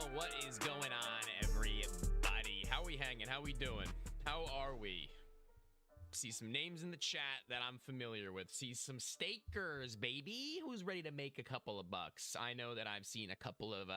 What is going on, everybody? How we hanging? How we doing? How are we? See some names in the chat that I'm familiar with. See some stakers, baby. Who's ready to make a couple of bucks? I know that I've seen a couple of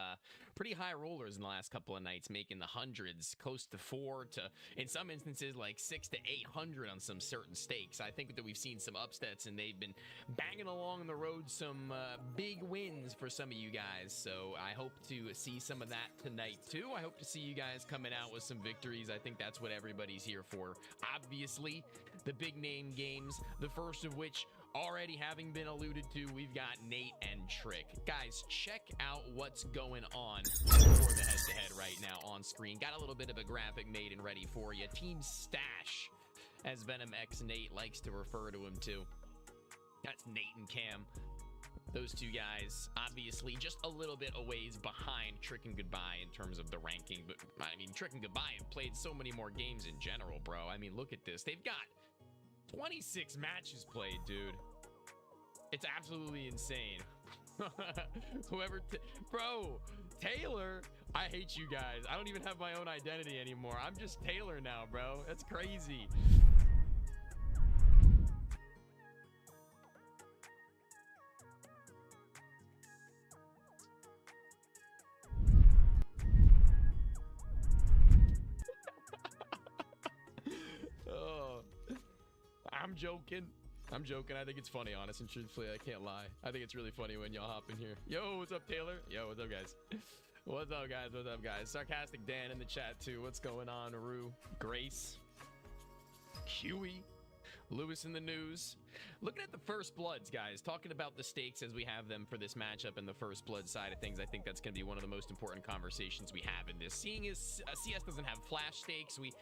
pretty high rollers in the last couple of nights making the hundreds, close to 4 to, in some instances, like 6 to 800 on some certain stakes. I think that we've seen some upsets, and they've been banging along the road some big wins for some of you guys. So I hope to see some of that tonight, too. I hope to see you guys coming out with some victories. I think that's what everybody's here for. Obviously, the big name games, the first of which already having been alluded to, we've got Nate and Trick. Guys, check out what's going on for the head-to-head right now on screen. Got a little bit of a graphic made and ready for you. Team Stash, as Venom X Nate likes to refer to him to. That's Nate and Cam. Those two guys, obviously, just a little bit a ways behind Trick and Goodbye in terms of the ranking. But, I mean, Trick and Goodbye have played so many more games in general, bro. I mean, look at this. They've got 26 matches played, dude. It's absolutely insane. Bro, Taylor, I hate you guys. I don't even have my own identity anymore. I'm just Taylor now, bro. That's crazy. I'm joking. I'm joking. I think it's funny, honest and truthfully. I can't lie. I think it's really funny when y'all hop in here. Yo, what's up, Taylor? Yo, what's up, guys? What's up, guys? What's up, guys? Sarcastic Dan in the chat, too. What's going on, Rue? Grace? Huey? Lewis in the news. Looking at the First Bloods, guys, talking about the stakes as we have them for this matchup and the First Blood side of things. I think that's going to be one of the most important conversations we have in this. Seeing as CS doesn't have flash stakes, we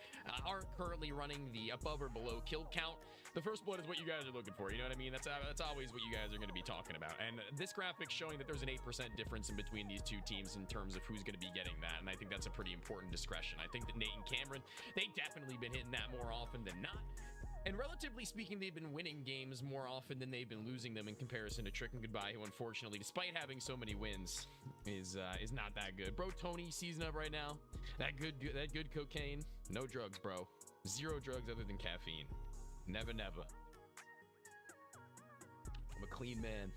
aren't currently running the above or below kill count. The First Blood is what you guys are looking for, you know what I mean? That's always what you guys are going to be talking about. And this graphic showing that there's an 8% difference in between these two teams in terms of who's going to be getting that. And I think that's a pretty important discretion. I think that Nate and Cameron, they've definitely been hitting that more often than not. And relatively speaking, they've been winning games more often than they've been losing them in comparison to Trick and Goodbye, who unfortunately, despite having so many wins, is not that good. Bro, Tony season up right now. That good cocaine. No drugs, bro. 0 drugs other than caffeine. Never, never. I'm a clean man.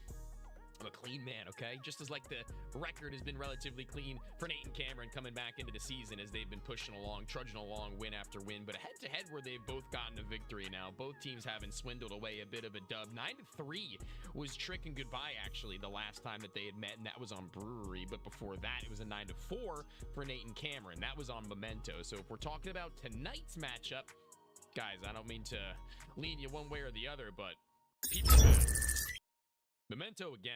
I'm a clean man, okay? Just as like the record has been relatively clean for Nate and Cameron coming back into the season as they've been pushing along, trudging along, win after win. But head-to-head where they've both gotten a victory now. Both teams having swindled away a bit of a dub. 9-3 was Trick and Goodbye, actually, the last time that they had met, and that was on Brewery. But before that, it was a 9-4 for Nate and Cameron. That was on Memento. So if we're talking about tonight's matchup, guys, I don't mean to lean you one way or the other, but people Memento again.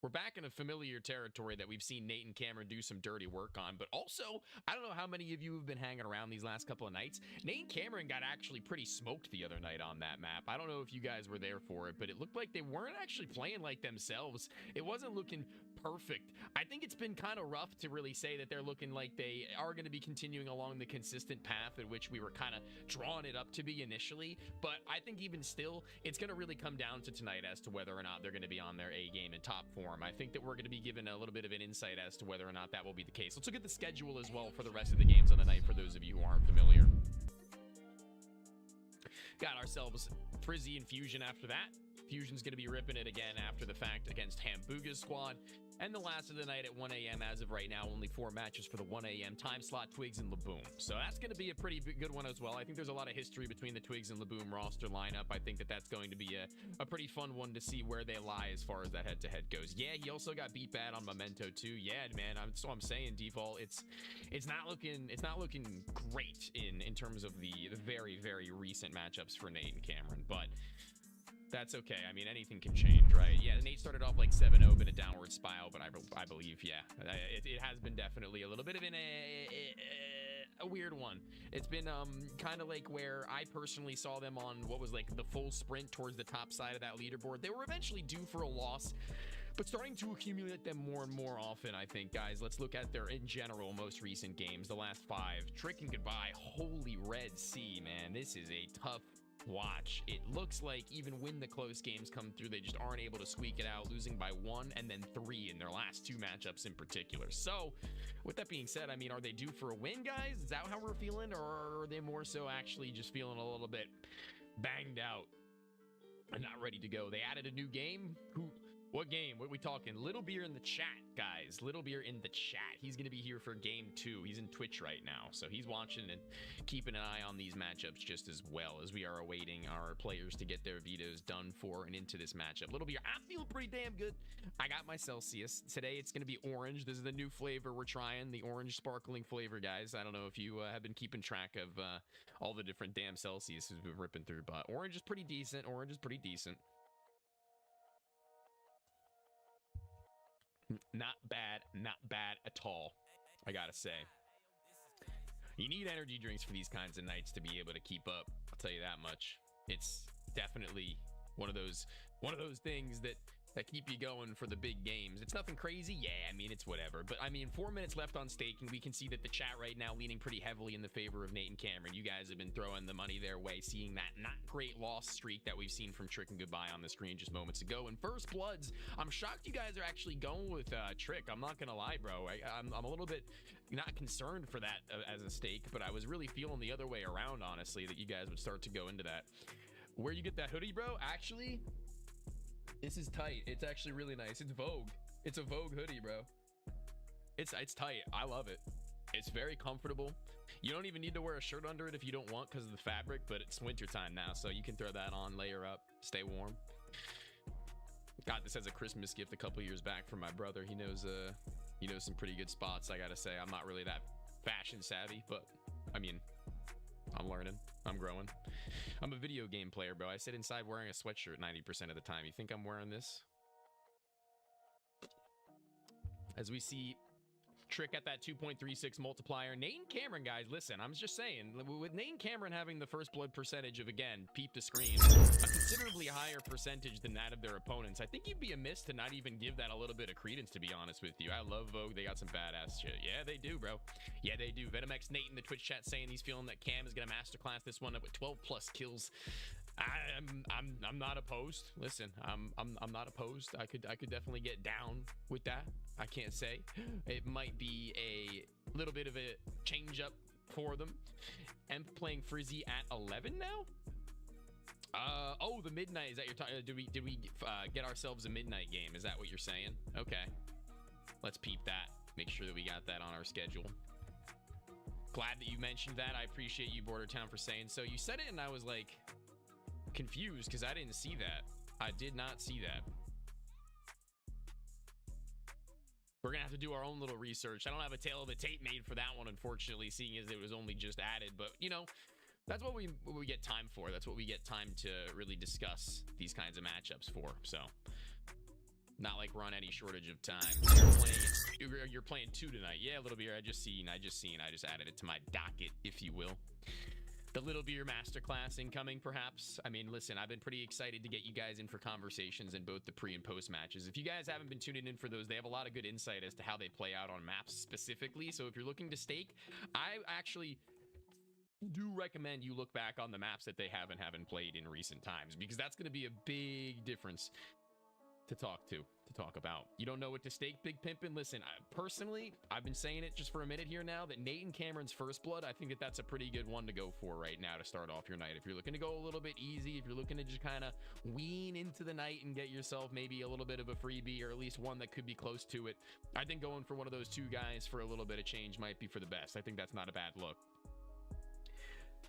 We're back in a familiar territory that we've seen Nate and Cameron do some dirty work on, but also, I don't know how many of you have been hanging around these last couple of nights. Nate and Cameron got actually pretty smoked the other night on that map. I don't know if you guys were there for it, but it looked like they weren't actually playing like themselves. It wasn't looking perfect. I think it's been kind of rough to really say that they're looking like they are going to be continuing along the consistent path in which we were kind of drawing it up to be initially, but I think even still, it's going to really come down to tonight as to whether or not they're going to be on their A game in top form. I think that we're going to be given a little bit of an insight as to whether or not that will be the case. Let's look at the schedule as well for the rest of the games on the night for those of you who aren't familiar. Got ourselves Frizzy and Fusion after that. Fusion's going to be ripping it again after the fact against Hambuga's squad. And the last of the night at 1 a.m. as of right now, only 4 matches for the 1 a.m. time slot, Twigs and Laboom. So that's going to be a pretty good one as well. I think there's a lot of history between the Twigs and Laboom roster lineup. I think that that's going to be a pretty fun one to see where they lie as far as that head-to-head goes. Yeah, he also got beat bad on Memento too. Yeah, man, so I'm saying, Default, it's not looking great in terms of the very, very recent matchups for Nate and Cameron, but that's okay. I mean, anything can change, right? Yeah, Nate started off like 7-0 in a downward spiral, but I believe, yeah, it has been definitely a little bit of a weird one. It's been kind of like where I personally saw them on what was like the full sprint towards the top side of that leaderboard. They were eventually due for a loss, but starting to accumulate them more and more often, I think, guys. Let's look at their, in general, most recent games, the last 5. Trick and Goodbye, holy Red Sea, man. This is a tough watch. It looks like even when the close games come through, they just aren't able to squeak it out, losing by 1 and then 3 in their last 2 matchups in particular. So with that being said, I mean, are they due for a win, guys? Is that how we're feeling? Or are they more so actually just feeling a little bit banged out and not ready to go? They added a new game. What game? What are we talking? Little Beer in the chat, guys. Little Beer in the chat. He's going to be here for game 2. He's in Twitch right now, so he's watching and keeping an eye on these matchups just as well as we are awaiting our players to get their vetoes done for and into this matchup. Little Beer, I'm feeling pretty damn good. I got my Celsius. Today it's going to be orange. This is the new flavor we're trying, the orange sparkling flavor, guys. I don't know if you have been keeping track of all the different damn Celsius we've been ripping through, but orange is pretty decent. Orange is pretty decent. Not bad at all, I gotta say. You need energy drinks for these kinds of nights to be able to keep up, I'll tell you that much. It's definitely one of those things that keep you going for the big games. It's nothing crazy, yeah, I mean, it's whatever. But I mean, 4 minutes left on staking. We can see that the chat right now leaning pretty heavily in the favor of Nate and Cameron. You guys have been throwing the money their way, seeing that not great loss streak that we've seen from Trick and Goodbye on the screen just moments ago. And First Bloods, I'm shocked you guys are actually going with Trick. I'm not gonna lie, bro. I'm a little bit not concerned for that as a stake, but I was really feeling the other way around, honestly, that you guys would start to go into that. Where you get that hoodie, bro? Actually, this is tight. It's actually really nice. It's Vogue. It's a Vogue hoodie, bro. It's tight. I love it. It's very comfortable. You don't even need to wear a shirt under it if you don't want because of the fabric, but it's wintertime now, so you can throw that on, layer up, stay warm. Got this as a Christmas gift a couple years back from my brother. He knows some pretty good spots, I gotta say. I'm not really that fashion savvy, but I mean, I'm learning. I'm growing. I'm a video game player, bro. I sit inside wearing a sweatshirt 90% of the time. You think I'm wearing this? As we see Trick at that 2.36 multiplier. Nate and Cameron, guys, listen, I'm just saying, with Nate and Cameron having the first blood percentage of, again, peep the screen, a considerably higher percentage than that of their opponents, I think you'd be amiss to not even give that a little bit of credence, to be honest with you. I love Vogue. They got some badass shit. Yeah, they do, bro. Yeah, they do. VenomX Nate in the Twitch chat saying he's feeling that Cam is going to masterclass this one up with 12 plus kills. I'm not opposed. Listen, I'm not opposed. I could definitely get down with that. I can't say. It might be a little bit of a change up for them. Emp playing Frizzy at 11 now. Oh, the midnight. Is that your time? Did we get ourselves a midnight game? Is that what you're saying? Okay, let's peep that. Make sure that we got that on our schedule. Glad that you mentioned that. I appreciate you, Bordertown, for saying so. You said it, and I was like confused because I didn't see that. I did not see that. We're gonna have to do our own little research. I don't have a tail of the tape made for that one, unfortunately, seeing as it was only just added. But you know, that's what we get time for. That's what we get time to really discuss these kinds of matchups for. So, not like we're on any shortage of time. You're playing 2 tonight. Yeah, Little Beer. I just added it to my docket, if you will. The Little Beer Masterclass incoming, perhaps. I mean, listen, I've been pretty excited to get you guys in for conversations in both the pre and post matches. If you guys haven't been tuning in for those, they have a lot of good insight as to how they play out on maps specifically. So if you're looking to stake, I actually do recommend you look back on the maps that they haven't played in recent times, because that's going to be a big difference to talk about. You don't know what to stake, Big Pimpin'? Listen, personally, I've been saying it just for a minute here now, that Nate and Cameron's First Blood, I think that's a pretty good one to go for right now to start off your night. If you're looking to go a little bit easy, if you're looking to just kind of wean into the night and get yourself maybe a little bit of a freebie, or at least one that could be close to it, I think going for one of those 2 guys for a little bit of change might be for the best. I think that's not a bad look.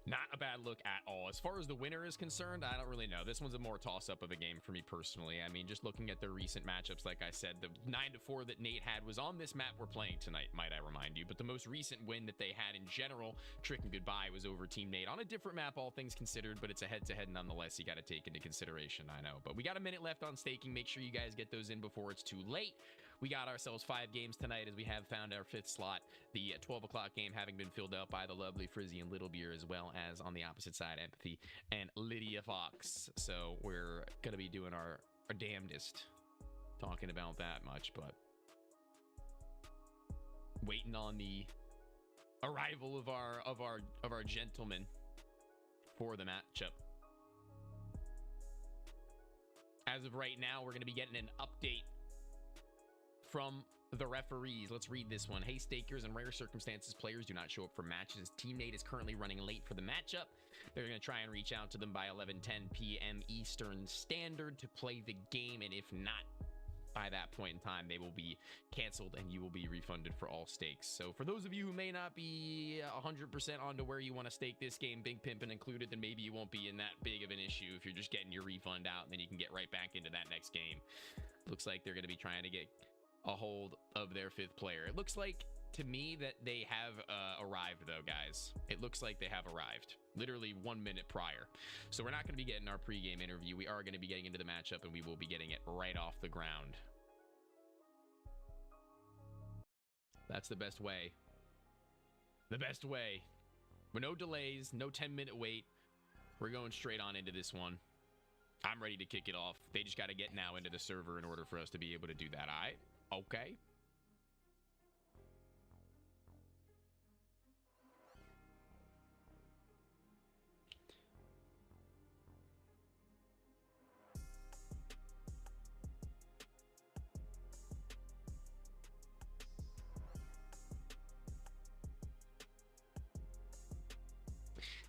Not a bad look at all. As far as the winner is concerned, I don't really know. This one's a more toss-up of a game for me personally. I mean, just looking at their recent matchups, like I said, the 9-4 that Nate had was on this map we're playing tonight, might I remind you. But the most recent win that they had in general, Trick and Goodbye, was over Team Nate on a different map, all things considered, but it's a head-to-head nonetheless. You got to take into consideration, I know. But we got a minute left on staking. Make sure you guys get those in before it's too late. We got ourselves 5 games tonight, as we have found our 5th slot. The 12 o'clock game having been filled out by the lovely Frizzy and Little Beer, as well as on the opposite side, Empathy and Lydia Fox. So we're gonna be doing our damnedest talking about that much, but waiting on the arrival of our gentleman for the matchup. As of right now, we're going to be getting an update from the referees. Let's read this one. Hey, stakers, in rare circumstances, players do not show up for matches. Teammate is currently running late for the matchup. They're going to try and reach out to them by 11:10 p.m. Eastern Standard to play the game, and if not, by that point in time, they will be canceled and you will be refunded for all stakes. So for those of you who may not be 100% onto where you want to stake this game, Big Pimpin' included, then maybe you won't be in that big of an issue if you're just getting your refund out, and then you can get right back into that next game. Looks like they're going to be trying to get a hold of their 5th player. It looks like to me that they have arrived, though, guys. It looks like they have arrived literally 1 minute prior. So we're not going to be getting our pregame interview. We are going to be getting into the matchup, and we will be getting it right off the ground. That's the best way. The best way. With no delays, no 10-minute wait. We're going straight on into this one. I'm ready to kick it off. They just got to get now into the server in order for us to be able to do that. All right? Okay.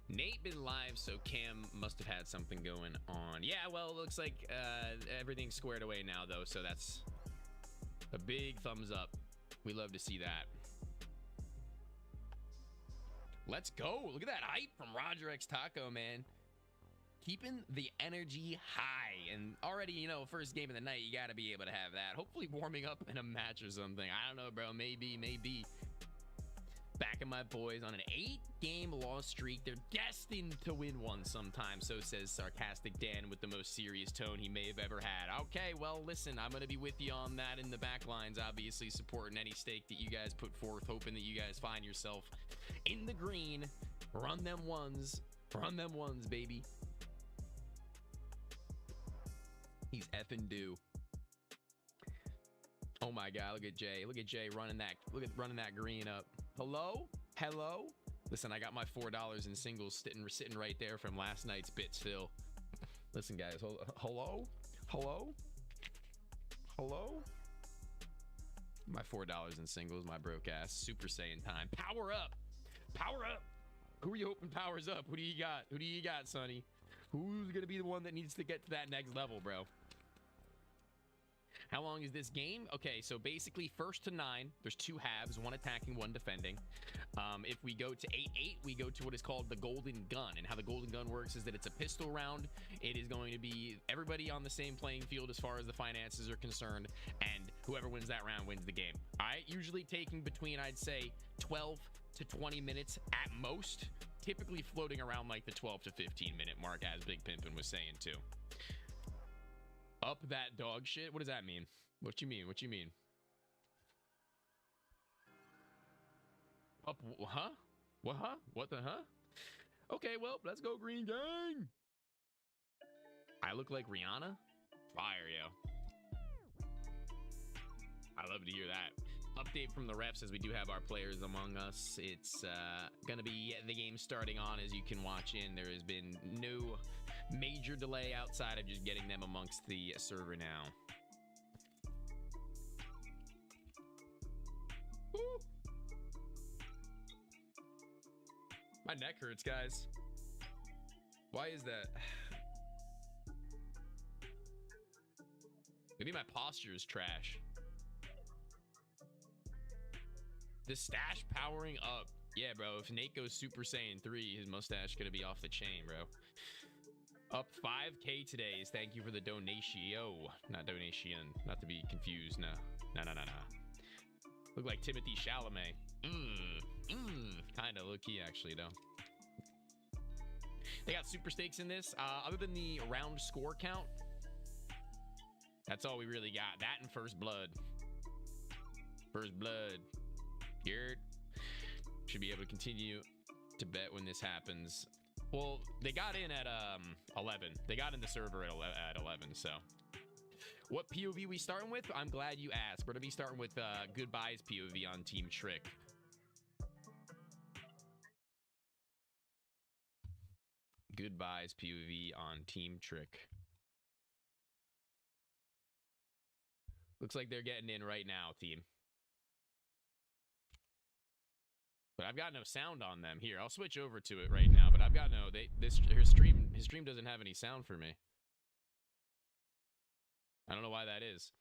Nate been live, so Cam must have had something going on. Yeah, well, it looks like everything's squared away now, though, so that's a big thumbs up. We love to see that. Let's go. Look at that hype from Roger X Taco, man. Keeping the energy high. And already, you know, first game of the night, you got to be able to have that. Hopefully warming up in a match or something. I don't know, bro. Maybe. Backing my boys on an 8-game loss streak. They're destined to win one sometime, so says sarcastic Dan with the most serious tone he may have ever had. Okay, well, listen, I'm going to be with you on that in the back lines, obviously supporting any stake that you guys put forth, hoping that you guys find yourself in the green. Run them ones, baby. He's effing due. Oh my God, look at Jay running that green up. Hello? Listen, I got my $4 in singles sitting right there from last night's bit still. Listen, guys, hello? My $4 in singles, my broke ass. Super Saiyan time. Power up! Who are you hoping powers up? Who do you got, Sonny? Who's gonna be the one that needs to get to that next level, bro? How long is this game? Okay, so basically 1st to 9, there's 2 halves, 1 attacking, 1 defending. If we go to 8-8, we go to what is called the Golden Gun. And how the Golden Gun works is that it's a pistol round. It is going to be everybody on the same playing field as far as the finances are concerned, and whoever wins that round wins the game. All right, usually taking between, I'd say, 12 to 20 minutes at most, typically floating around like the 12 to 15 minute mark, as Big Pimpin' was saying too. Up that dog shit? What does that mean? What you mean? Up, huh? What, huh? What the, huh? Okay, well, let's go, Green Gang. I look like Rihanna? Fire, yo. I love to hear that. Update from the refs as we do have our players among us. It's gonna be the game starting on, as you can watch in. There has been no major delay outside of just getting them amongst the server now. Woo. My neck hurts, guys. Why is that? Maybe my posture is trash. The stash powering up. Yeah, bro. If Nate goes Super Saiyan 3, his mustache gonna be off the chain, bro. Up 5K today. Thank you for the donation. Not donation. Not to be confused. No. Look like Timothy Chalamet. Kind of low-key, actually, though. They got super stakes in this. Other than the round score count, that's all we really got. That and First Blood. First Blood. Geared. Should be able to continue to bet when this happens. Well, they got in at 11. They got in the server at 11, so. What POV we starting with? I'm glad you asked. We're going to be starting with Goodbyes POV on Team Trick. Goodbyes POV on Team Trick. Looks like they're getting in right now, team. But I've got no sound on them. Here, I'll switch over to it right now. But I've got no. His stream doesn't have any sound for me. I don't know why that is.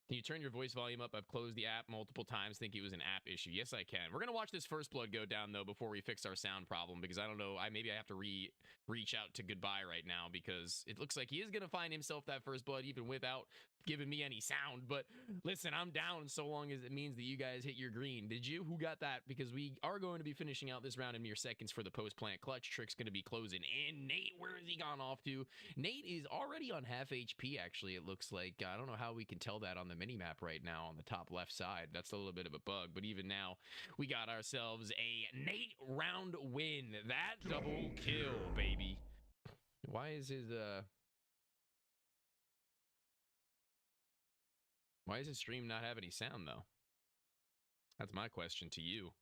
Can you turn your voice volume up? I've closed the app multiple times, think it was an app issue. Yes, I can. We're going to watch this first blood go down, though, before we fix our sound problem, because I don't know. Maybe I have to reach out to Goodbye right now, because it looks like he is going to find himself that first blood, even without giving me any sound. But listen, I'm down so long as it means that you guys hit your green. Did you? Who got that? Because we are going to be finishing out this round in mere seconds for the post-plant clutch. Trick's going to be closing in. Nate, where has he gone off to? Nate is already on half HP, actually, it looks like. I don't know how we can tell that on the minimap right now on the top left side. That's a little bit of a bug, but even now, we got ourselves a Nate round win. That double kill, baby. Why is his stream not have any sound, though? That's my question to you.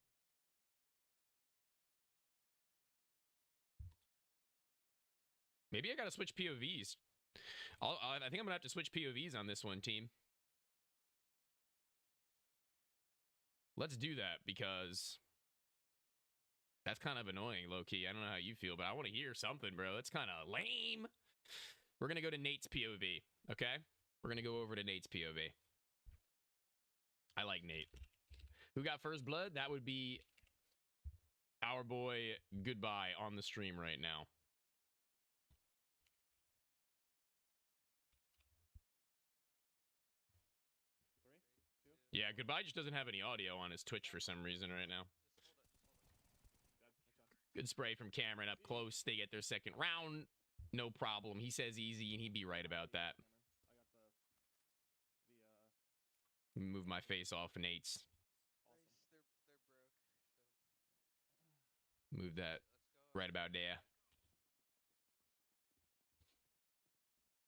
Maybe I gotta switch POVs. I think I'm gonna have to switch POVs on this one, team. Let's do that, because that's kind of annoying, low-key. I don't know how you feel, but I want to hear something, bro. That's kind of lame. We're going to go to Nate's POV, okay? We're going to go over to Nate's POV. I like Nate. Who got first blood? That would be our boy Goodbye on the stream right now. Yeah, Goodbye just doesn't have any audio on his Twitch for some reason right now. Good spray from Cameron up close. They get their second round. No problem. He says easy, and he'd be right about that. Move my face off Nate's. Move that right about there.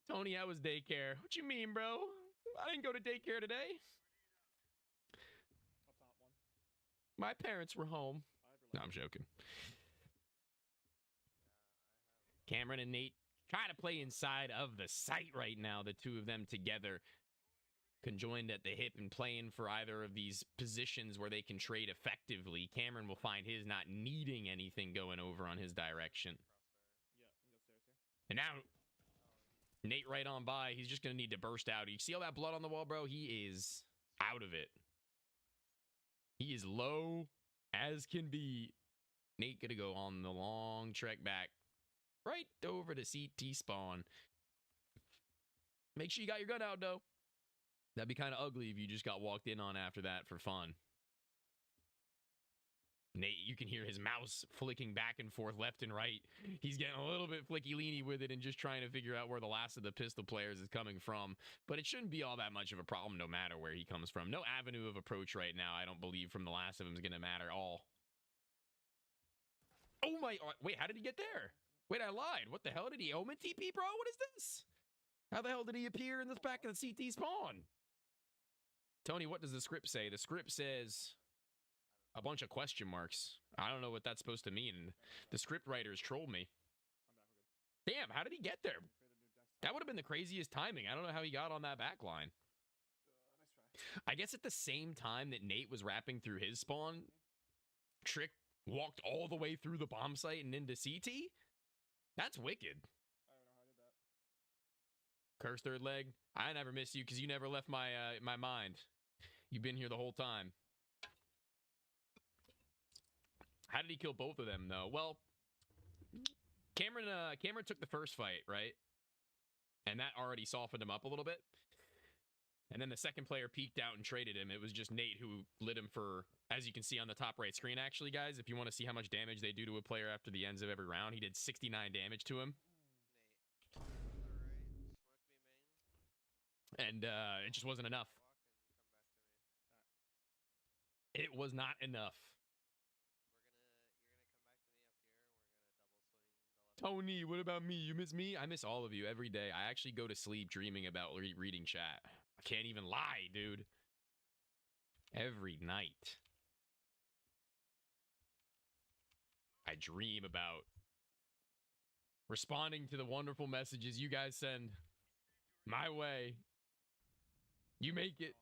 Tony, how was daycare? What you mean, bro? I didn't go to daycare today. My parents were home. No, I'm joking. Cameron and Nate trying to play inside of the site right now. The two of them together, conjoined at the hip and playing for either of these positions where they can trade effectively. Cameron will find his not needing anything going over on his direction. And now, Nate right on by. He's just going to need to burst out. You see all that blood on the wall, bro? He is out of it. He is low as can be. Nate going to go on the long trek back right over to CT spawn. Make sure you got your gun out, though. That'd be kind of ugly if you just got walked in on after that for fun. Nate, you can hear his mouse flicking back and forth left and right. He's getting a little bit flicky-leany with it and just trying to figure out where the last of the pistol players is coming from. But it shouldn't be all that much of a problem no matter where he comes from. No avenue of approach right now, I don't believe, from the last of them is going to matter at all. Oh my... Wait, how did he get there? Wait, I lied. What the hell? Did he omen TP, bro? What is this? How the hell did he appear in this back of the CT spawn? Tony, what does the script say? The script says a bunch of question marks. I don't know what that's supposed to mean. The script writers trolled me. Damn, how did he get there? That would have been the craziest timing. I don't know how he got on that back line. I guess at the same time that Nate was wrapping through his spawn, Trick walked all the way through the bomb site and into CT? That's wicked. Curse third leg. I never miss you because you never left my my mind. You've been here the whole time. How did he kill both of them, though? Well, Cameron took the first fight, right? And that already softened him up a little bit. And then the second player peeked out and traded him. It was just Nate who lit him for, as you can see on the top right screen, actually, guys, if you want to see how much damage they do to a player after the ends of every round, he did 69 damage to him. And it just wasn't enough. It was not enough. Tony, what about me? You miss me? I miss all of you every day. I actually go to sleep dreaming about reading chat. I can't even lie, dude. Every night. I dream about responding to the wonderful messages you guys send my way You make it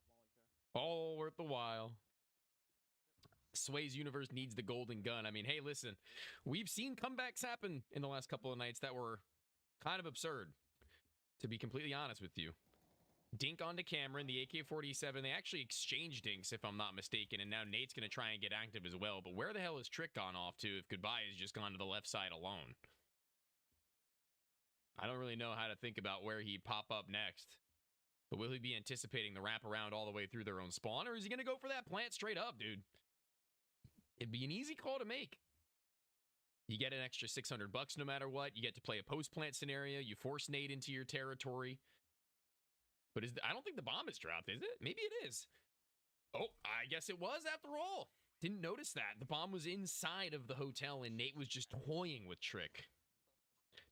all worth the while. Sway's universe needs the golden gun. I mean, hey, listen, we've seen comebacks happen in the last couple of nights that were kind of absurd, to be completely honest with you. Dink onto Cameron, the AK-47. They actually exchanged dinks, if I'm not mistaken, and now Nate's going to try and get active as well. But where the hell is Trick gone off to if Goodbye has just gone to the left side alone? I don't really know how to think about where he'd pop up next. But will he be anticipating the wraparound all the way through their own spawn, or is he going to go for that plant straight up, dude? It'd be an easy call to make. You get an extra $600 no matter what. You get to play a post-plant scenario. You force Nate into your territory. But I don't think the bomb is dropped, is it? Maybe it is. Oh, I guess it was after all. Didn't notice that. The bomb was inside of the hotel, and Nate was just toying with Trick.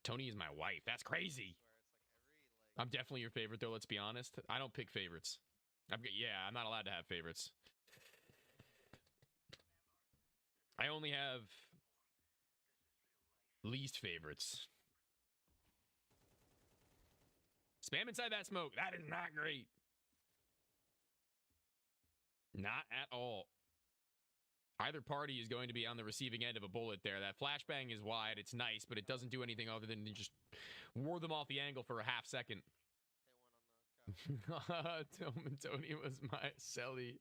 Tony is my wife. That's crazy. I'm definitely your favorite, though, let's be honest. I don't pick favorites. I'm not allowed to have favorites. I only have least favorites. Spam inside that smoke. That is not great. Not at all. Either party is going to be on the receiving end of a bullet there. That flashbang is wide. It's nice, but it doesn't do anything other than just ward them off the angle for a half second. Tony was my celly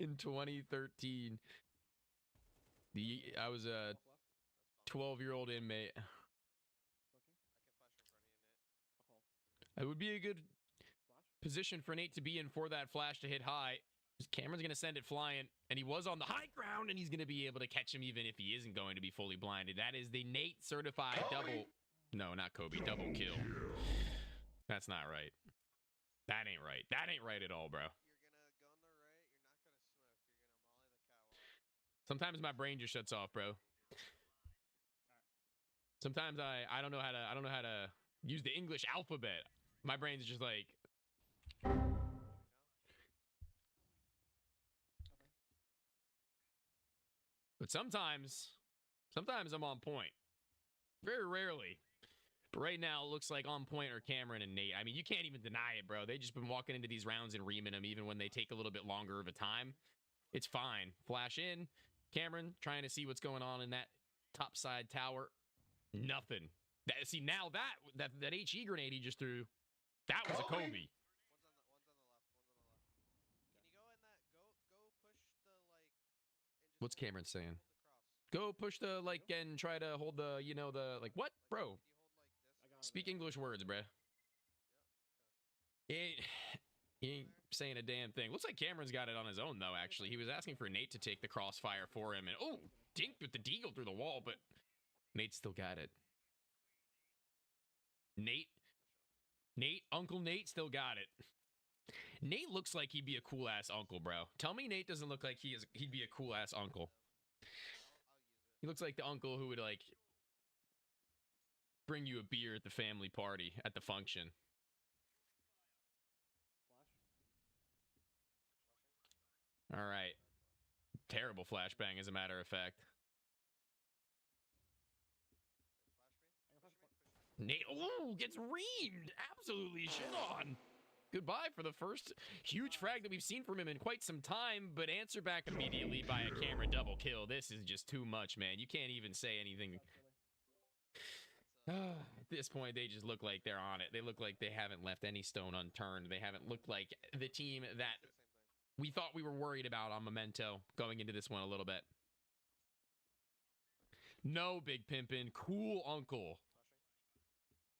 in 2013. I was a 12-year-old inmate. It would be a good position for Nate to be in for that flash to hit high. Cameron's going to send it flying, and he was on the high ground, and he's going to be able to catch him even if he isn't going to be fully blinded. That is the Nate certified double. No, not Kobe. Double kill. That's not right. That ain't right. That ain't right at all, bro. Sometimes my brain just shuts off, bro. Sometimes I don't know how to use the English alphabet. My brain's just like. But sometimes I'm on point. Very rarely. But right now, it looks like on point are Cameron and Nate. I mean, you can't even deny it, bro. They've just been walking into these rounds and reaming them, even when they take a little bit longer of a time. It's fine. Flash in. Cameron trying to see what's going on in that top side tower. Nothing. See, now that HE grenade he just threw, that was a Kobe. One's on the left. What's Cameron saying? Go push the, like, and try to hold the, like, what? Bro. Speak English words, bruh. He ain't saying a damn thing. Looks like Cameron's got it on his own, though, actually. He was asking for Nate to take the crossfire for him, and, oh, dinked with the deagle through the wall, but Nate still got it. Uncle Nate still got it. Nate looks like he'd be a cool-ass uncle, bro. Tell me Nate doesn't look like he'd be a cool-ass uncle. He looks like the uncle who would, like, bring you a beer at the family party, at the function. All right. Terrible flashbang, as a matter of fact. Nate, oh, gets reamed. Absolutely shit on. Goodbye for the first huge frag that we've seen from him in quite some time, but answer back immediately by a camera double kill. This is just too much, man. You can't even say anything. At this point, they just look like they're on it. They look like they haven't left any stone unturned. They haven't looked like the team that we thought we were worried about on Memento going into this one a little bit. No, Big Pimpin'. Cool uncle.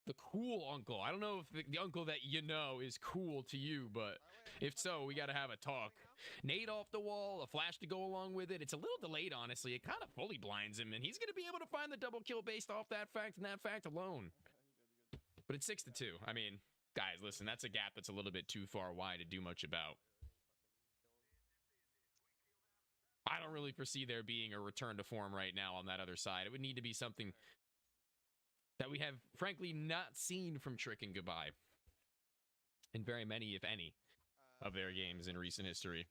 The cool uncle. I don't know if the uncle that you know is cool to you, but if so, we got to have a talk. Nate off the wall, a flash to go along with it. It's a little delayed, honestly. It kind of fully blinds him, and he's going to be able to find the double kill based off that fact and that fact alone. But it's 6-2. I mean, guys, listen, that's a gap that's a little bit too far wide to do much about. I don't really foresee there being a return to form right now on that other side. It would need to be something that we have, frankly, not seen from Trick and Goodbye in very many, if any, of their games in recent history.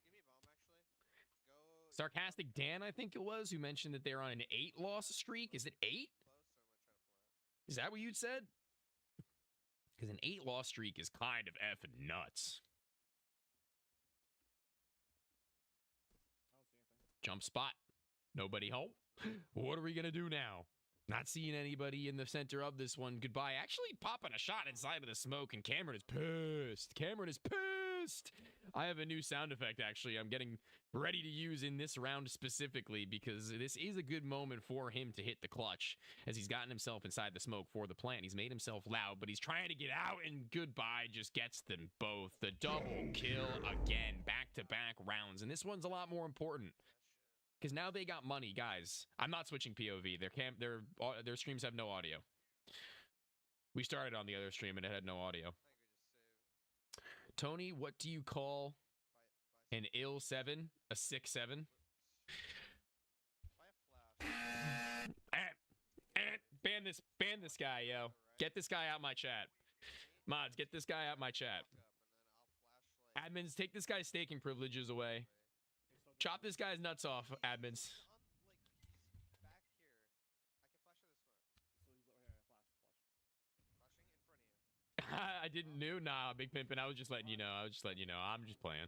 Sarcastic Dan, I think it was, who mentioned that they're on an 8-loss streak. Is it 8? Is that what you said? Because an 8-loss streak is kind of effing nuts. Jump spot. Nobody home. What are we going to do now? Not seeing anybody in the center of this one. Goodbye. Actually popping a shot inside of the smoke, and Cameron is pissed. Cameron is pissed. I have a new sound effect, actually. I'm getting ready to use in this round specifically because this is a good moment for him to hit the clutch as he's gotten himself inside the smoke for the plant. He's made himself loud, but he's trying to get out, and Goodbye just gets them both. The double kill again, back-to-back rounds, and this one's a lot more important. Because now they got money, guys. I'm not switching POV. Their streams have no audio. We started on the other stream and it had no audio. Tony, what do you call an ill 7? A 6-7? Ban this guy, yo. Get this guy out my chat. Mods, get this guy out my chat. Admins, take this guy's staking privileges away. Chop this guy's nuts off, admins. I didn't know. Nah, Big Pimpin'. I was just letting you know. I'm just playing.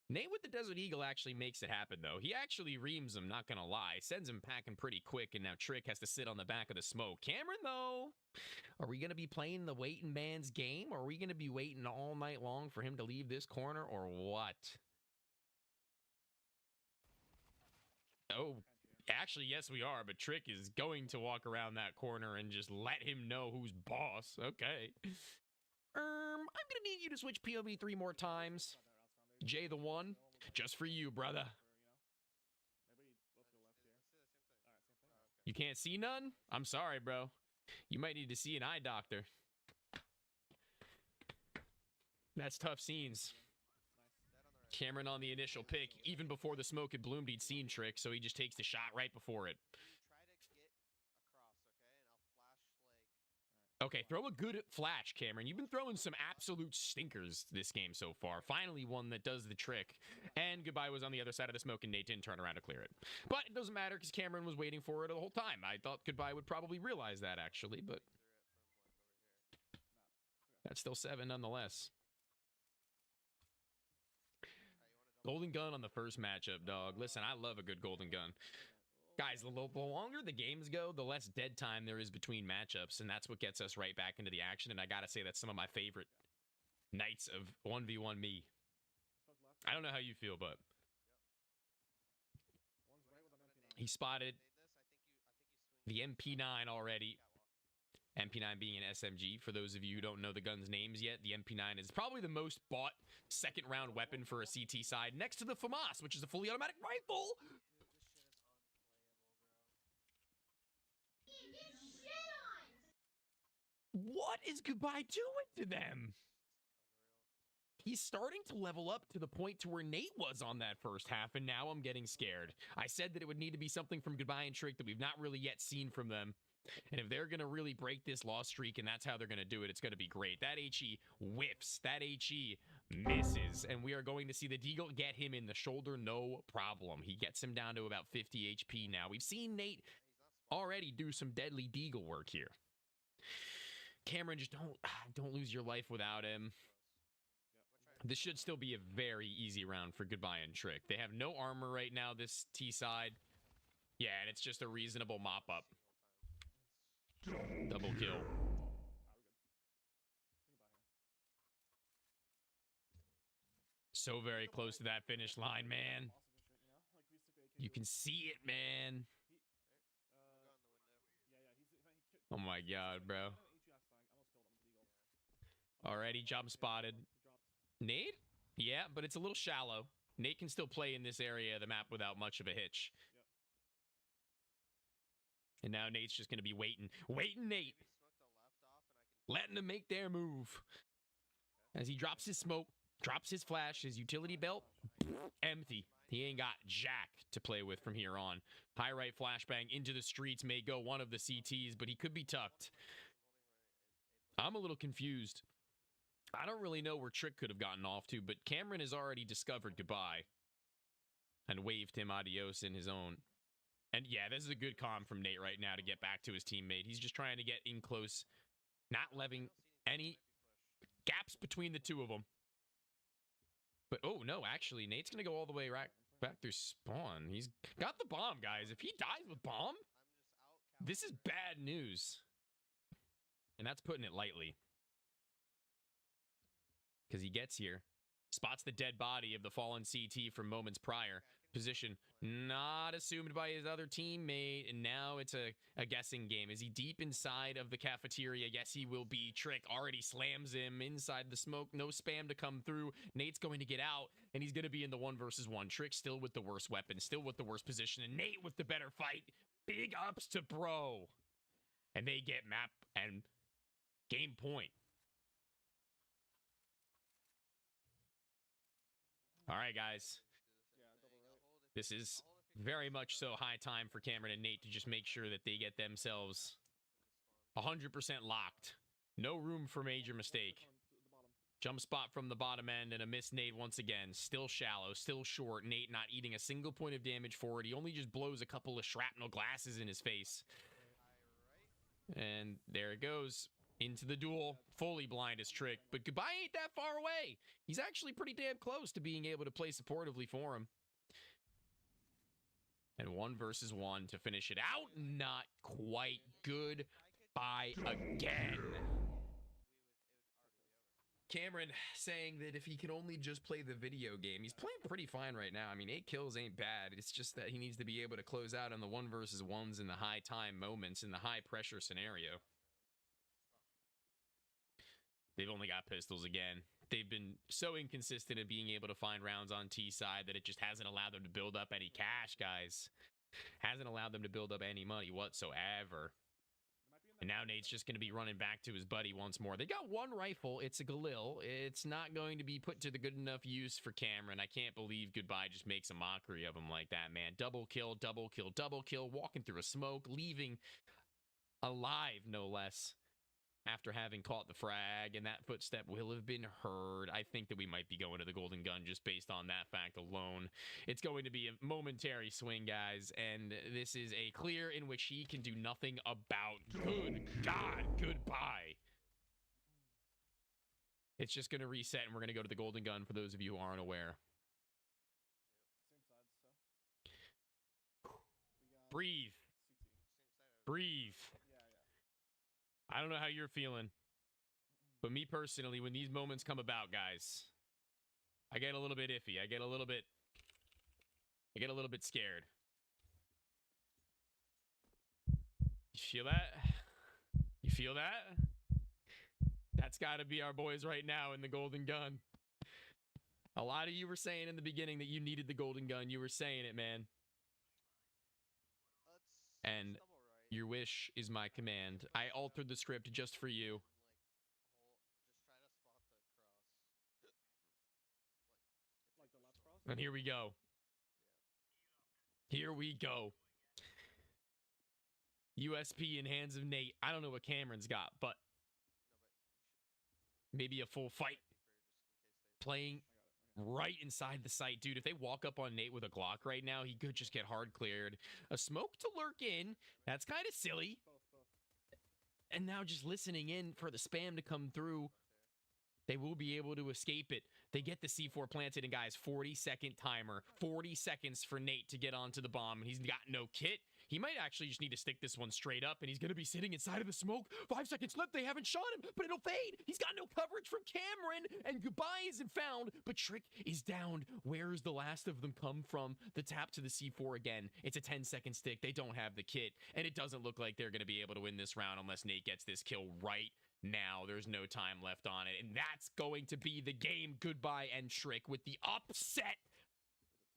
Nate with the Desert Eagle actually makes it happen, though. He actually reams him, not gonna lie. Sends him packing pretty quick, and now Trick has to sit on the back of the smoke. Cameron, though, are we gonna be playing the waiting man's game, or are we gonna be waiting all night long for him to leave this corner, or what? Oh, actually, yes, we are, but Trick is going to walk around that corner and just let him know who's boss. Okay. I'm gonna need you to switch POV 3 more times. Jay the one, just for you, brother. You can't see none? I'm sorry, bro. You might need to see an eye doctor. That's tough scenes. Cameron on the initial pick. Even before the smoke had bloomed, he'd seen Trick, so he just takes the shot right before it. Okay, throw a good flash, Cameron. You've been throwing some absolute stinkers this game so far. Finally one that does the trick. And Goodbye was on the other side of the smoke, and Nate didn't turn around to clear it. But it doesn't matter because Cameron was waiting for it the whole time. I thought Goodbye would probably realize that, actually, but that's still 7 nonetheless. Golden gun on the first matchup, dog. Listen, I love a good golden gun. Guys, the longer the games go, the less dead time there is between matchups, and that's what gets us right back into the action, and I gotta say that's some of my favorite nights of 1v1 me. I don't know how you feel, but he spotted the MP9 already. MP9 being an SMG. For those of you who don't know the gun's names yet, the MP9 is probably the most bought second-round weapon for a CT side, next to the FAMAS, which is a fully automatic rifle. What is Goodbye doing to them? He's starting to level up to the point to where Nate was on that first half, and now I'm getting scared. I said that it would need to be something from Goodbye and Trick that we've not really yet seen from them. And if they're going to really break this loss streak, and that's how they're going to do it, it's going to be great. That HE whiffs. That HE misses. And we are going to see the Deagle get him in the shoulder, no problem. He gets him down to about 50 HP now. We've seen Nate already do some deadly Deagle work here. Cameron, just don't lose your life without him. This should still be a very easy round for Goodbye and Trick. They have no armor right now, this T side. Yeah, and it's just a reasonable mop-up. Double kill. So very close to that finish line, man. You can see it, man. Oh my god, bro. Already jump spotted. Nate? Yeah, but it's a little shallow. Nate can still play in this area of the map without much of a hitch. And now Nate's just going to be waiting. Waiting, Nate. Letting them make their move. As he drops his smoke, drops his flash, his utility belt, empty. He ain't got jack to play with from here on. High right flashbang into the streets may go one of the CTs, but he could be tucked. I'm a little confused. I don't really know where Trick could have gotten off to, but Cameron has already discovered Goodbye and waved him adios in his own. And yeah, this is a good comm from Nate right now to get back to his teammate. He's just trying to get in close, not leaving any gaps between the two of them. But, oh, no, actually, Nate's going to go all the way right. Back through spawn. He's got the bomb, guys. If he dies with bomb, this is bad news. And that's putting it lightly. Because he gets here, spots the dead body of the fallen CT from moments prior. Position not assumed by his other teammate, and now it's a guessing game. Is he deep inside of the cafeteria? Yes, he will be. Trick already slams him inside the smoke. No spam to come through. Nate's going to get out, and he's going to be in the 1v1. Trick still with the worst weapon, still with the worst position, and Nate with the better fight. Big ups to bro. And they get map and game point. All right, guys. This is very much so high time for Cameron and Nate to just make sure that they get themselves 100% locked. No room for major mistake. Jump spot from the bottom end and a miss nade once again. Still shallow, still short. Nate not eating a single point of damage forward. He only just blows a couple of shrapnel glasses in his face. And there it goes. Into the duel. Fully blind as Trick. But Goodbye ain't that far away. He's actually pretty damn close to being able to play supportively for him. And 1v1 to finish it out. Not quite. Goodbye again. Cameron saying that if he can only just play the video game, he's playing pretty fine right now. I mean, 8 kills ain't bad. It's just that he needs to be able to close out on the 1v1s in the high time moments, in the high pressure scenario. They've only got pistols again. They've been so inconsistent in being able to find rounds on T side that it just hasn't allowed them to build up any cash, guys. Hasn't allowed them to build up any money whatsoever. And now Nate's just going to be running back to his buddy once more. They got one rifle. It's a Galil. It's not going to be put to the good enough use for Cameron. I can't believe Goodbye just makes a mockery of him like that, man. Double kill, double kill, double kill. Walking through a smoke, leaving alive, no less. After having caught the frag, and that footstep will have been heard. I think that we might be going to the golden gun just based on that fact alone. It's going to be a momentary swing, guys, and this is a clear in which he can do nothing about. Good God, Goodbye. It's just going to reset, and we're going to go to the golden gun for those of you who aren't aware. Breathe. Breathe. I don't know how you're feeling, but me personally, when these moments come about, guys, I get a little bit iffy. I get a little bit scared. You feel that? You feel that? That's got to be our boys right now in the golden gun. A lot of you were saying in the beginning that you needed the golden gun. You were saying it, man. And your wish is my command. I altered the script just for you. And here we go. Here we go. USP in hands of Nate. I don't know what Cameron's got, but maybe a full fight. Playing right inside the site. Dude, if they walk up on Nate with a Glock right now, he could just get hard cleared. A smoke to lurk in. That's kind of silly. And now just listening in for the spam to come through. They will be able to escape it. They get the C4 planted, and guys, 40-second timer. 40 seconds for Nate to get onto the bomb, and he's got no kit. He might actually just need to stick this one straight up, and he's going to be sitting inside of the smoke. 5 seconds left. They haven't shot him, but it'll fade. He's got no coverage from Cameron, and Goodbye isn't found, but Trick is downed. Where's the last of them come from? The tap to the C4 again. It's a 10-second stick. They don't have the kit, and it doesn't look like they're going to be able to win this round unless Nate gets this kill right now. There's no time left on it, and that's going to be the game. Goodbye and Trick with the upset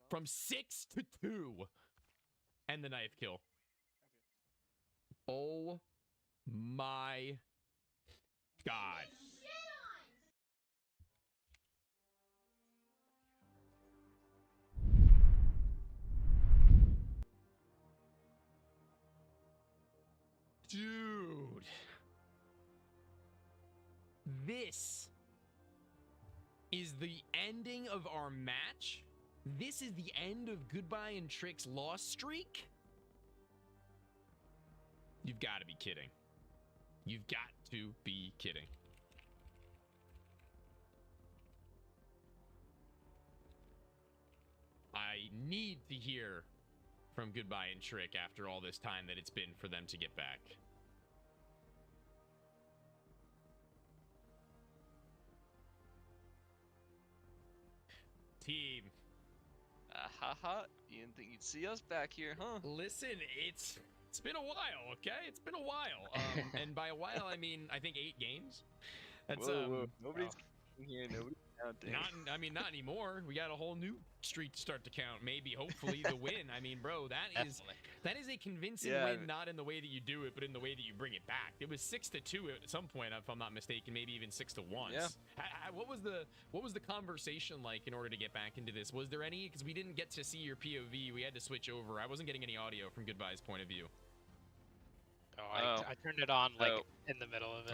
from 6-2 and the knife kill. Oh my God. Dude. This is the ending of our match. This is the end of Goodbye and Trick's loss streak. You've got to be kidding. You've got to be kidding. I need to hear from Goodbye and Trick after all this time that it's been for them to get back. Team. Haha, you didn't think you'd see us back here, huh? Listen, it's been a while, okay? It's been a while. And by a while, I mean, I think 8 games. That's Whoa. Nobody's here, nobody's counting. not anymore. We got a whole new streak to start to count. Maybe, hopefully, the win. I mean, bro, that is a convincing win, not in the way that you do it, but in the way that you bring it back. It was 6-2 at some point, if I'm not mistaken, maybe even 6-1. Yeah. What was the conversation like in order to get back into this? Was there any? Because we didn't get to see your POV. We had to switch over. I wasn't getting any audio from Goodbye's point of view. I turned it on in the middle of it.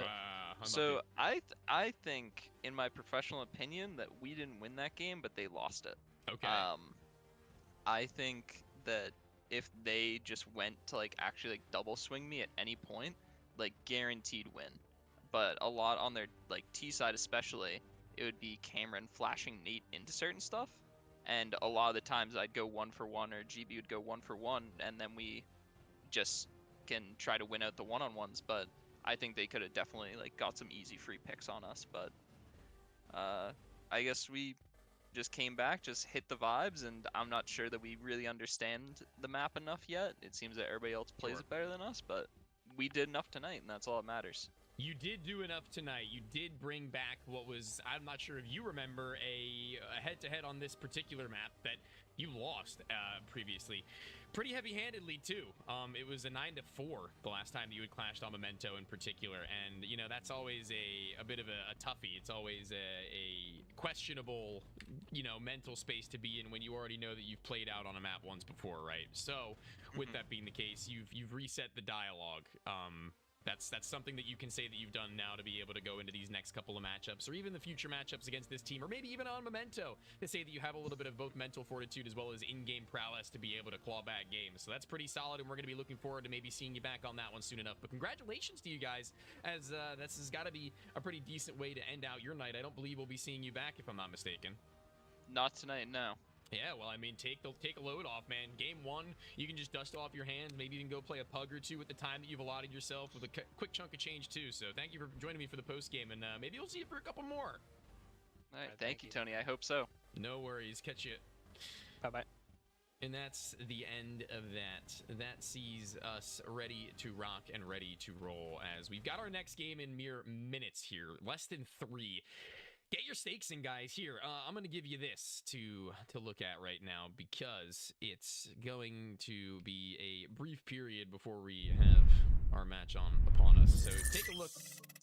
So I think, in my professional opinion, that we didn't win that game, but they lost it. Okay. I think that if they just went to actually double swing me at any point, guaranteed win. But a lot on their T side especially, it would be Cameron flashing Nate into certain stuff, and a lot of the times I'd go 1-for-1 or GB would go 1-for-1, and then we just can try to win out the one-on-ones. But I think they could have definitely got some easy free picks on us. But I guess we just came back, just hit the vibes, and I'm not sure that we really understand the map enough yet. It seems that everybody else plays it better than us, but we did enough tonight, and that's all that matters. You did do enough tonight. You did bring back what was, I'm not sure if you remember, a head-to-head on this particular map that you lost previously. Pretty heavy-handedly, too. It was a 9-4 the last time you had clashed on Memento in particular, and, you know, that's always a bit of a toughie. It's always a questionable, you know, mental space to be in when you already know that you've played out on a map once before, right? So, with that being the case, you've reset the dialogue. That's something that you can say that you've done now to be able to go into these next couple of matchups, or even the future matchups against this team, or maybe even on Memento, to say that you have a little bit of both mental fortitude as well as in-game prowess to be able to claw back games. So that's pretty solid, and we're going to be looking forward to maybe seeing you back on that one soon enough. But congratulations to you guys, as this has got to be a pretty decent way to end out your night. I don't believe we'll be seeing you back, if I'm not mistaken. Not tonight, no. Yeah, well, I mean, take a load off, man. Game 1, you can just dust off your hands, maybe even go play a pug or two at the time that you've allotted yourself with a quick chunk of change, too. So thank you for joining me for the post-game, and maybe we'll see you for a couple more. All right, thank you, Tony. I hope so. No worries. Catch you. Bye-bye. And that's the end of that. That sees us ready to rock and ready to roll, as we've got our next game in mere minutes here. Less than 3. Get your stakes in, guys. Here, I'm going to give you this to look at right now, because it's going to be a brief period before we have our match upon us. So take a look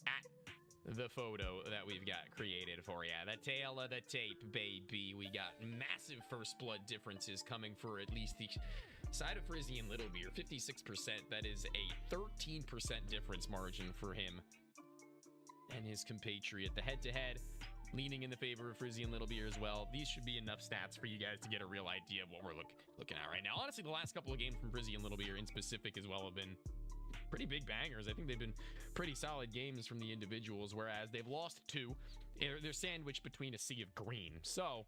at the photo that we've got created for you. The tail of the tape, baby. We got massive first blood differences coming for at least the side of Frizzy and Littlebeer. 56%. That is a 13% difference margin for him and his compatriot. The head-to-head leaning in the favor of Frizzy and Littlebeer as well. These should be enough stats for you guys to get a real idea of what we're looking at right now. Honestly, the last couple of games from Frizzy and Littlebeer in specific as well have been pretty big bangers. I think they've been pretty solid games from the individuals, whereas they've lost 2. They're sandwiched between a sea of green. So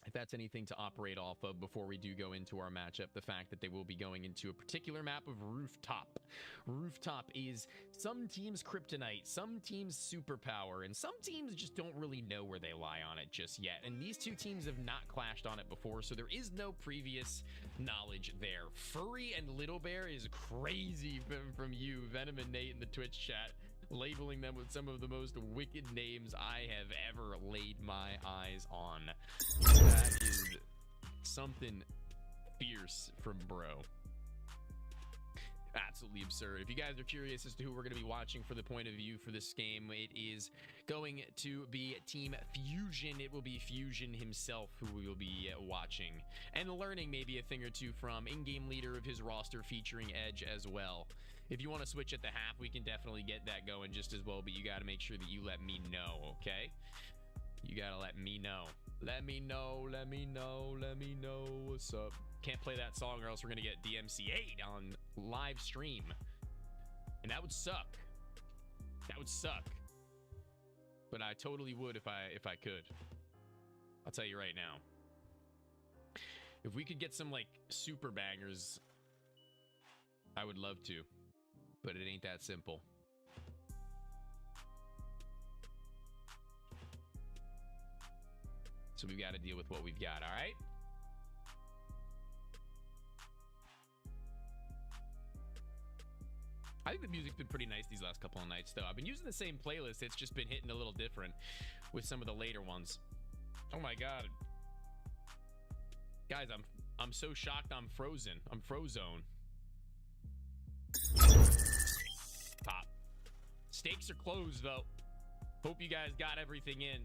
if that's anything to operate off of before we do go into our matchup, the fact that they will be going into a particular map of Rooftop. Rooftop is some teams' kryptonite, some teams' superpower, and some teams just don't really know where they lie on it just yet. And these two teams have not clashed on it before, so there is no previous knowledge there. Furry and Little Bear is crazy from you, Venom and Nate in the Twitch chat, labeling them with some of the most wicked names I have ever laid my eyes on. That is something fierce from bro. Absolutely absurd. If you guys are curious as to who we're going to be watching for the point of view for this game, it is going to be Team Fusion. It will be Fusion himself who we will be watching and learning maybe a thing or two from. In-game leader of his roster featuring Edge as well. If you want to switch at the half, we can definitely get that going just as well, but you got to make sure that you let me know, okay? You got to let me know. Let me know, let me know, let me know what's up. Can't play that song or else we're going to get DMCA'd on live stream. And that would suck. That would suck. But I totally would if I could. I'll tell you right now. If we could get some, like, super bangers, I would love to. But it ain't that simple. So we've got to deal with what we've got, all right? I think the music's been pretty nice these last couple of nights, though. I've been using the same playlist. It's just been hitting a little different with some of the later ones. Oh my god. Guys, I'm so shocked I'm frozen. I'm frozone. Pop. Stakes are closed, though. Hope you guys got everything in.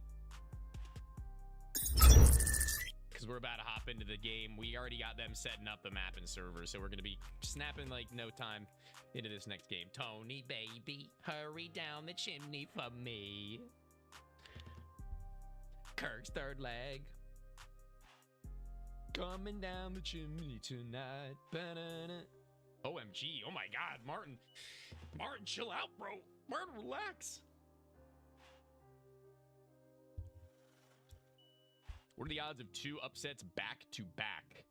Because we're about to hop into the game. We already got them setting up the map and server, so we're going to be snapping like no time into this next game. Tony, baby, hurry down the chimney for me. Kirk's third leg. Coming down the chimney tonight. Ba-da-da. OMG. Oh my god, Martin. Martin, chill out, bro. Martin, relax. What are the odds of 2 upsets back to back?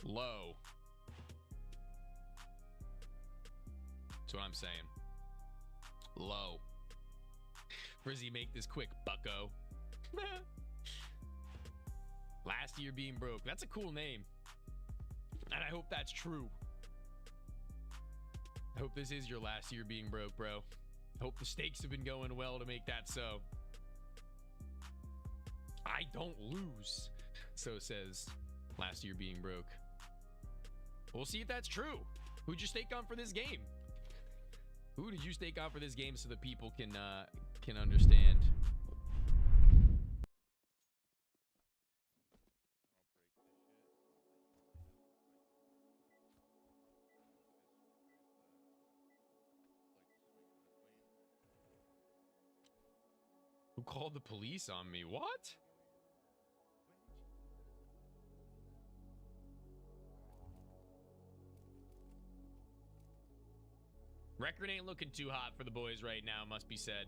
Low. That's what I'm saying. Low. Frizzy, make this quick, bucko. Last year being broke. That's a cool name. And I hope that's true. I hope this is your last year being broke, bro. I hope the stakes have been going well to make that so. I don't lose, so says last year being broke. We'll see if that's true. Who'd you stake on for this game? Who did you stake on for this game so that people can understand? Who called the police on me? What? Record ain't looking too hot for the boys right now, must be said.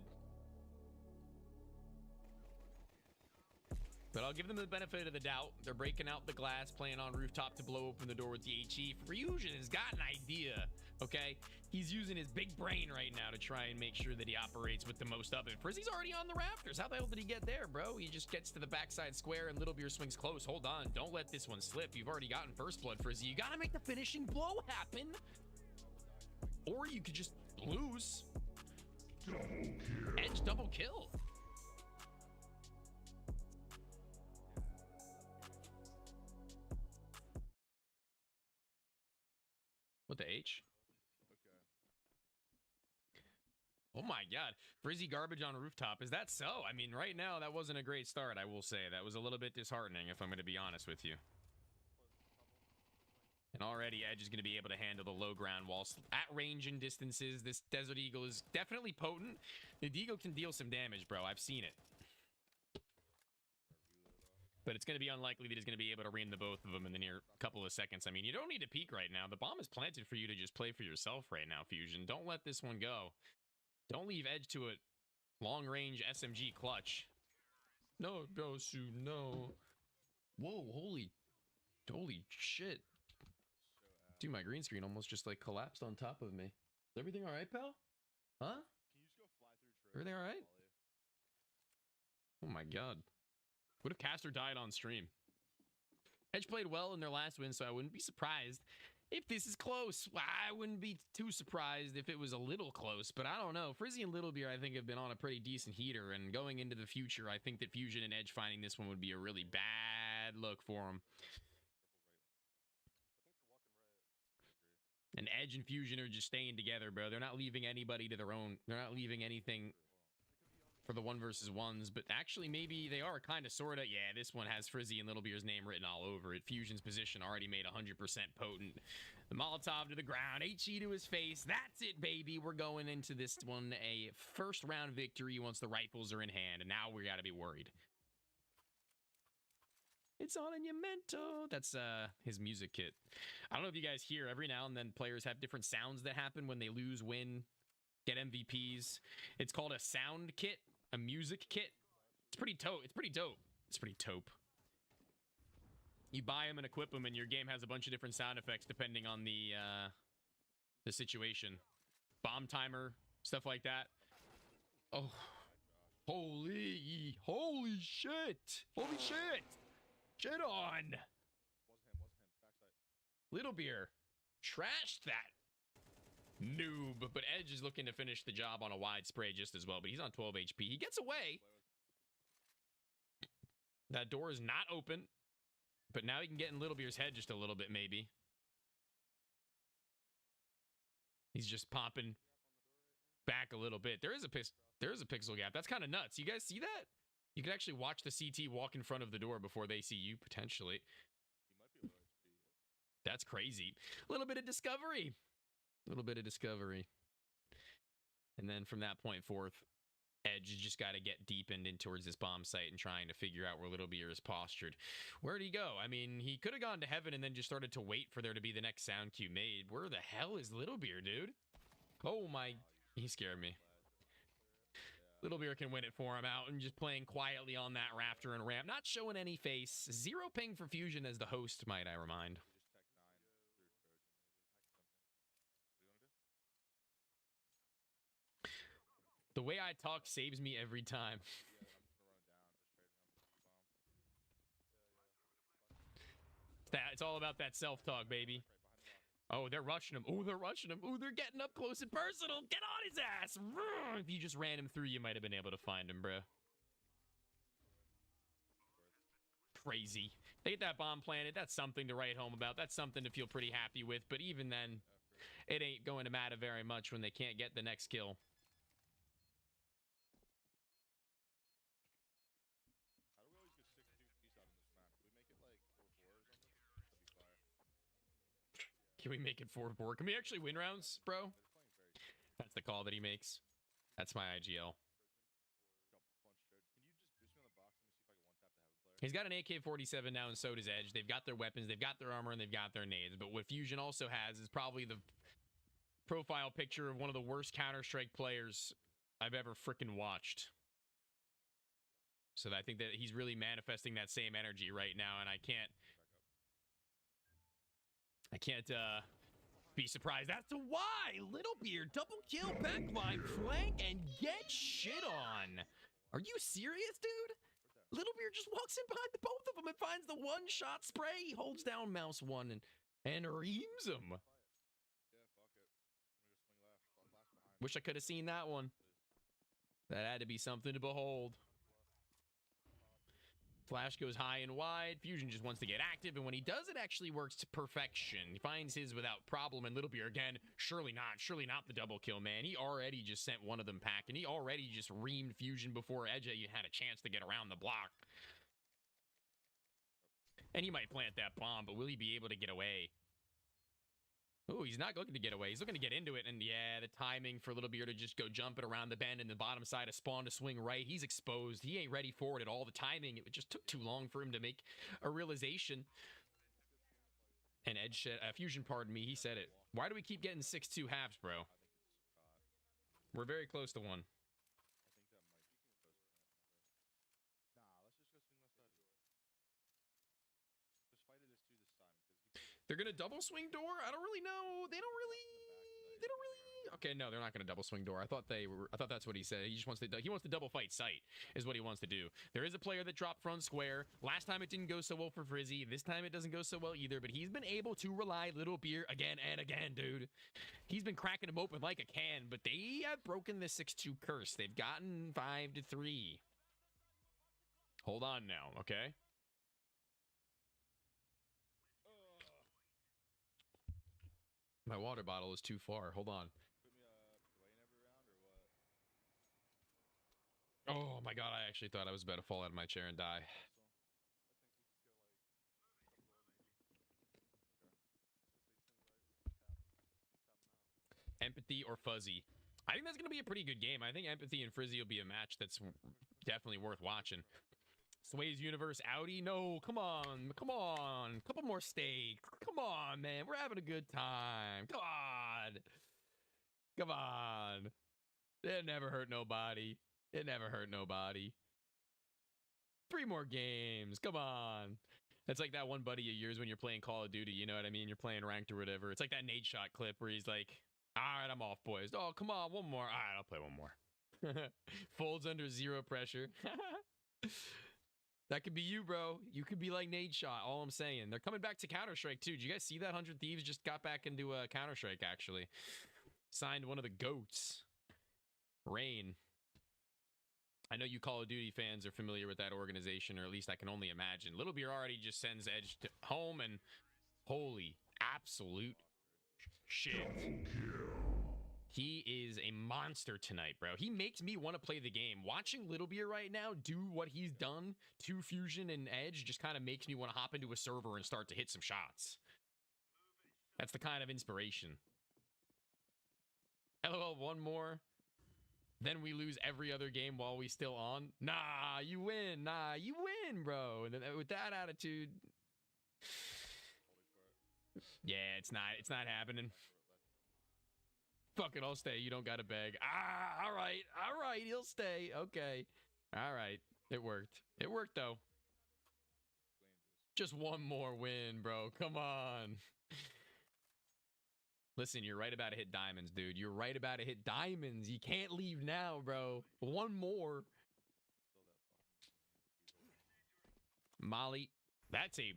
But I'll give them the benefit of the doubt. They're breaking out the glass, playing on rooftop to blow open the door with the HE. Fusion has got an idea, okay? He's using his big brain right now to try and make sure that he operates with the most of it. Frizzy's already on the rafters. How the hell did he get there, bro? He just gets to the backside square and Little Beer swings close. Hold on. Don't let this one slip. You've already gotten first blood, Frizzy. You gotta make the finishing blow happen. Or you could just lose. Double kill. Edge double kill. What the H? Okay. Oh my god. Frizzy garbage on a rooftop. Is that so? I mean, right now, that wasn't a great start, I will say. That was a little bit disheartening, if I'm going to be honest with you. And already Edge is going to be able to handle the low ground whilst at range and distances. This Desert Eagle is definitely potent. The Deagle can deal some damage, bro. I've seen it. But it's going to be unlikely that he's going to be able to ream the both of them in the near couple of seconds. I mean, you don't need to peek right now. The bomb is planted for you to just play for yourself right now, Fusion. Don't let this one go. Don't leave Edge to a long-range SMG clutch. No, Dosu, no. Whoa, holy shit. Dude, my green screen almost just, like, collapsed on top of me. Is everything all right, pal? Huh? Can you just go fly through Everything all right? Oh, my God. What if Caster died on stream? Edge played well in their last win, so I wouldn't be surprised if this is close. I wouldn't be too surprised if it was a little close, but I don't know. Frizzy and Little Beer, I think, have been on a pretty decent heater, and going into the future, I think that Fusion and Edge finding this one would be a really bad look for them. And Edge and Fusion are just staying together, bro. They're not leaving anybody to their own. They're not leaving anything for the 1v1s, but actually maybe they are kind of, sort of. Yeah, this one has Frizzy and Little Beer's name written all over it. Fusion's position already made 100% potent. The Molotov to the ground, HE to his face. That's it, baby. We're going into this one a first round victory once the rifles are in hand, and now we got to be worried. It's all in your mental. That's his music kit. I don't know if you guys hear, every now and then players have different sounds that happen when they lose, win, get MVPs. It's called a sound kit, a music kit. It's pretty dope. It's pretty dope. You buy them and equip them, and your game has a bunch of different sound effects depending on the situation. Bomb timer, stuff like that. Oh, holy shit! Holy shit! Shit on! Wasn't him. Backside. Little Beer trashed that noob, but Edge is looking to finish the job on a wide spray just as well, but he's on 12 HP. He gets away. That door is not open, but now he can get in Little Beer's head just a little bit, maybe. He's just popping back a little bit. There is a pixel gap. That's kind of nuts. You guys see that? You can actually watch the CT walk in front of the door before they see you, potentially. He might be low HP. That's crazy. A little bit of discovery. A little bit of discovery. And then from that point forth, Edge has just got to get deepened in towards this bomb site and trying to figure out where Little Beer is postured. Where'd he go? I mean, he could have gone to heaven and then just started to wait for there to be the next sound cue made. Where the hell is Little Beer, dude? Oh my... He scared me. Little Beer can win it for him out and just playing quietly on that rafter and ramp. Not showing any face. 0 ping for Fusion as the host, might I remind. The way I talk saves me every time. It's all about that self-talk, baby. Oh, they're rushing him. Oh, they're rushing him. Oh, they're getting up close and personal. Get on his ass. If you just ran him through, you might have been able to find him, bro. Crazy. They get that bomb planted. That's something to write home about. That's something to feel pretty happy with. But even then, it ain't going to matter very much when they can't get the next kill. How do we always get 6-2 peace out in this map? If we make it 4-4, that'd be fire. Can we make it 4-4? Can we actually win rounds, bro? That's the call that he makes. That's my IGL. He's got an AK-47 now, and so does Edge. They've got their weapons, they've got their armor, and they've got their nades. But what Fusion also has is probably the profile picture of one of the worst Counter-Strike players I've ever freaking watched. So I think that he's really manifesting that same energy right now, and I can't be surprised. That's why Little Beer double kill, backline flank, and get shit on. Are you serious, dude? Little Beer just walks in behind the both of them and finds the one-shot spray. He holds down mouse 1 and reams him. Yeah, fuck it. I'm gonna go swing left. Last behind. Wish I could have seen that one. That had to be something to behold. Flash goes high and wide. Fusion just wants to get active, and when he does, it actually works to perfection. He finds his without problem, and Little Beer again, surely not the double kill, man. He already just sent one of them packing. He already just reamed Fusion before Edge had a chance to get around the block. And he might plant that bomb, but will he be able to get away? Oh, he's not looking to get away. He's looking to get into it. And yeah, the timing for Little Beer to just go jumping around the bend in the bottom side of spawn to swing right. He's exposed. He ain't ready for it at all. The timing, it just took too long for him to make a realization. And Edge said, Fusion, pardon me, he said it. Why do we keep getting 6-2 halves, bro? We're very close to one. They're gonna double swing door? I don't really know. They don't really. Okay, no, they're not gonna double swing door. I thought that's what he said. He just wants to double fight sight is what he wants to do. There is a player that dropped front square. Last time it didn't go so well for Frizzy. This time it doesn't go so well either. But he's been able to rely Little Beer again and again, dude. He's been cracking him open like a can. But they have broken the 6-2 curse. They've gotten 5-3. Hold on now, okay? My water bottle is too far. Hold on. Oh my god, I actually thought I was about to fall out of my chair and die. Empathy or Fuzzy? I think that's going to be a pretty good game. I think Empathy and Frizzy will be a match that's definitely worth watching. Sway's Universe Audi? No, come on. Come on. Couple more steak. Come on, man. We're having a good time. Come on. Come on. It never hurt nobody. It never hurt nobody. 3 more games. Come on. That's like that one buddy of yours when you're playing Call of Duty, you know what I mean? You're playing ranked or whatever. It's like that Nate shot clip where he's like, all right, I'm off, boys. Oh, come on, one more. All right, I'll play one more. Folds under zero pressure. That could be you, bro. You could be like Nate shot, all I'm saying. They're coming back to Counter-Strike, too. Did you guys see that? 100 Thieves just got back into Counter-Strike, actually. Signed one of the GOATs. Rain. I know you Call of Duty fans are familiar with that organization, or at least I can only imagine. Little Beer already just sends Edge to home, and holy absolute shit. He is a monster tonight, bro. He makes me want to play the game. Watching Little Beer right now do what he's done to Fusion and Edge just kind of makes me want to hop into a server and start to hit some shots. That's the kind of inspiration. LOL, one more. Then we lose every other game while we still on. Nah, you win. Nah, you win, bro. And then with that attitude, yeah, it's not happening. Fuck it, I'll stay. You don't gotta beg. Ah, all right, he'll stay. Okay, all right, it worked. It worked though. Just one more win, bro. Come on. Listen, you're right about to hit diamonds, dude. You're right about to hit diamonds. You can't leave now, bro. One more. Molly. That's a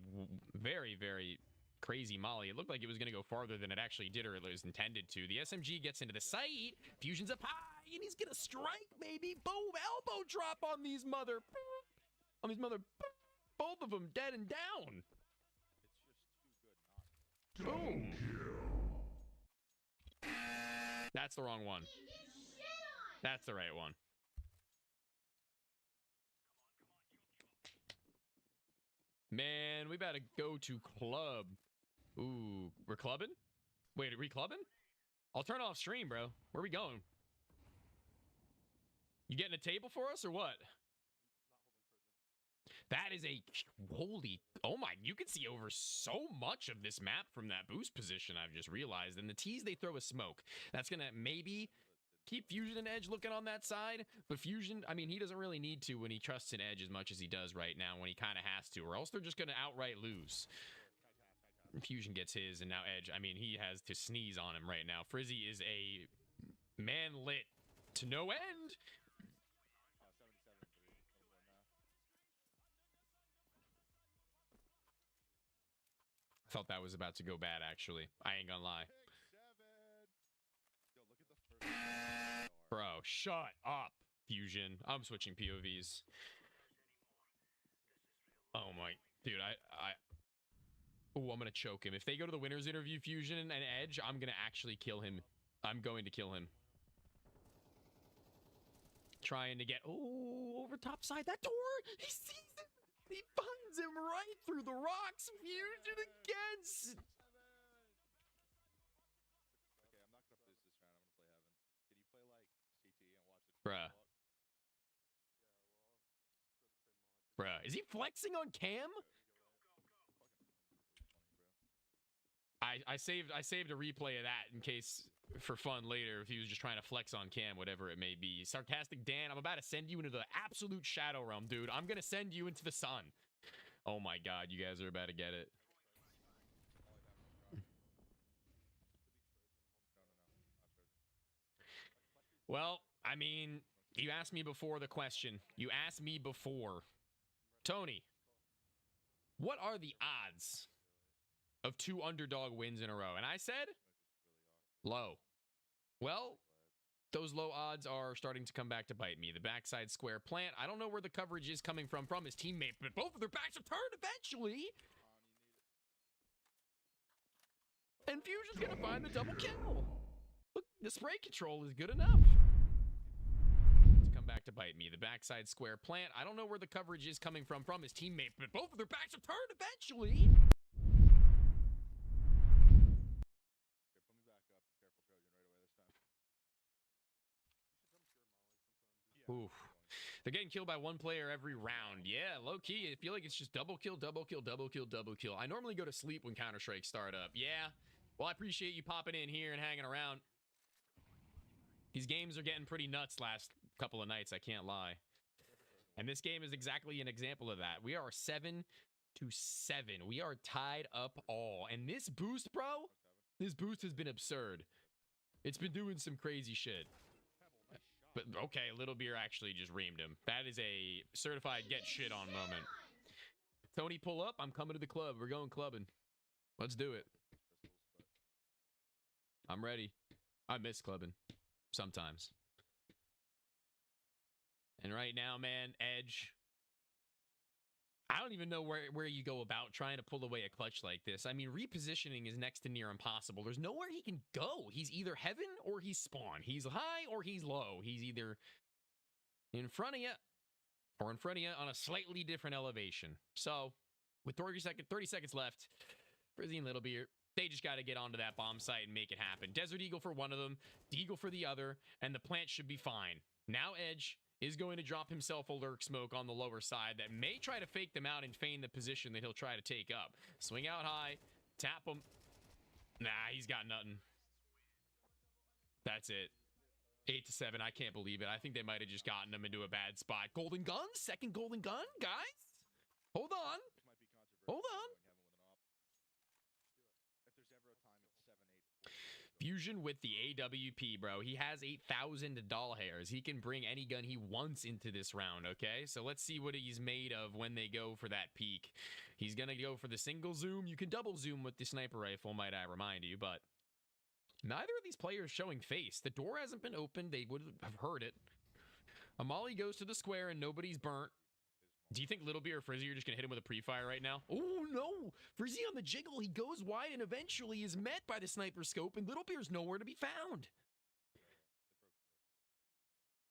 very, very crazy Molly. It looked like it was going to go farther than it actually did, or it was intended to. The SMG gets into the site. Fusion's up high, and he's going to strike, baby. Boom. Elbow drop on these mother. Both of them dead and down. Boom. That's the wrong one. That's the right one. Man, we better go to club. Ooh, we're clubbing? Wait, are we clubbing? I'll turn off stream, bro. Where are we going? You getting a table for us or what? That is a holy, oh my, you can see over so much of this map from that boost position, I've just realized. And the T's, they throw a smoke. That's going to maybe keep Fusion and Edge looking on that side. But Fusion, I mean, he doesn't really need to when he trusts in Edge as much as he does right now, when he kind of has to, or else they're just going to outright lose. Fusion gets his, and now Edge, I mean, he has to sneeze on him right now. Frizzy is a man lit to no end. Thought that was about to go bad, actually. I ain't gonna lie. Bro, shut up, Fusion. I'm switching POVs. Oh my, dude, oh, I'm gonna choke him. If they go to the winner's interview, Fusion and Edge, I'm gonna actually kill him. I'm going to kill him. Trying to get, oh, over top side, that door, he sees it. He finds him right through the rocks. Fusion against. Okay, I'm not gonna lose this round. I'm gonna play Heaven. Can you play like CT and watch the Bruh. Bruh, is he flexing on cam? I saved a replay of that in case for fun later if he was just trying to flex on cam, whatever it may be. Sarcastic Dan, I'm about to send you into the absolute shadow realm, dude. I'm gonna send you into the sun. Oh my god, you guys are about to get it. Well, I mean, you asked me before the question. You asked me before. Tony, what are the odds of 2 underdog wins in a row? And I said, low. Well, those low odds are starting to come back to bite me. The backside square plant, I don't know where the coverage is coming from his teammate, but both of their backs are turned eventually. And Fusion's gonna find the double kill. Look, the spray control is good enough to come back to bite me. The backside square plant, I don't know where the coverage is coming from his teammate, but both of their backs are turned eventually. Oof. They're getting killed by one player every round. Yeah, low-key, I feel like it's just double kill, double kill, double kill, double kill. I normally go to sleep when Counter-Strike start up. Yeah, well, I appreciate you popping in here and hanging around. These games are getting pretty nuts last couple of nights, I can't lie. And this game is exactly an example of that. We are 7 7. We are tied up all. And this boost, bro, this boost has been absurd. It's been doing some crazy shit. But okay, Little Beer actually just reamed him. That is a certified get shit on moment. Tony, pull up. I'm coming to the club. We're going clubbing. Let's do it. I'm ready. I miss clubbing sometimes. And right now, man, Edge. I don't even know where you go about trying to pull away a clutch like this. I mean, repositioning is next to near impossible. There's nowhere he can go. He's either heaven or he's spawn. He's high or he's low. He's either in front of you or in front of you on a slightly different elevation. So, with 30 seconds left, Frizzy and Little Beer, they just got to get onto that bomb site and make it happen. Desert Eagle for one of them, Deagle for the other, and the plant should be fine. Now Edge is going to drop himself a lurk smoke on the lower side that may try to fake them out and feign the position that he'll try to take up. Swing out high, tap him. Nah, he's got nothing. That's it. 8-7, I can't believe it. I think they might have just gotten him into a bad spot. Golden gun, second golden gun, guys. Hold on. Hold on. Fusion with the AWP, bro. He has 8,000 doll hairs. He can bring any gun he wants into this round, okay? So let's see what he's made of when they go for that peak. He's going to go for the single zoom. You can double zoom with the sniper rifle, might I remind you, but neither of these players showing face. The door hasn't been opened. They would have heard it. Amali goes to the square and nobody's burnt. Do you think Little Beer or Frizzy are just going to hit him with a pre-fire right now? Oh, no. Frizzy on the jiggle. He goes wide and eventually is met by the sniper scope, and Little Beer's nowhere to be found.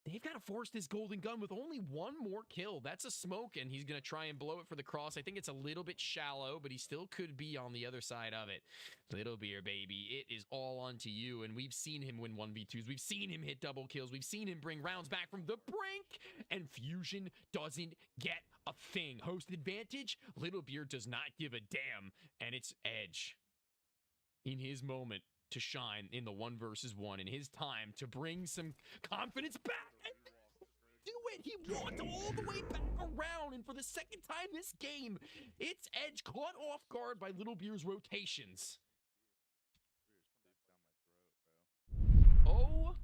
They've got to force this golden gun with only one more kill. That's a smoke, and he's going to try and blow it for the cross. I think it's a little bit shallow, but he still could be on the other side of it. Little Beer, baby, it is all onto you, and we've seen him win 1v2s. We've seen him hit double kills. We've seen him bring rounds back from the brink, and Fusion doesn't get a thing. Host advantage, Little Beer does not give a damn, and it's Edge in his moment to shine in the 1 versus 1, in his time to bring some confidence back. And do it. He walked all the way back around, and for the second time this game, it's Edge caught off guard by Little Beer's rotations. Oh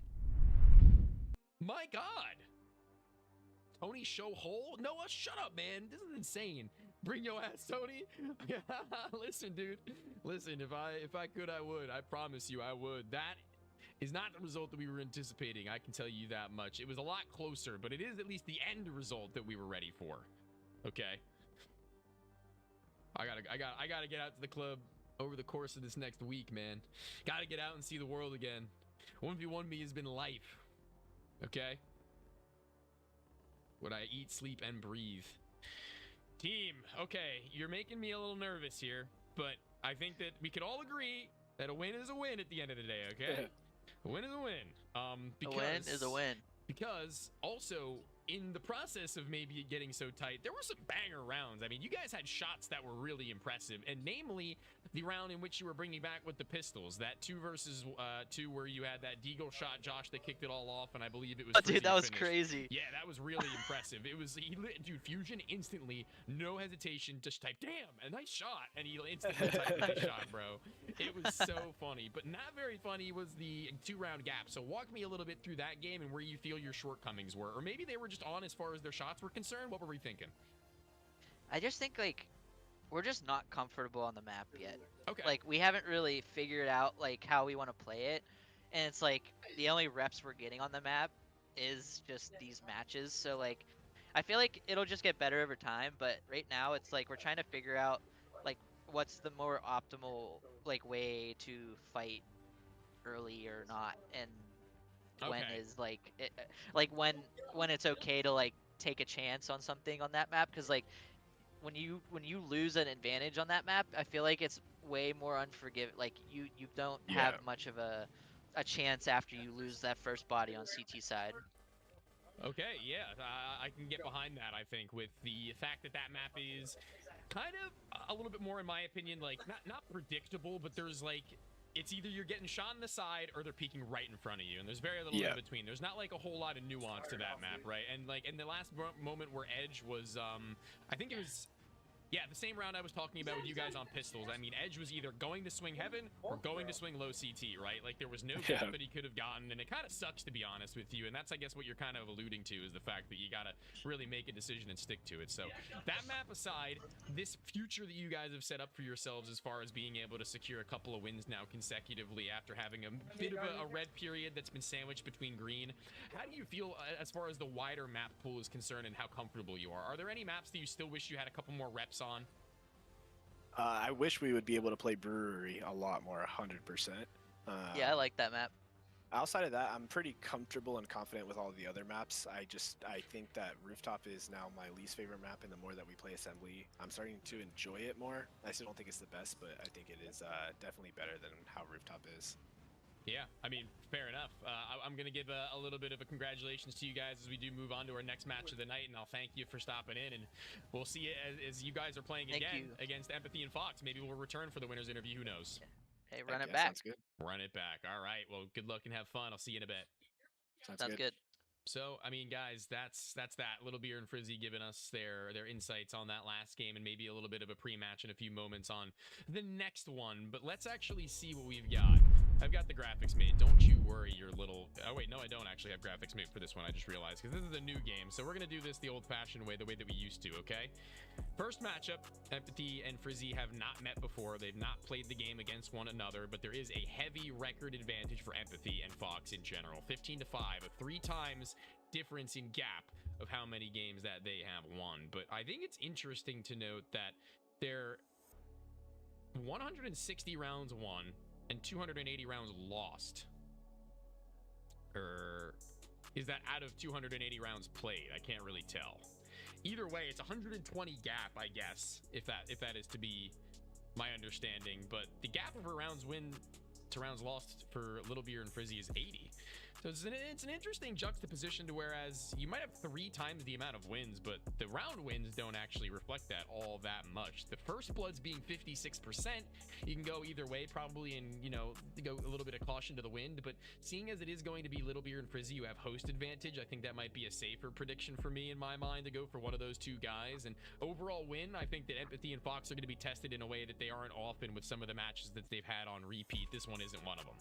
my God. Tony show hole? Noah, shut up, man. This is insane. Bring your ass, Tony. Listen, dude. Listen, if I could, I would. I promise you, I would. That is not the result that we were anticipating. I can tell you that much. It was a lot closer, but it is at least the end result that we were ready for. Okay. I gotta get out to the club over the course of this next week, man. Gotta get out and see the world again. 1v1 me has been life. Okay. What I eat, sleep, and breathe. Team, okay, you're making me a little nervous here, but I think that we could all agree that a win is a win at the end of the day, okay? A win is a win. Because, a win is a win. Because also, in the process of maybe getting so tight, there were some banger rounds. I mean, you guys had shots that were really impressive, and namely, the round in which you were bringing back with the pistols, that 2 versus 2 where you had that Deagle shot, Josh, that kicked it all off, and I believe it was dude, that was crazy. Yeah, that was really impressive. It was, dude, Fusion instantly, no hesitation, just typed, damn, a nice shot, and he instantly typed a nice shot, bro. It was so funny, but not very funny was the 2-round gap. So walk me a little bit through that game and where you feel your shortcomings were, or maybe they were just on as far as their shots were concerned. What were we thinking? I just think, like, we're just not comfortable on the map yet. Okay. Like, we haven't really figured out, like, how we want to play it. And it's like, the only reps we're getting on the map is just these matches. So, like, I feel like it'll just get better over time. But right now, it's like we're trying to figure out, like, what's the more optimal, like, way to fight early or not. And when is, like, when it's okay to, like, take a chance on something on that map. Because, like, when you lose an advantage on that map, I feel like it's way more unforgiving. Like, you don't have much of a chance after you lose that first body on CT side. Okay, yeah, I can get behind that, I think, with the fact that that map is kind of a little bit more, in my opinion, like, not predictable, but there's, like, it's either you're getting shot in the side or they're peeking right in front of you, and there's very little in between. There's not, like, a whole lot of nuance to that map, right? And, like, in the last moment where Edge was, I think it was Yeah, the same round I was talking about with you guys on pistols. I mean, Edge was either going to swing heaven or going to swing low CT, right? Like, there was no gap that he could have gotten, and it kind of sucks, to be honest with you. And that's, I guess, what you're kind of alluding to, is the fact that you got to really make a decision and stick to it. So, that map aside, this future that you guys have set up for yourselves as far as being able to secure a couple of wins now consecutively after having a bit of a red period that's been sandwiched between green, how do you feel as far as the wider map pool is concerned and how comfortable you are? Are there any maps that you still wish you had a couple more reps on? I wish we would be able to play Brewery a lot more, 100%. Yeah, I like that map. Outside of that, I'm pretty comfortable and confident with all the other maps. I think that Rooftop is now my least favorite map, and the more that we play Assembly, I'm starting to enjoy it more. I still don't think it's the best, but I think it is definitely better than how Rooftop is. Yeah, I mean, fair enough. I'm going to give a little bit of a congratulations to you guys as we do move on to our next match of the night, and I'll thank you for stopping in, and we'll see you as you guys are playing again against Empathy and Fox. Maybe we'll return for the winner's interview. Who knows? Hey, run it back. Sounds good. Run it back. All right. Well, good luck and have fun. I'll see you in a bit. Sounds good. So, I mean, guys, that's that. Little Beer and Frizzy giving us their insights on that last game and maybe a little bit of a pre-match in a few moments on the next one. But let's actually see what we've got. I've got the graphics made. Don't you worry, your little... Oh, wait, no, I don't actually have graphics made for this one. I just realized, because this is a new game. So we're going to do this the old-fashioned way, the way that we used to, okay? First matchup, Empathy and Frizzy have not met before. They've not played the game against one another, but there is a heavy record advantage for Empathy and Fox in general. 15-5, a 3 times difference in gap of how many games that they have won. But I think it's interesting to note that they're 160 rounds won and 280 rounds lost. Or is that out of 280 rounds played? I can't really tell. Either way, it's 120 gap, I guess, if that is to be my understanding. But the gap of rounds win to rounds lost for Little Beer and Frizzy is 80. So it's an interesting juxtaposition to whereas you might have 3 times the amount of wins, but the round wins don't actually reflect that all that much. The first bloods being 56%, you can go either way probably, and you know, go a little bit of caution to the wind, but seeing as it is going to be Little Beer and Frizzy, you have host advantage. I think that might be a safer prediction for me in my mind to go for one of those 2 guys. And overall win, I think that Empathy and Fox are going to be tested in a way that they aren't often with some of the matches that they've had on repeat. This one isn't one of them.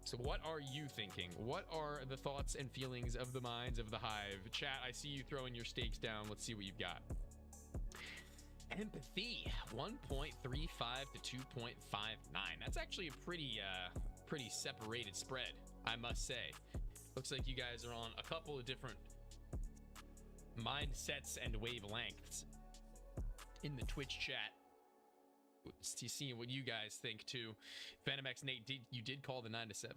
So what are you thinking? What are the thoughts and feelings of the minds of the Hive? Chat, I see you throwing your stakes down. Let's see what you've got. Empathy, 1.35 to 2.59. That's actually a pretty separated spread, I must say. Looks like you guys are on a couple of different mindsets and wavelengths in the Twitch chat. Seeing what you guys think too. Phantom X Nate, you did call the 9-7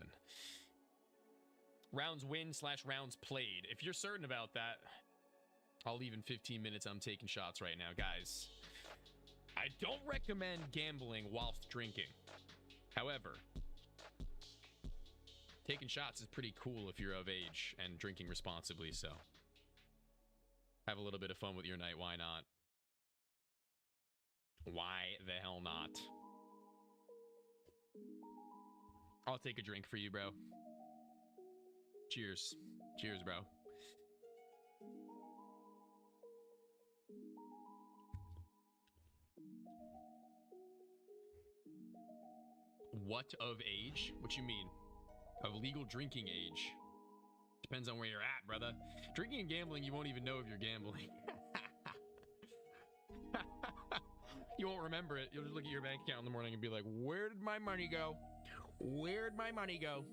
rounds win / rounds played. If you're certain about that, I'll leave in 15 minutes. I'm taking shots right now, guys. I don't recommend gambling whilst drinking. However, taking shots is pretty cool if you're of age and drinking responsibly. So have a little bit of fun with your night. Why not? Why the hell not? I'll take a drink for you, bro. Cheers. Cheers, bro. What of age? What you mean? Of legal drinking age? Depends on where you're at, brother. Drinking and gambling, you won't even know if you're gambling. You won't remember it. You'll just look at your bank account in the morning and be like, where did my money go? Where'd my money go?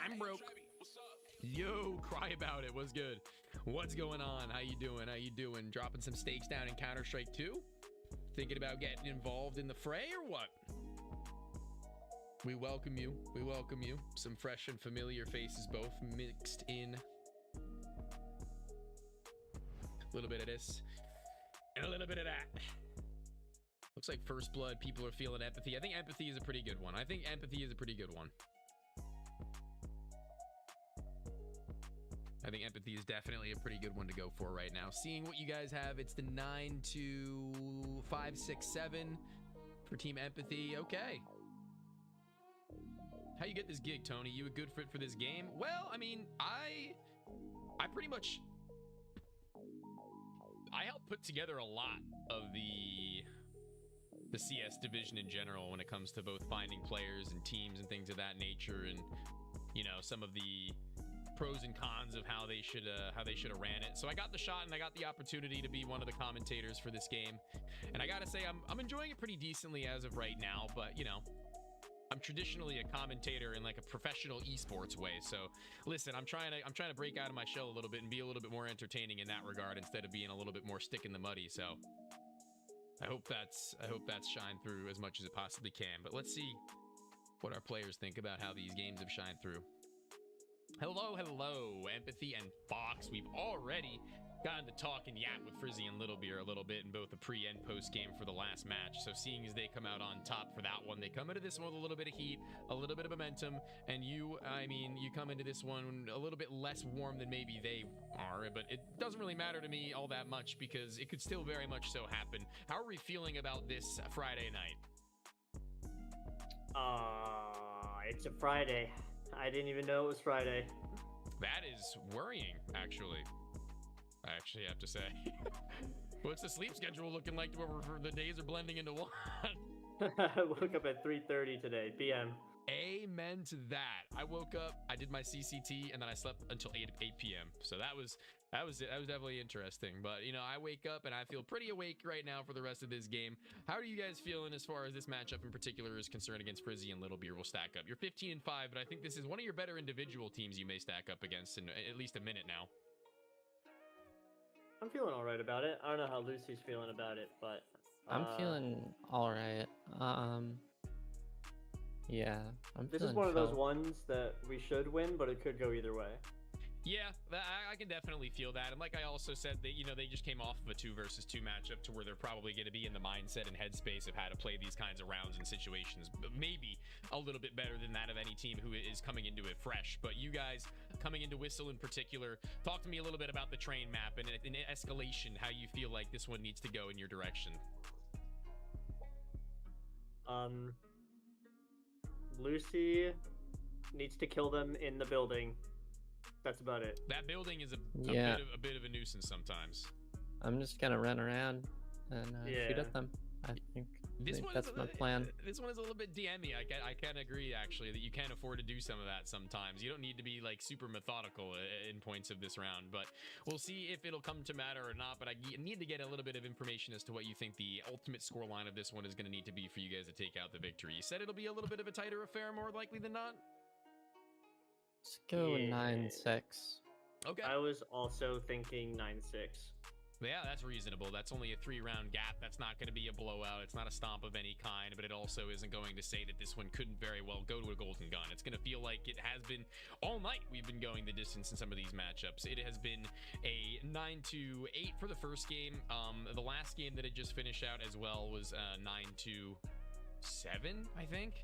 I'm broke. Yo, cry about it. What's good? What's going on? How you doing? How you doing? Dropping some stakes down in Counter-Strike 2? Thinking about getting involved in the fray or what? We welcome you. We welcome you. Some fresh and familiar faces both mixed in. A little bit of this and a little bit of that. Looks like First Blood, people are feeling Empathy. I think Empathy is a pretty good one. I think Empathy is a pretty good one. I think Empathy is definitely a pretty good one to go for right now. Seeing what you guys have, it's the 9 to 5, 6, 7 for Team Empathy. Okay. How you get this gig, Tony? You a good fit for this game? Well, I mean, I pretty much... I helped put together a lot of the CS division in general when it comes to both finding players and teams and things of that nature, and some of the pros and cons of how they should have ran it. So I got the shot and I got the opportunity to be one of the commentators for this game, and I gotta say I'm enjoying it pretty decently as of right now. But I'm traditionally a commentator in like a professional esports way. So listen, I'm trying to break out of my shell a little bit and be a little bit more entertaining in that regard instead of being a little bit more stick in the muddy. So I hope that's shined through as much as it possibly can. But let's see what our players think about how these games have shined through. Hello, Empathy and Fox. We've already gotten to talk and yap with Frizzy and Little Beer a little bit in both the pre and post game for the last match. So seeing as they come out on top for that one, they come into this one with a little bit of heat, a little bit of momentum, and you come into this one a little bit less warm than maybe they are, but it doesn't really matter to me all that much because it could still very much so happen. How are we feeling about this Friday night? It's a Friday. I didn't even know it was Friday. That is worrying, actually. I actually have to say. What's the sleep schedule looking like where the days are blending into one? I woke up at 3:30 today, p.m. Amen to that. I woke up, I did my CCT, and then I slept until 8 p.m. So that was definitely interesting. But I wake up and I feel pretty awake right now for the rest of this game. How are you guys feeling as far as this matchup in particular is concerned against Frizzy and Little Beer will stack up? You're 15-5, but I think this is one of your better individual teams you may stack up against in at least a minute now. I'm feeling all right about it. I don't know how Lucy's feeling about it, but I'm feeling all right. Yeah, this is one of those ones that we should win, but it could go either way. Yeah, I can definitely feel that. And like I also said, that they just came off of a 2 versus 2 matchup to where they're probably going to be in the mindset and headspace of how to play these kinds of rounds and situations. But maybe a little bit better than that of any team who is coming into it fresh. But you guys coming into Whistle in particular, talk to me a little bit about the train map and in escalation, how you feel like this one needs to go in your direction. Lucy needs to kill them in the building. That's about it. That building is a bit of a nuisance sometimes. I'm just gonna run around and shoot at them. I think that's my plan. This one is a little bit DMy. I can agree actually that you can afford to do some of that sometimes. You don't need to be like super methodical in points of this round, but we'll see if it'll come to matter or not. But I need to get a little bit of information as to what you think the ultimate score line of this one is going to need to be for you guys to take out the victory. You said it'll be a little bit of a tighter affair, more likely than not. Let's go 9-6. Okay. I was also thinking 9-6. Yeah, that's reasonable. That's only a 3-round gap. That's not going to be a blowout. It's not a stomp of any kind, but it also isn't going to say that this one couldn't very well go to a golden gun. It's going to feel like it has been all night. We've been going the distance in some of these matchups. It has been a 9-8 for the first game. The last game that had just finished out as well was 9-7, I think.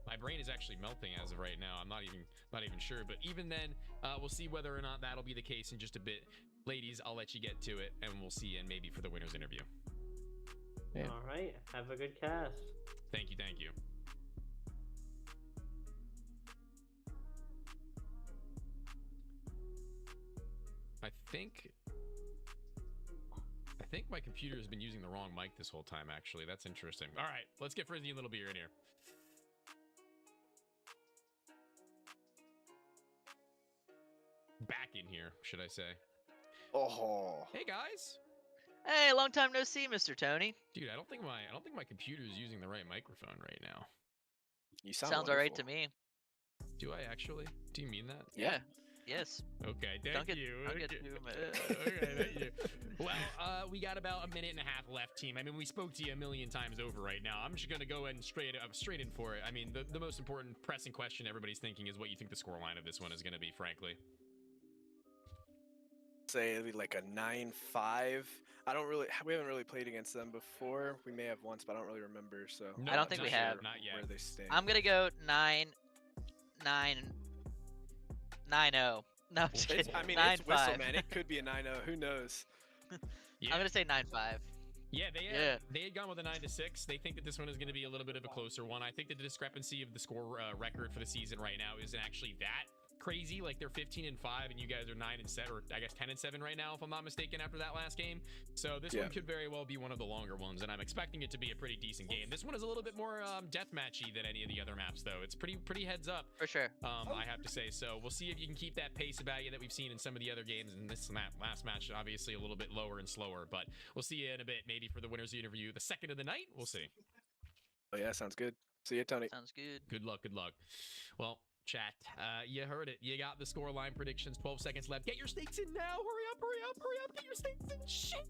My brain is actually melting as of right now. I'm not even sure, but even then, we'll see whether or not that'll be the case in just a bit. Ladies, I'll let you get to it, and we'll see, and maybe for the winner's interview. Yeah. All right, have a good cast. Thank you. I think my computer has been using the wrong mic this whole time, actually. That's interesting. All right, let's get Frizzy and Little Beer in here. Back in here, should I say. Oh. Hey guys. Hey, long time no see, Mr. Tony. Dude, I don't think my computer is using the right microphone right now. You sound Sounds alright to me. Do I actually? Do you mean that? Yeah. Yes. Okay, thank you. Okay, thank you. Well, we got about a minute and a half left, team. I mean, we spoke to you a million times over right now. I'm just going to go ahead and straight in for it. I mean, the most important pressing question everybody's thinking is what you think the scoreline of this one is going to be, frankly. Say like a 9-5. We haven't really played against them before. We may have once, but I don't really remember. So no, I don't think we have. Not yet. Where they stand. I'm gonna go 9-0. No, I'm just kidding. I mean, 9-5. it's Whistle, man. It could be a 9-0. Who knows? Yeah. I'm gonna say 9-5. Yeah, they had gone with a 9-6. They think that this one is going to be a little bit of a closer one. I think that the discrepancy of the score record for the season right now isn't actually that crazy. Like they're 15-5 and you guys are 9-7, or I guess 10-7 right now, if I'm not mistaken, after that last game. So this one could very well be one of the longer ones, and I'm expecting it to be a pretty decent game. This one is a little bit more deathmatchy than any of the other maps, though. It's pretty heads up. For sure. I have to say. So we'll see if you can keep that pace about you that we've seen in some of the other games. And this last match, obviously a little bit lower and slower, but we'll see you in a bit, maybe for the winners interview, the second of the night. We'll see. Oh yeah, sounds good. See you, Tony. Sounds good. Good luck. Good luck. Well, chat, you heard it. You got the scoreline predictions. 12 seconds left. Get your stakes in now. Hurry up, hurry up, hurry up. Get your stakes in. Shit.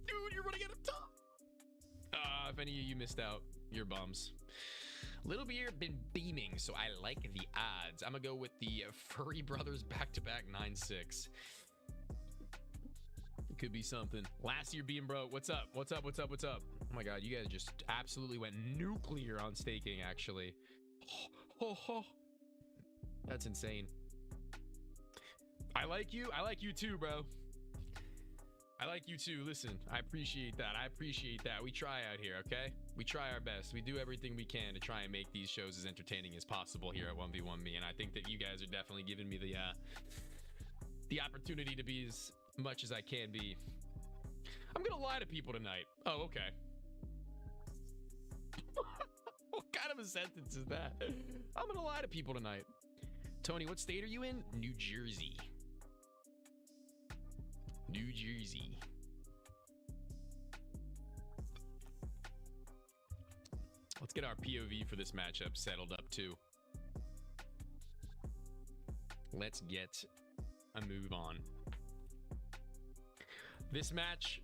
Dude, you're running out of time. If any of you missed out, you're bums. Little Beer been beaming, so I like the odds. I'm gonna go with the Furry Brothers back-to-back 9-6. It could be something. Last year being broke. What's up? What's up? What's up? What's up? Oh my god, you guys just absolutely went nuclear on staking, actually. That's insane. I like you. I like you too, bro. I like you too. Listen, I appreciate that. I appreciate that. We try out here, okay? We try our best. We do everything we can to try and make these shows as entertaining as possible here at 1v1me, and I think that you guys are definitely giving me the opportunity to be as much as I can be. I'm gonna lie to people tonight. Oh, okay. What kind of a sentence is that? I'm gonna lie to people tonight. Tony, what state are you in? New Jersey. New Jersey. Let's get our POV for this matchup settled up too. Let's get a move on. This match,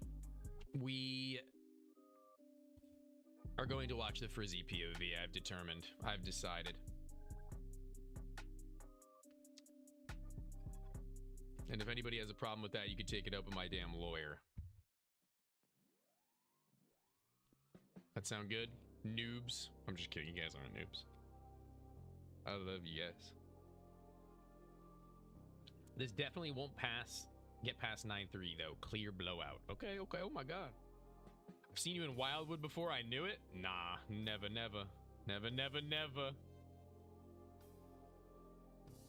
we are going to watch the Frizzy POV. I've decided. And if anybody has a problem with that, you can take it up with my damn lawyer. That sound good? Noobs? I'm just kidding. You guys aren't noobs. I love you guys. This definitely won't get past 9-3 though. Clear blowout. Okay, okay. Oh my god. I've seen you in Wildwood before. I knew it. Nah, never, never. Never, never, never.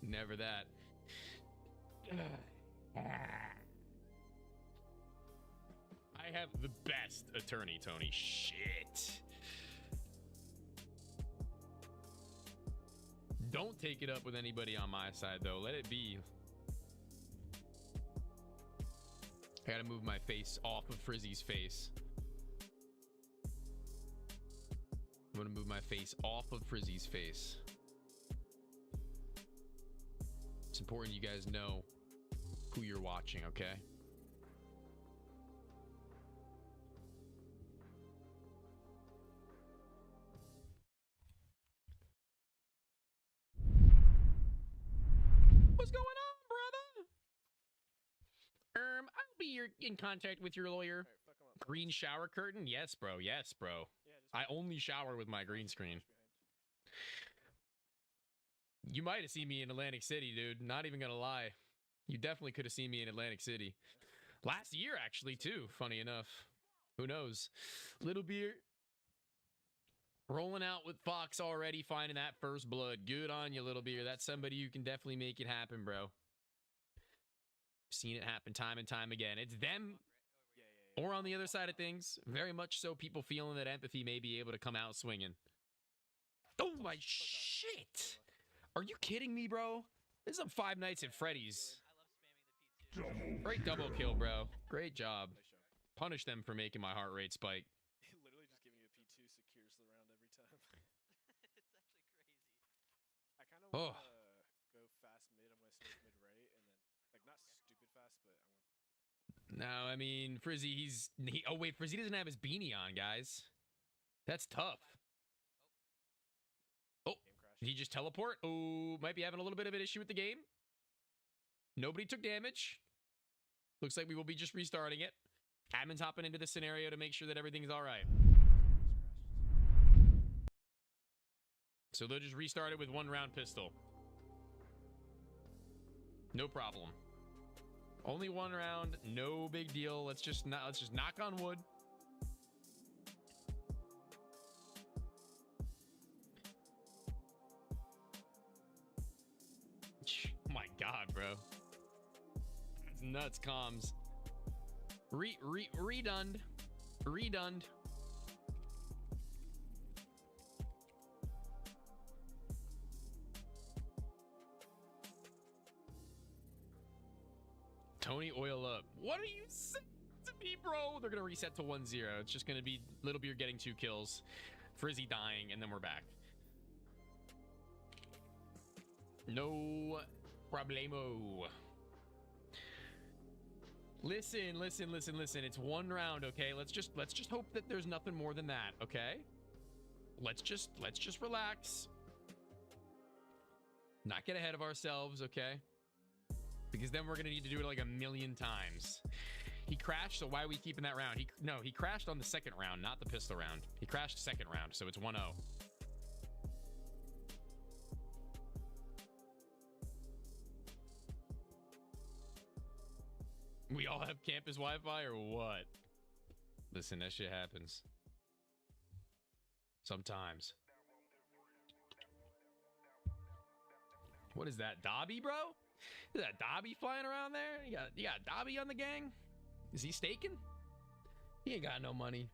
Never that. I have the best attorney, Tony. Shit. Don't take it up with anybody on my side, though. Let it be. I gotta move my face off of Frizzy's face. I'm gonna move my face off of Frizzy's face. It's important you guys know who you're watching, okay? What's going on, brother? I'll be in contact with your lawyer. Green shower curtain? Yes, bro. Yes, bro. I only shower with my green screen. You might have seen me in Atlantic City, dude. Not even gonna lie. You definitely could have seen me in Atlantic City. Last year, actually, too. Funny enough. Who knows? Little Beer. Rolling out with Fox already, finding that first blood. Good on you, Little Beer. That's somebody who can definitely make it happen, bro. Seen it happen time and time again. It's them or on the other side of things. Very much so people feeling that empathy may be able to come out swinging. Oh, my shit. Are you kidding me, bro? This is a Five Nights at Freddy's. Great double kill, bro. Great job. Punish them for making my heart rate spike. Literally just giving you a P2 secures the round every time. It's actually crazy. I kind of want to go fast mid. I'm going to smoke mid right, and then, like, not stupid fast, but I want... No, I mean, Frizzy, oh, wait, Frizzy doesn't have his beanie on, guys. That's tough. Oh, did he just teleport? Oh, might be having a little bit of an issue with the game. Nobody took damage. Looks like we will be just restarting it. Admin's hopping into the scenario to make sure that everything's all right. So they'll just restart it with 1 round pistol. No problem. Only 1 round, no big deal. Let's just knock on wood. God, bro. It's nuts, comms. Redone. Redone. Tony, oil up. What are you saying to me, bro? They're going to reset to 1-0. It's just going to be Little Beer getting 2 kills, Frizzy dying, and then we're back. No problemo. Listen. It's 1 round, okay? Let's just hope that there's nothing more than that, okay? Let's just relax. Not get ahead of ourselves, okay? Because then we're gonna need to do it like 1,000,000 times. He crashed, so why are we keeping that round? He crashed on the second round, not the pistol round. He crashed second round, so it's 1-0. We all have campus Wi-Fi or what? Listen, that shit happens. Sometimes. What is that, Dobby, bro? Is that Dobby flying around there? You got Dobby on the gang? Is he staking? He ain't got no money.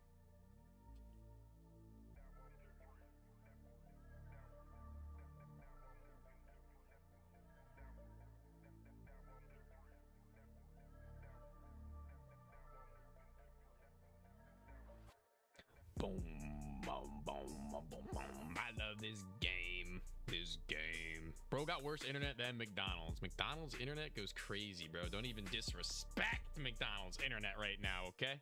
Boom, boom, boom, boom, boom. I love this game. This game. Bro got worse internet than McDonald's. McDonald's internet goes crazy, bro. Don't even disrespect McDonald's internet right now, okay?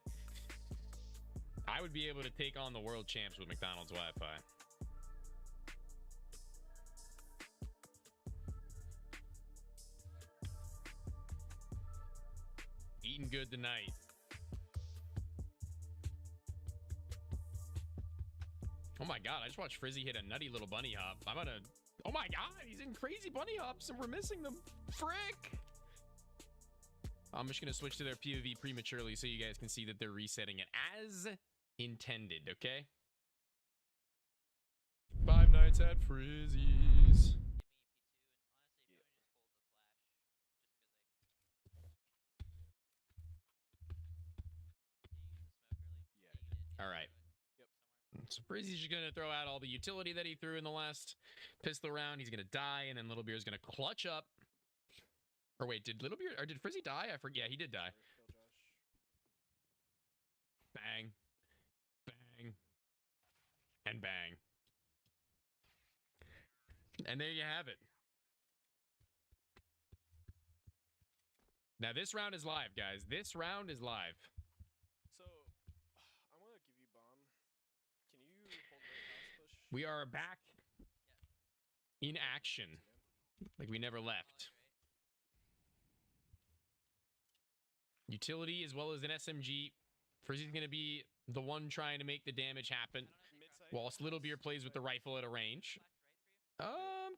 I would be able to take on the world champs with McDonald's Wi-Fi. Eating good tonight. Oh my god, I just watched Frizzy hit a nutty little bunny hop. I'm gonna... Oh my god, he's in crazy bunny hops and we're missing them. Frick! I'm just gonna switch to their POV prematurely so you guys can see that they're resetting it as intended, okay? 5 Nights at Frizzy's. All right. So Frizzy's just gonna throw out all the utility that he threw in the last pistol round. He's gonna die, and then Little Beer's gonna clutch up. Or wait, did Little Beer or did Frizzy die? I forget. Yeah, he did die. Bang, bang, and bang. And there you have it. Now this round is live, guys. This round is live. So, I'm gonna give you bomb. Can you hold right mouse push? We are back in action, like we never left. Utility as well as an SMG. Frizzy's gonna be the one trying to make the damage happen, whilst Little Beer plays with the rifle at a range.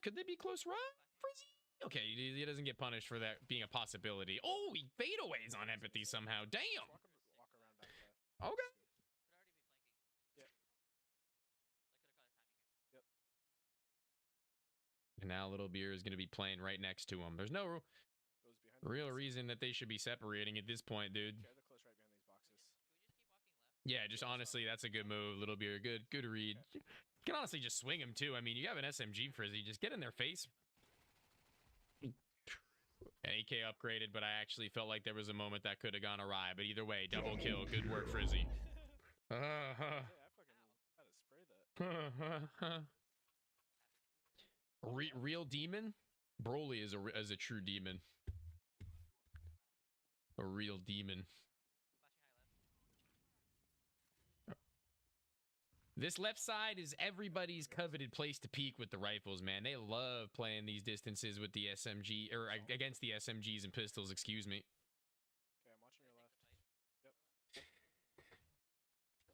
Could they be close run, Frizzy? Okay, he doesn't get punished for that being a possibility. Oh, he fadeaways on empathy somehow. Damn. Walk around back left. Okay. Yep. And now Little Beer is going to be playing right next to him. There's no real reason that they should be separating at this point, dude. Okay, they're close right behind these boxes. Yeah, just honestly, that's a good move, Little Beer. Good read. You can honestly just swing him too. I mean, you have an SMG, Frizzy. Just get in their face. AK upgraded, but I actually felt like there was a moment that could have gone awry. But either way, double kill. Good work, Frizzy. Hey, I fucking had to spray that. Real demon? Broly is a true demon. A real demon. This left side is everybody's coveted place to peek with the rifles, man. They love playing these distances with the SMG, or against the SMGs and pistols, excuse me. Okay, I'm watching your left.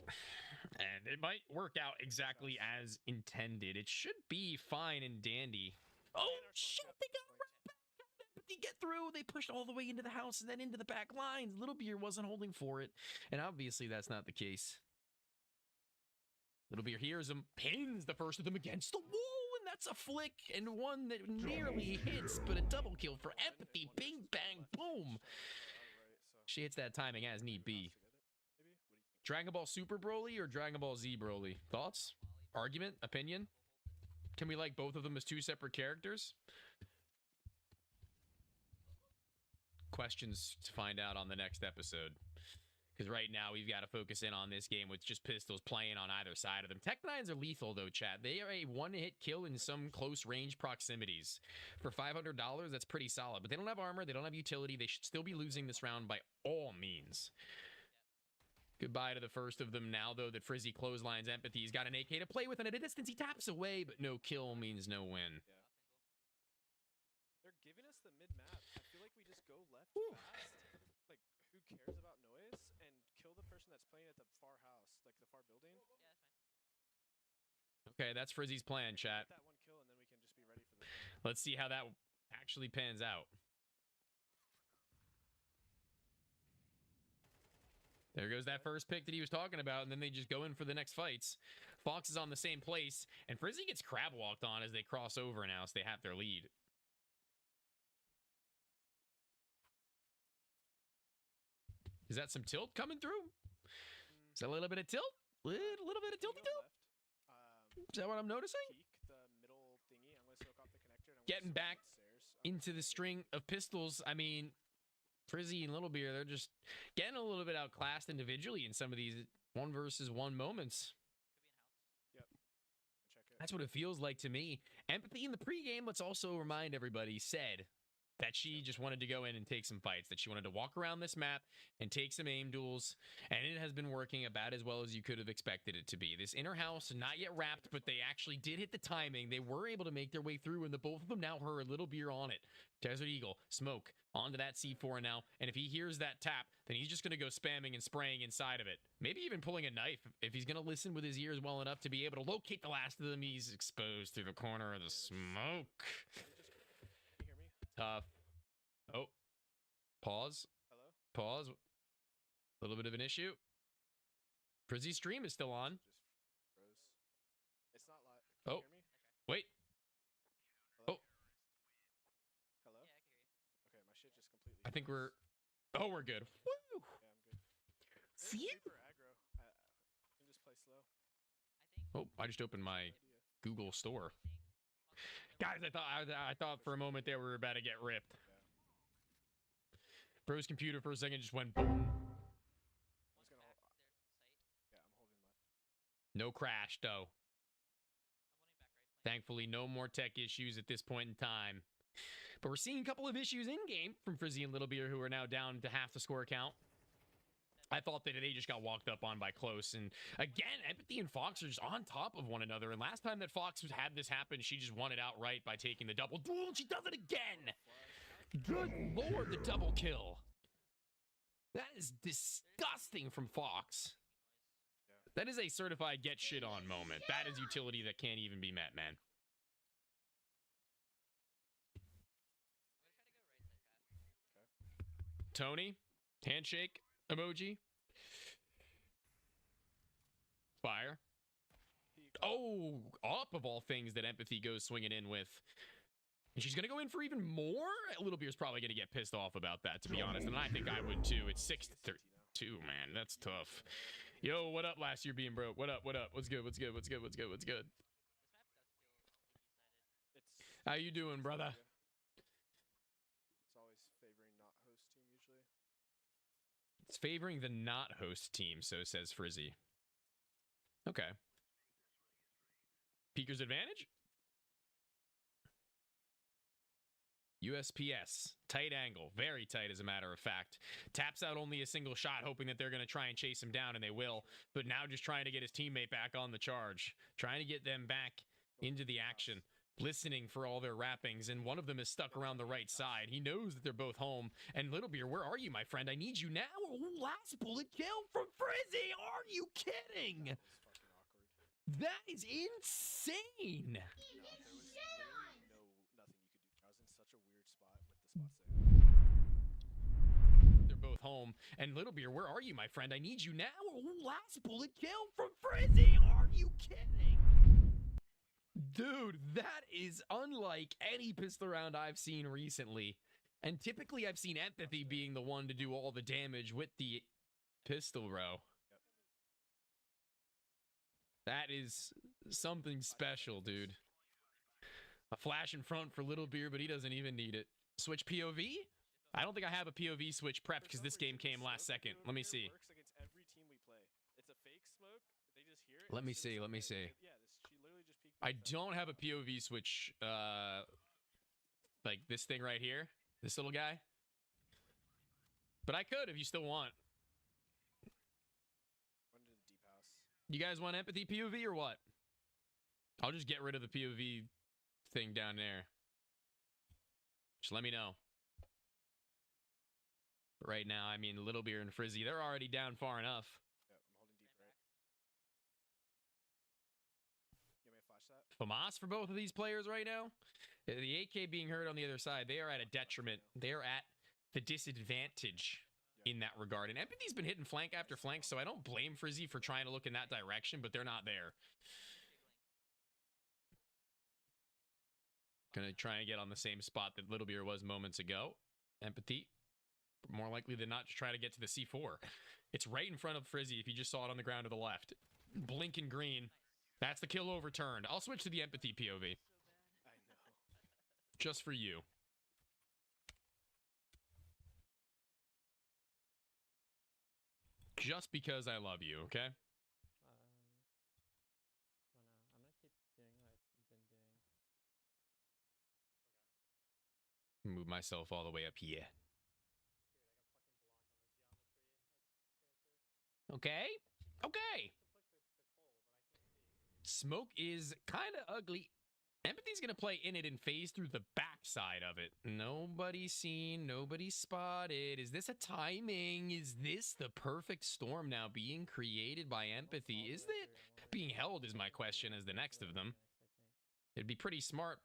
Yep. And it might work out exactly as intended. It should be fine and dandy. Oh, shit, they got right back. But they get through. They pushed all the way into the house and then into the back lines. Little Beer wasn't holding for it. And obviously that's not the case. Little Beer hears him, pins the first of them against the wall, and that's a flick and one that nearly hits, but a double kill for Empathy. Bing, bang, boom. She hits that timing as need be. Dragon Ball Super Broly or Dragon Ball Z Broly? Thoughts? Argument? Opinion? Can we like both of them as two separate characters? Questions to find out on the next episode. Because right now, we've got to focus in on this game with just pistols playing on either side of them. Tech 9s are lethal, though, chat. They are a one-hit kill in some close-range proximities. For $500, that's pretty solid. But they don't have armor. They don't have utility. They should still be losing this round by all means. Goodbye to the first of them now, though, that Frizzy clotheslines Empathy. He's got an AK to play with, and at a distance, he taps away, but no kill means no win. They're giving us the mid-map. I feel like we just go left fast. Like, who cares about noise? And kill the person that's playing at the far house, like the far building. Yeah, that's fine. Okay, that's Frizzy's plan, chat. Get that one kill, and then we can just be ready for this. Let's see how that actually pans out. There goes that first pick that he was talking about, and then they just go in for the next fights. Fox is on the same place, and Frizzy gets crab walked on as they cross over now, so they have their lead. Is that some tilt coming through? Is that a little bit of tilt? Little bit of tilty tilt? Is that what I'm noticing? The middle thingy. I'm gonna soak off the connector. And Getting back into the string of pistols. I mean, Frizzy and Little Beer, they're just getting a little bit outclassed individually in some of these 1v1 moments. Yep. Check it. That's what it feels like to me. Empathy in the pregame, let's also remind everybody, said that she just wanted to go in and take some fights, that she wanted to walk around this map and take some aim duels, and it has been working about as well as you could have expected it to be. This inner house, not yet wrapped, but they actually did hit the timing. They were able to make their way through, and the both of them now heard a Little Beer on it. Desert Eagle, smoke, onto that C4 now, and if he hears that tap, then he's just going to go spamming and spraying inside of it. Maybe even pulling a knife if he's going to listen with his ears well enough to be able to locate the last of them. He's exposed through the corner of the smoke. Tough. Oh. Pause. Hello? Pause. A little bit of an issue. Frizzy's stream is still on. Just froze. It's not live. Oh. Can you hear me? Wait. Hello? Oh. Hello? Yeah, I can hear you. Okay, my shit just completely. I think we're... Oh, we're good. Woo! Yeah, I'm good. Phew! Super aggro. I can just play slow. Oh, I just opened my Google store. Guys, I thought for a moment there we were about to get ripped. Bro's computer for a second just went boom. I'm holding that. No crash, though. Thankfully, no more tech issues at this point in time. But we're seeing a couple of issues in-game from Frizzy and Little Beer, who are now down to half the score count. I thought that they just got walked up on by Close. And again, Empathy and Fox are just on top of one another. And last time that Fox had this happen, she just won it outright by taking the double duel. And she does it again. Good lord, the double kill. That is disgusting from Fox. That is a certified get shit on moment. That is utility that can't even be met, man. Tony, handshake emoji. Fire. Oh, up of all things that Empathy goes swinging in with. And she's going to go in for even more? Little Beer's probably going to get pissed off about that, to be honest. And I think I would too. It's 6-2, man. That's tough. Yo, what up last year being broke? What up? What up? What's good? What's good? What's good? What's good? What's good? How you doing, brother? It's always favoring not host team usually. It's favoring the not host team, so says Frizzy. Okay. Peeker's advantage? USPS. Tight angle. Very tight, as a matter of fact. Taps out only a single shot, hoping that they're going to try and chase him down, and they will. But now just trying to get his teammate back on the charge. Trying to get them back into the action. Listening for all their wrappings, and one of them is stuck around the right side. He knows that they're both home. And Little Beer, where are you, my friend? I need you now. Oh, last bullet kill from Frizzy. Are you kidding? That is insane. No, there was literally nothing you could do. I was in such a weird spot with the spots there. They're both home. And Little Beer, where are you, my friend? I need you now. Oh, last bullet kill from Frizzy. Are you kidding? Dude, that is unlike any pistol round I've seen recently. And typically I've seen Empathy being the one to do all the damage with the pistol row. That is something special, dude. A flash in front for Little Beer, but he doesn't even need it. Switch POV? I don't think I have a POV switch prepped because this game came last second. Let me see. Works against every team we play. It's a fake smoke. They just hear it. Let me see. Let me see. Yeah, she literally just peeked. I don't have a POV switch, like this thing right here. This little guy. But I could if you still want. Run to the deep house. You guys want Empathy POV or what? I'll just get rid of the POV thing down there. Just let me know. But right now, I mean, Little Beer and Frizzy, they're already down far enough. Yeah, I'm holding deep right. You want me to flash that? FAMAS for both of these players right now. The AK being hurt on the other side, they are at a detriment. They are at the disadvantage in that regard. And Empathy's been hitting flank after flank, so I don't blame Frizzy for trying to look in that direction, but they're not there. Gonna try and get on the same spot that Little Beer was moments ago. Empathy, more likely than not, to try to get to the C4. It's right in front of Frizzy if you just saw it on the ground to the left. Blinking green. That's the kill overturned. I'll switch to the Empathy POV. I know. Just for you. Just because I love you, okay? I'm gonna keep doing what I've been doing. Move myself all the way up here. Okay. Okay. Smoke is kind of ugly. Empathy's going to play in it and phase through the backside of it. Nobody seen, nobody spotted. Is this a timing? Is this the perfect storm now being created by Empathy? Is it being held is my question as the next of them. It'd be pretty smart,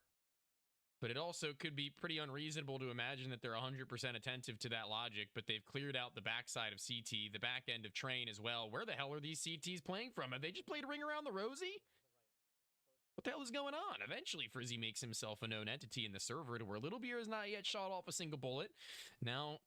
but it also could be pretty unreasonable to imagine that they're 100% attentive to that logic, but they've cleared out the backside of CT, the back end of Train as well. Where the hell are these CTs playing from? Have they just played Ring Around the Rosie? What the hell is going on? Eventually, Frizzy makes himself a known entity in the server to where Little Beer has not yet shot off a single bullet. Now,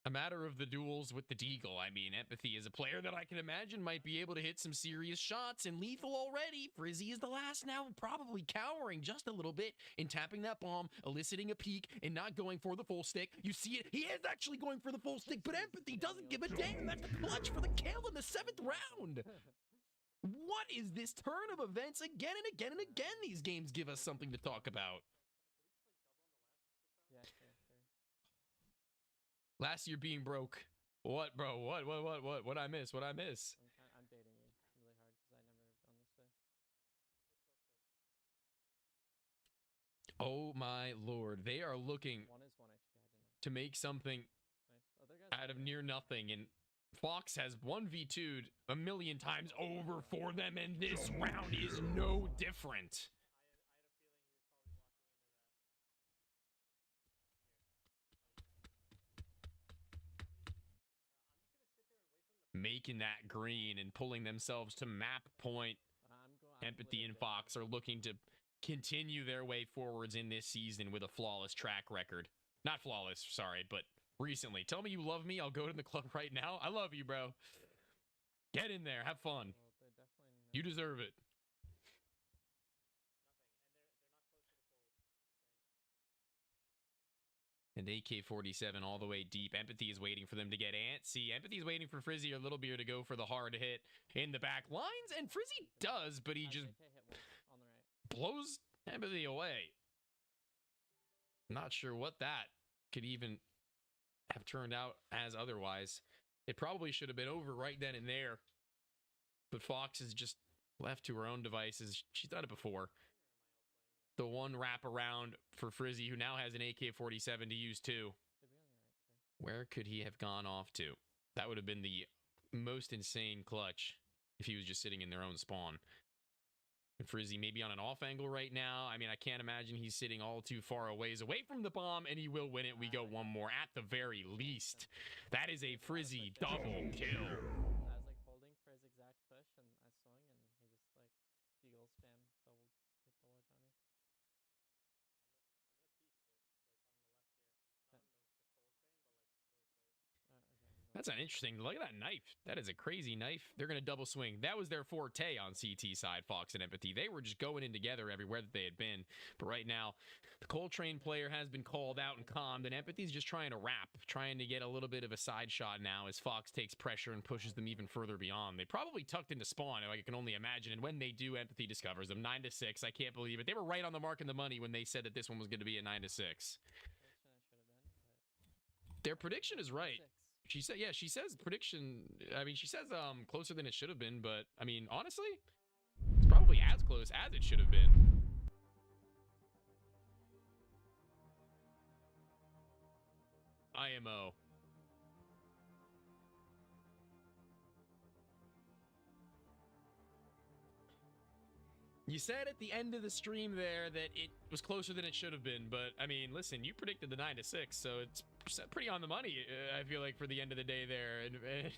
a matter of the duels with the Deagle. I mean, Empathy is a player that I can imagine might be able to hit some serious shots and lethal already. Frizzy is the last now, probably cowering just a little bit and tapping that bomb, eliciting a peek and not going for the full stick. You see it? He is actually going for the full stick, but Empathy doesn't give a damn. That's the clutch for the kill in the 7th round. What is this turn of events again and again and again? These games give us something to talk about. Yeah, sure. Last year being broke. What, bro? What I miss? What I miss? I'm baiting you really hard because I never have gone this way. Oh my lord. They are looking One is one actually. I didn't know. to make something Nice. Other guys out of near nothing, and Fox has 1v2'd a million times over for them, and this round is no different. Making that green and pulling themselves to map point. Empathy and Fox are looking to continue their way forwards in this season with a flawless track record. Not flawless, sorry, but recently. Tell me you love me, I'll go to the club right now. I love you, bro. Get in there, have fun. You deserve it. And AK-47 all the way deep. Empathy is waiting for them to get antsy. Empathy is waiting for Frizzy or Little Beer to go for the hard hit in the back lines. And Frizzy does, but he just blows Empathy away. Not sure what that could even have turned out as otherwise. It probably should have been over right then and there. But Fox is just left to her own devices. She's done it before. The one wrap around for Frizzy, who now has an AK-47 to use too. Where could he have gone off to? That would have been the most insane clutch if he was just sitting in their own spawn. And Frizzy maybe on an off angle right now. I mean, I can't imagine he's sitting all too far away from the bomb, and he will win it. We go one more at the very least. That is a Frizzy double kill. I was like holding for his exact push, and I swung, and he just like Deagle spam double ledge on me. That's an interesting. Look at that knife. That is a crazy knife. They're going to double swing. That was their forte on CT side, Fox and Empathy. They were just going in together everywhere that they had been. But right now, the Coltrane player has been called out and calmed, and Empathy's just trying to wrap, trying to get a little bit of a side shot now as Fox takes pressure and pushes them even further beyond. They probably tucked into spawn, I can only imagine. And when they do, Empathy discovers them 9-6. I can't believe it. They were right on the mark and the money when they said that this one was going to be a 9-6. Their prediction is right. She said, yeah, she says prediction. I mean, she says closer than it should have been, but I mean, honestly, it's probably as close as it should have been. IMO. You said at the end of the stream there that it was closer than it should have been, but I mean, listen, you predicted the 9-6, so it's pretty on the money, I feel like, for the end of the day there. And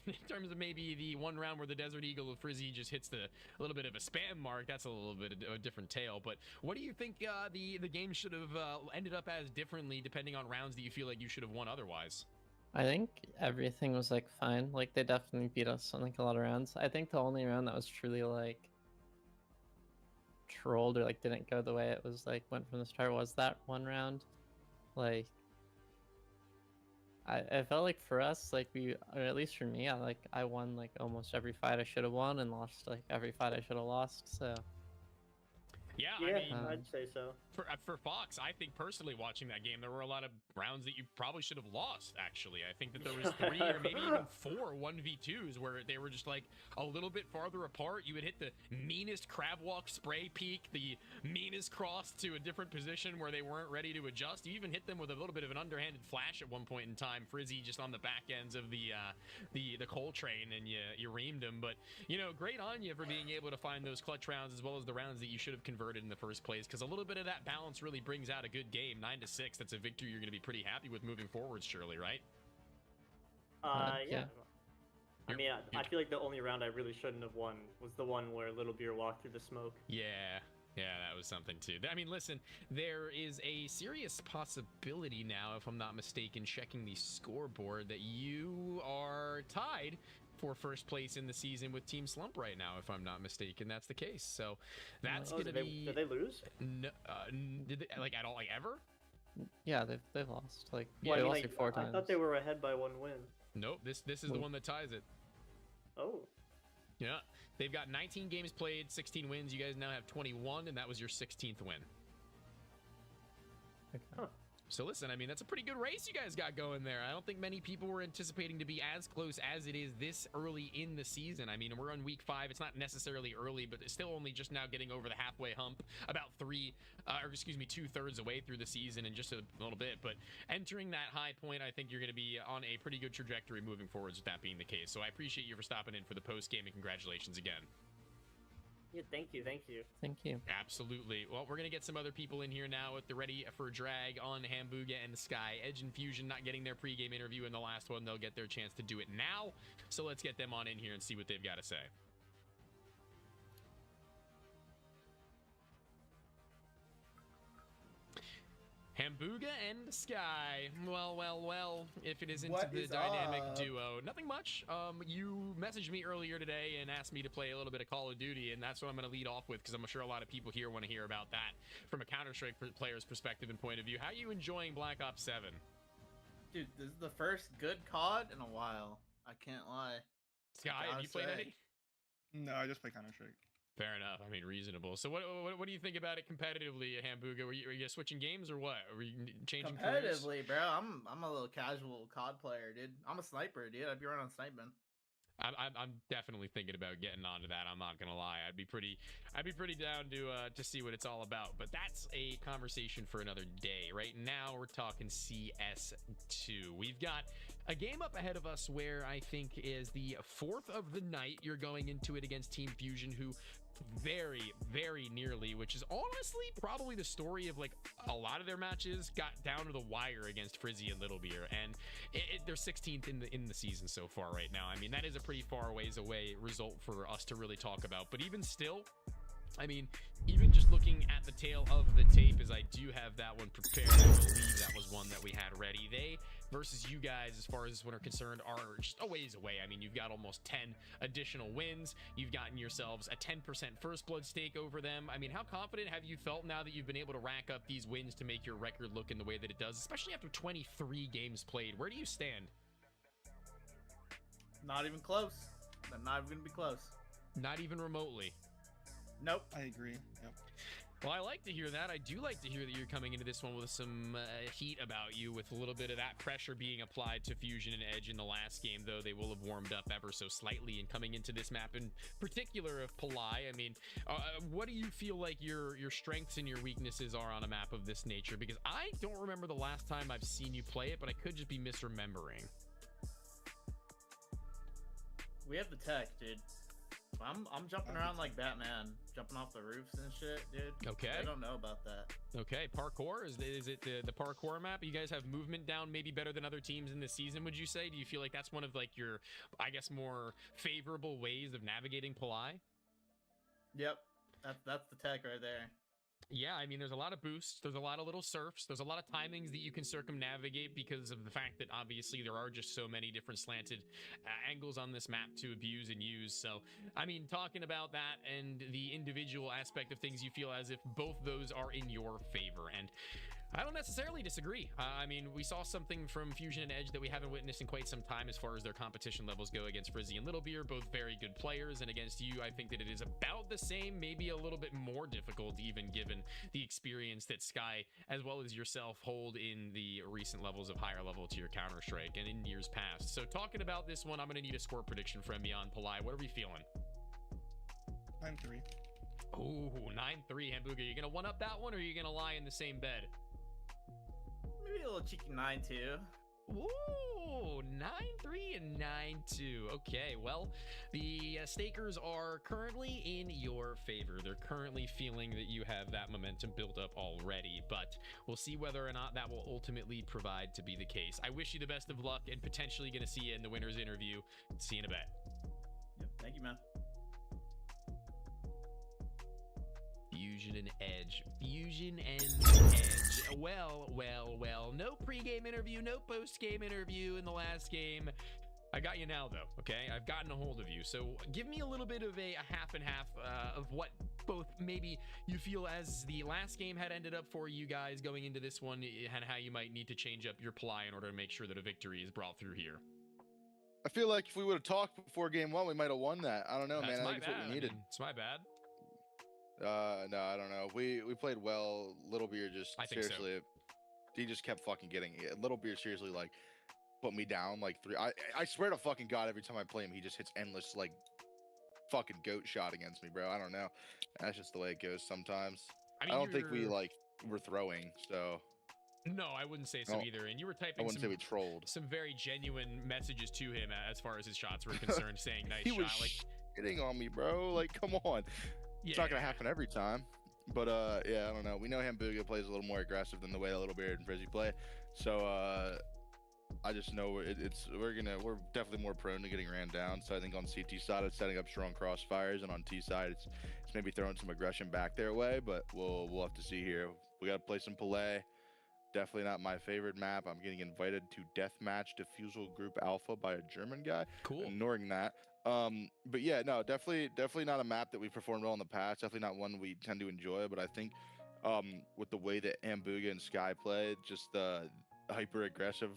in terms of maybe the one round where the Desert Eagle of Frizzy just hits a little bit of a spam mark, that's a little bit of a different tale. But what do you think the game should have ended up as differently, depending on rounds that you feel like you should have won otherwise? I think everything was like fine. Like they definitely beat us on like a lot of rounds. I think the only round that was truly like trolled or like didn't go the way it was like went from the start was that one round. Like I felt like for us, like we, or at least for me, I won like almost every fight I should have won and lost like every fight I should have lost. So yeah, I mean, I'd say so. For Fox, I think personally watching that game, there were a lot of rounds that you probably should have lost, actually. I think that there was 3 or maybe even 4 1v2s where they were just like a little bit farther apart. You would hit the meanest crab walk spray peek, the meanest cross to a different position where they weren't ready to adjust. You even hit them with a little bit of an underhanded flash at one point in time. Frizzy just on the back ends of the Coltrane, and you reamed them. But, you know, great on you for being able to find those clutch rounds as well as the rounds that you should have converted in the first place, because a little bit of that balance really brings out a good game. 9-6, that's a victory you're going to be pretty happy with moving forwards, surely, right? Yeah. I mean, I feel like the only round I really shouldn't have won was the one where Little Beer walked through the smoke. Yeah, that was something too. I mean, listen, there is a serious possibility now, if I'm not mistaken, checking the scoreboard, that you are tied for first place in the season with Team Slump right now, if I'm not mistaken. That's the case. So that's gonna be. Did they lose? No, did they, like at all, like ever? Yeah, they've lost. Like Well, they I mean, lost like 4 times. I thought they were ahead by 1 win. Nope. This is the one that ties it. Oh. Yeah, they've got 19 games played, 16 wins. You guys now have 21, and that was your 16th win. Okay. Huh. So listen, I mean, that's a pretty good race you guys got going there. I don't think many people were anticipating to be as close as it is this early in the season. I mean, we're on week 5. It's not necessarily early, but it's still only just now getting over the halfway hump, about 2/3 away through the season and just a little bit. But entering that high point, I think you're going to be on a pretty good trajectory moving forwards with that being the case. So I appreciate you for stopping in for the post game, and congratulations again. Yeah, thank you. Thank you. Absolutely. Well, we're going to get some other people in here now with the ready for drag on Hambuga and Sky. Edge and Fusion not getting their pregame interview in the last one. They'll get their chance to do it now. So let's get them on in here and see what they've got to say. Hambuga and Sky. Well, if it isn't the dynamic duo. Nothing much. You messaged me earlier today and asked me to play a little bit of Call of Duty, and that's what I'm going to lead off with, because I'm sure a lot of people here want to hear about that from a Counter-Strike player's perspective and point of view. How are you enjoying Black Ops 7? Dude, this is the first good COD in a while. I can't lie. Sky, have you played any? No, I just play Counter-Strike. Fair enough. I mean, reasonable. So what do you think about it competitively, Hambuga? Were you switching games or what? Were you changing careers? Competitively, bro. I'm a little casual COD player, dude. I'm a sniper, dude. I'd be running sniping. I'm definitely thinking about getting onto that. I'm not gonna lie. I'd be pretty down to see what it's all about. But that's a conversation for another day. Right now, we're talking CS2. We've got a game up ahead of us where I think is the 4th of the night. You're going into it against Team Fusion, who very, very nearly, which is honestly probably the story of like a lot of their matches, got down to the wire against Frizzy and Little Beer, and they're 16th in the season so far right now. I mean, that is a pretty far ways away result for us to really talk about, but even still, I mean, even just looking at the tail of the tape, as I do have that one prepared, I believe that was one that we had ready. They versus you guys, as far as this one are concerned, are just a ways away. I mean, you've got almost 10 additional wins. You've gotten yourselves a 10% first blood stake over them. I mean, how confident have you felt now that you've been able to rack up these wins to make your record look in the way that it does, especially after 23 games played? Where do you stand? Not even close. I'm not even gonna be close. Not even remotely. Nope. I agree. Yep. Well, I like to hear that. I do like to hear that you're coming into this one with some heat about you, with a little bit of that pressure being applied to Fusion and Edge in the last game, though they will have warmed up ever so slightly. And coming into this map in particular of Palai, I mean, what do you feel like your strengths and your weaknesses are on a map of this nature? Because I don't remember the last time I've seen you play it, but I could just be misremembering. We have the tech, dude. I'm jumping around like Batman, jumping off the roofs and shit, dude. Okay. I don't know about that. Okay, parkour, is it the parkour map? You guys have movement down maybe better than other teams in this season, would you say? Do you feel like that's one of like your, I guess, more favorable ways of navigating Palai? Yep, that's the tech right there. Yeah, I mean, there's a lot of boosts, there's a lot of little surfs, there's a lot of timings that you can circumnavigate because of the fact that obviously there are just so many different slanted angles on this map to abuse and use. So, I mean, talking about that and the individual aspect of things, you feel as if both those are in your favor. And I don't necessarily disagree. I mean, we saw something from Fusion and Edge that we haven't witnessed in quite some time as far as their competition levels go against Frizzy and Littlebeer, both very good players. And against you, I think that it is about the same, maybe a little bit more difficult, even given the experience that Sky, as well as yourself, hold in the recent levels of higher level to your Counter-Strike and in years past. So talking about this one, I'm going to need a score prediction from you on Palai. What are we feeling? 9-3. Oh, 9-3, Hamburger. You going to one-up that one, or are you going to lie in the same bed? Maybe a little cheeky 9-2. Ooh, 9-3 and 9-2. Okay, well, the stakers are currently in your favor. They're currently feeling that you have that momentum built up already, but we'll see whether or not that will ultimately provide to be the case. I wish you the best of luck, and potentially going to see you in the winner's interview. See you in a bit. Yep, thank you, man. Fusion and Edge. Fusion and Edge. Well. No pre-game interview, no post-game interview in the last game. I got you now, though, okay? I've gotten a hold of you. So give me a little bit of a half and half of what both maybe you feel as the last game had ended up for you guys going into this one, and how you might need to change up your play in order to make sure that a victory is brought through here. I feel like if we would have talked before game one, we might have won that. I don't know, That's man. I my think it's bad. what we needed. I mean, it's my bad. No, I don't know. We played well. Littlebeer just I think so. seriously, he just kept fucking getting it. Littlebeer seriously like put me down like three. I swear to fucking God, every time I play him, he just hits endless like fucking goat shot against me, bro. I don't know. That's just the way it goes sometimes. I don't think we like were throwing, so. No, I wouldn't say so either. And you were typing I wouldn't say we trolled. Some very genuine messages to him as far as his shots were concerned, saying nice he shot. was hitting on me, bro. Like, come on. It's not gonna happen every time. But yeah, I don't know. We know Hamburger plays a little more aggressive than the way that Littlebeard and Frizzy play. So I just know we're definitely more prone to getting ran down. So I think on CT side it's setting up strong crossfires, and on T side it's maybe throwing some aggression back their way. But we'll have to see here. We gotta play some Palais. Definitely not my favorite map. I'm getting invited to Deathmatch Diffusal Group Alpha by a German guy. Cool. Ignoring that. But yeah, no, definitely not a map that we performed well in the past. Definitely not one we tend to enjoy. But I think with the way that Ambuga and Sky play, just the hyper aggressive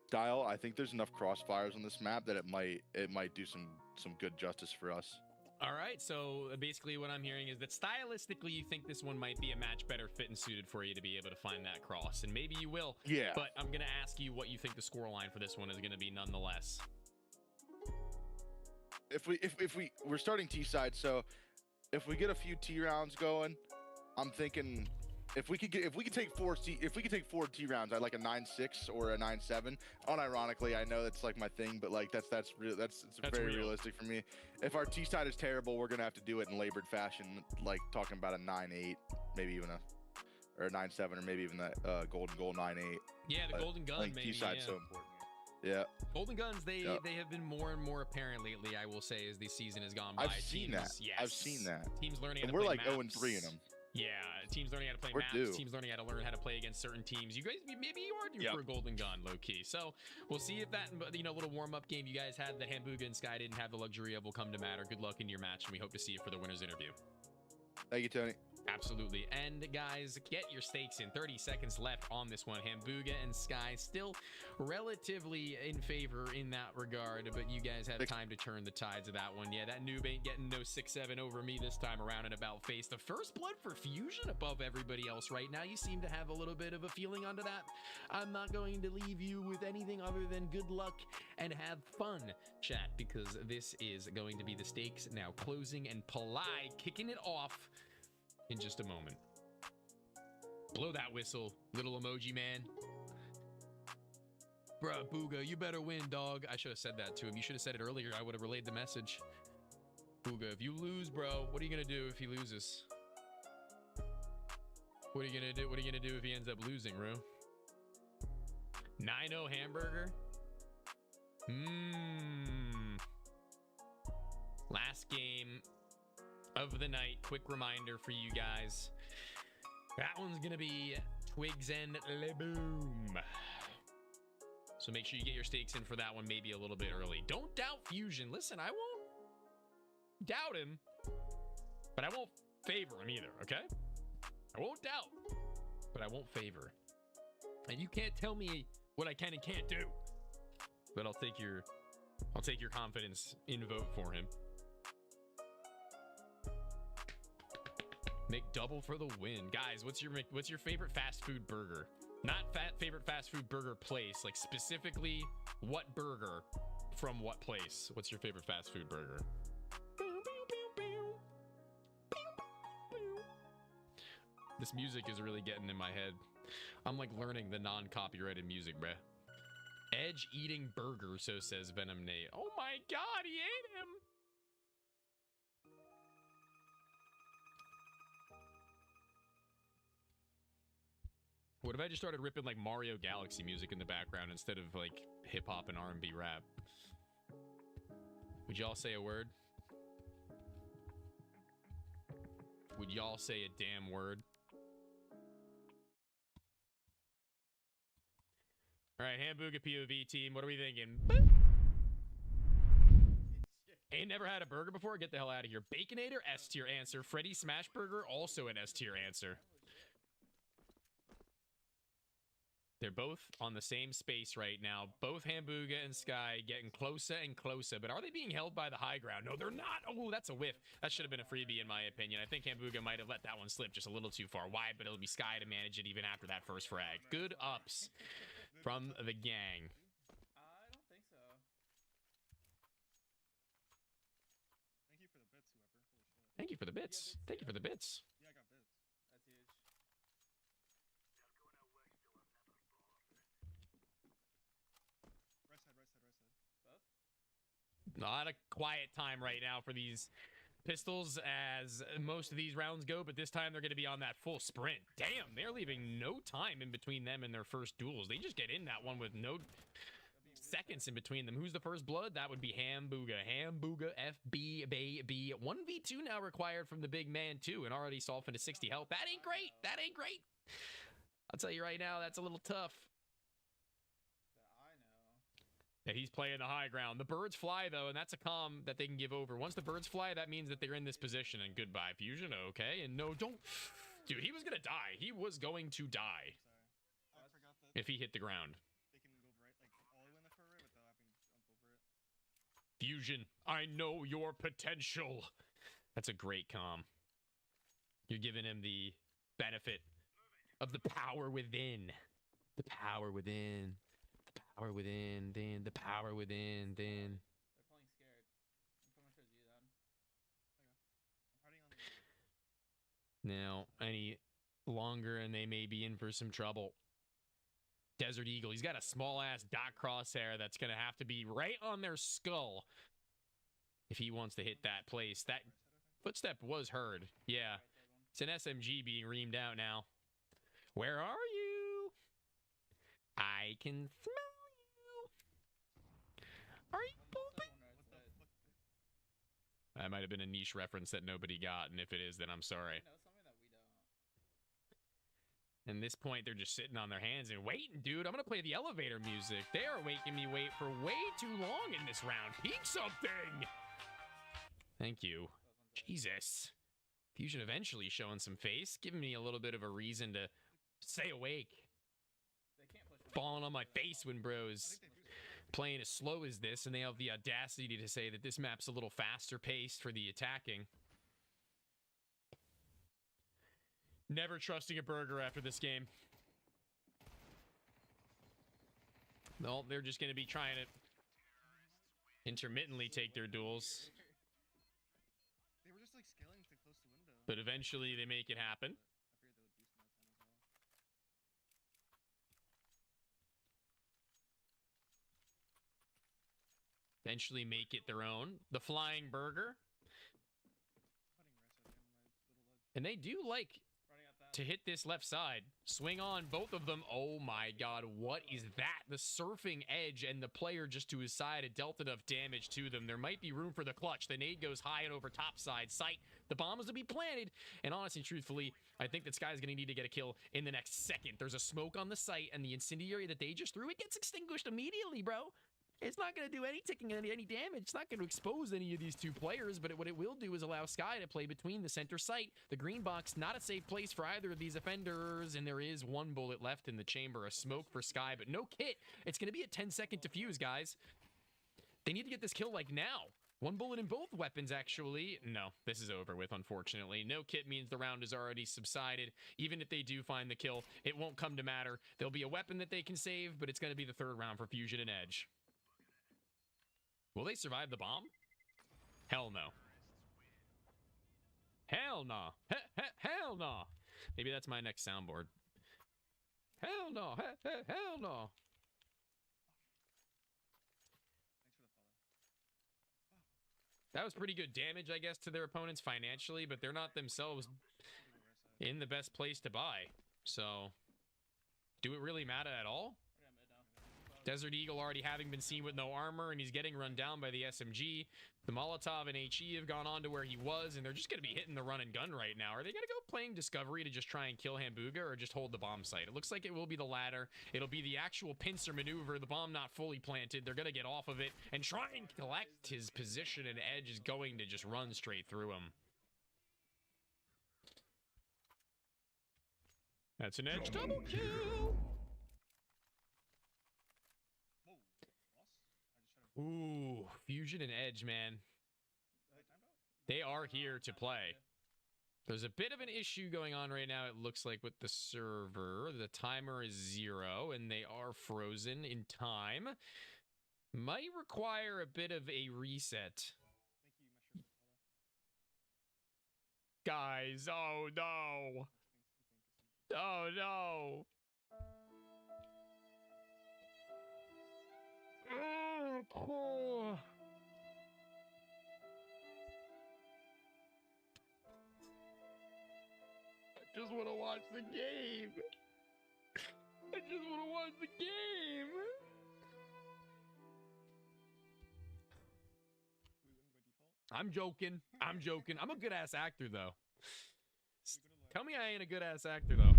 style, I think there's enough crossfires on this map that it might do some good justice for us. All right, so basically what I'm hearing is that stylistically you think this one might be a match better fit and suited for you to be able to find that cross, and maybe you will. Yeah. But I'm going to ask you what you think the scoreline for this one is going to be nonetheless. If we're starting T side, so if we get a few T rounds going, I'm thinking if we could take four T rounds, I'd like a 9-6 or a 9-7. Unironically, I know that's like my thing, but like that's very real. realistic for me. If our T side is terrible, we're gonna have to do it in labored fashion, like talking about a 9-8, maybe even a 9-7, or maybe even that golden goal 9-8. Yeah, the But golden gun. I think Maybe, T side's yeah. so important. Yeah. Golden guns, they have been more and more apparent lately, I will say, as the season has gone by. I've seen that. Yes. I've seen that. Teams learning. And how to we're play like 0-3 in maps. them. Yeah, teams learning how to play maps. Teams learning how to learn how to play against certain teams. You guys, maybe you are due for a golden gun, low key. So we'll see if that little warm up game you guys had that Hamburger and Sky didn't have the luxury of will come to matter. Good luck in your match, and we hope to see you for the winners interview. Thank you, Tony. Absolutely. And guys, get your stakes in. 30 seconds left on this one. Hambuga and Sky still relatively in favor in that regard, but you guys have time to turn the tides of that one. Yeah, that noob ain't getting no 6-7 over me this time around and about face. The first blood for Fusion above everybody else right now. You seem to have a little bit of a feeling onto that. I'm not going to leave you with anything other than good luck and have fun, chat, because this is going to be the stakes now closing and Palai kicking it off in just a moment. Blow that whistle, little emoji man. Bruh, Booga, you better win, dog. I should have said that to him. You should have said it earlier. I would have relayed the message. Booga, if you lose, bro, what are you gonna do if he loses? What are you gonna do? What are you gonna do if he ends up losing, bro? 9-0 hamburger? Last game of the night. Quick reminder for you guys. That one's gonna be Twigs and Laboom. So make sure you get your stakes in for that one maybe a little bit early. Don't doubt Fusion. Listen, I won't doubt him, but I won't favor him either, okay? I won't doubt, but I won't favor. And you can't tell me what I can and can't do. But I'll take your confidence in vote for him. McDouble for the win. Guys, what's your favorite fast food burger? Not favorite fast food burger place, like specifically what burger from what place? What's your favorite fast food burger? This music is really getting in my head. I'm like learning the non-copyrighted music, bruh. Edge eating burger, so says Venom Nate. Oh my god, he ate him! What if I just started ripping like Mario Galaxy music in the background instead of like hip hop and R&B rap? Would y'all say a word? Would y'all say a damn word? All right, Hamburger POV team, what are we thinking? Ain't never had a burger before? Get the hell out of here. Baconator, S tier answer. Freddy Smash Burger, also an S tier answer. They're both on the same space right now. Both Hamburger and Sky getting closer and closer. But are they being held by the high ground? No, they're not. Oh, that's a whiff. That should have been a freebie in my opinion. I think Hamburger might have let that one slip just a little too far wide, but it'll be Sky to manage it even after that first frag. Good ups from the gang. I don't think so. Thank you for the bits, whoever. Holy shit. Thank you for the bits. Yeah, I got bits. That's huge. Right side, right side, right side. Both? Not a quiet time right now for these pistols as most of these rounds go, but this time they're going to be on that full sprint. Damn, they're leaving no time in between them and their first duels. They just get in that one with no seconds in between them. Who's the first blood? That would be Hamburger. Hamburger FB baby. 1v2 now required from the big man too, and already softened to 60 health. That ain't great. That ain't great. I'll tell you right now, that's a little tough. Yeah, he's playing the high ground. The birds fly, though, and that's a comm that they can give over. Once the birds fly, that means that they're in this position, and goodbye, Fusion, okay? And no, don't... Dude, he was gonna die. He was going to die. Sorry. I forgot that if he hit the ground. They can go right, like, all the way in the far right without having to jump over it. Fusion, I know your potential. That's a great comm. You're giving him the benefit of the power within. The power within. Power within, then the power within, then. They're playing scared. I'm coming towards you then. Okay. I'm hiding on the... Now, any longer and they may be in for some trouble. Desert Eagle, he's got a small ass dot crosshair that's gonna have to be right on their skull if he wants to hit that place. That footstep was heard. Yeah, it's an SMG being reamed out now. Where are you? I can smell. Are you pooping? That might have been a niche reference that nobody got, and if it is, then I'm sorry. I know something that we don't. And this point, they're just sitting on their hands and waiting, dude. I'm going to play the elevator music. They are making me wait for way too long in this round. Peek something! Thank you. Jesus. Fusion eventually showing some face, giving me a little bit of a reason to stay awake. Falling on my face when bros playing as slow as this, and they have the audacity to say that this map's a little faster paced for the attacking. Never trusting a burger after this game. No, they're just going to be trying to intermittently take their duels. They were just like scaling to close the window. But eventually they make it happen. Eventually make it their own. The flying burger. And they do like to hit this left side. Swing on both of them. Oh my god, what is that? The surfing edge and the player just to his side had dealt enough damage to them. There might be room for the clutch. The nade goes high and over top side. Sight. The bomb is to be planted. And honestly, truthfully, I think that Sky's going to need to get a kill in the next second. There's a smoke on the site, and the incendiary that they just threw, it gets extinguished immediately, bro. It's not going to do any damage. It's not going to expose any of these two players, but what it will do is allow Sky to play between the center site. The green box, not a safe place for either of these offenders, and there is one bullet left in the chamber. A smoke for Sky, but no kit. It's going to be a 10-second defuse, guys. They need to get this kill, like, now. One bullet in both weapons, actually. No, this is over with, unfortunately. No kit means the round has already subsided. Even if they do find the kill, it won't come to matter. There'll be a weapon that they can save, but it's going to be the third round for Fusion and Edge. Will they survive the bomb? Hell no. Hell no. Hell no. Maybe that's my next soundboard. Hell no. Hell no. That was pretty good damage, I guess, to their opponents financially, but they're not themselves in the best place to buy. So, do it really matter at all? Desert Eagle already having been seen with no armor, and he's getting run down by the SMG. The Molotov and HE have gone on to where he was, and they're just going to be hitting the run and gun right now. Are they going to go playing Discovery to just try and kill Hamburger, or just hold the bomb site? It looks like it will be the latter. It'll be the actual pincer maneuver, the bomb not fully planted. They're going to get off of it and try and collect his position, and Edge is going to just run straight through him. That's an Edge double kill! Ooh, Fusion and Edge, man. They are here to play. There's a bit of an issue going on right now, it looks like, with the server. The timer is 0, and they are frozen in time. Might require a bit of a reset. Guys, oh no. Oh no. Oh. I just want to watch the game. I just want to watch the game. I'm joking. I'm joking. I'm a good ass actor though. Tell me I ain't a good ass actor though.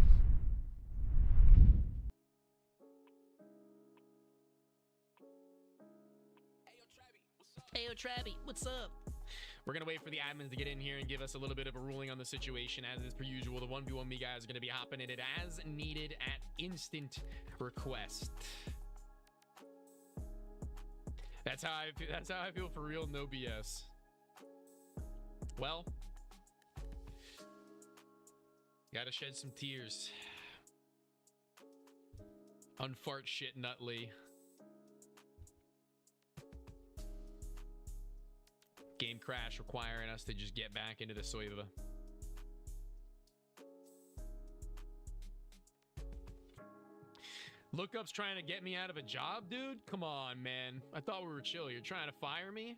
Hey, yo, Travi, what's up? We're going to wait for the admins to get in here and give us a little bit of a ruling on the situation. As is per usual, the 1v1 me guys are going to be hopping in it as needed at instant request. That's how I feel for real, no BS. Well, gotta shed some tears. Unfart shit Nutley. Game crash requiring us to just get back into the Soiva. Lookup's trying to get me out of a job, dude? Come on, man. I thought we were chill. You're trying to fire me?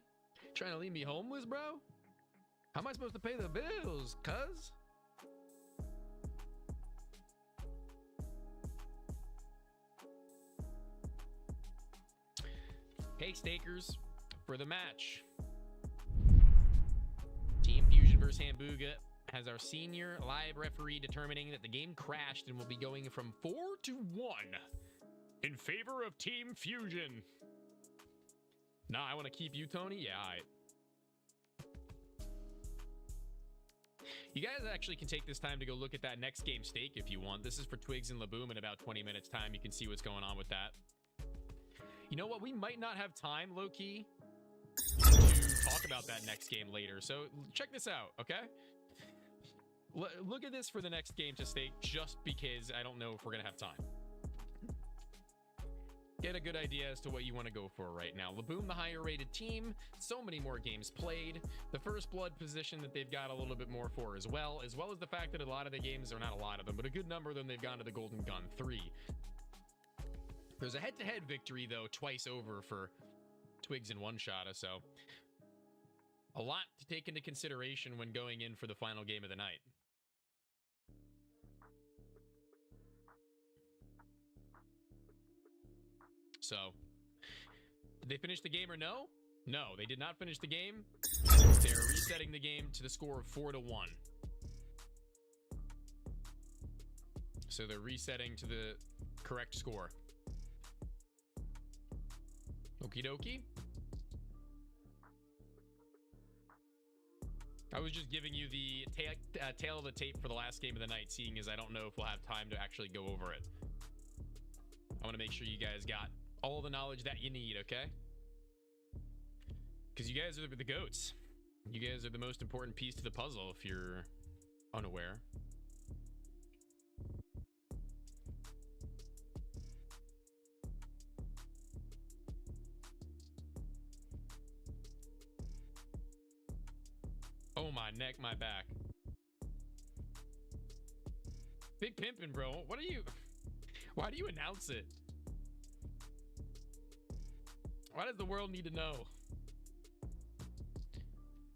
Trying to leave me homeless, bro? How am I supposed to pay the bills, cuz? Hey, stakers, for the match. Team Fusion versus Hamburger has our senior live referee determining that the game crashed and will be going from 4 to 1 in favor of Team Fusion. Nah, I want to keep you, Tony? Yeah, all right. You guys actually can take this time to go look at that next game stake if you want. This is for Twigs and Laboom in about 20 minutes time. You can see what's going on with that. You know what? We might not have time, low-key, to talk about that next game later. So check this out, okay? Look at this for the next game to stake, just because I don't know if we're going to have time. Get a good idea as to what you want to go for right now. Laboom, the higher rated team, so many more games played. The first blood position that they've got a little bit more for as well as the fact that a lot of the games, or not a lot of them, but a good number of them, they've gone to the Golden Gun 3. There's a head-to-head victory, though, twice over for Twigs and One-Shotta, so a lot to take into consideration when going in for the final game of the night. So, did they finish the game or no? No, they did not finish the game. They're resetting the game to the score of 4 to 1. So they're resetting to the correct score. Okie dokie. I was just giving you the tail of the tape for the last game of the night, seeing as I don't know if we'll have time to actually go over it. I want to make sure you guys got all the knowledge that you need, okay? Because you guys are the GOATs. You guys are the most important piece to the puzzle if you're unaware. Oh, my neck, my back. Big pimpin', bro. What are you... Why do you announce it? Why does the world need to know?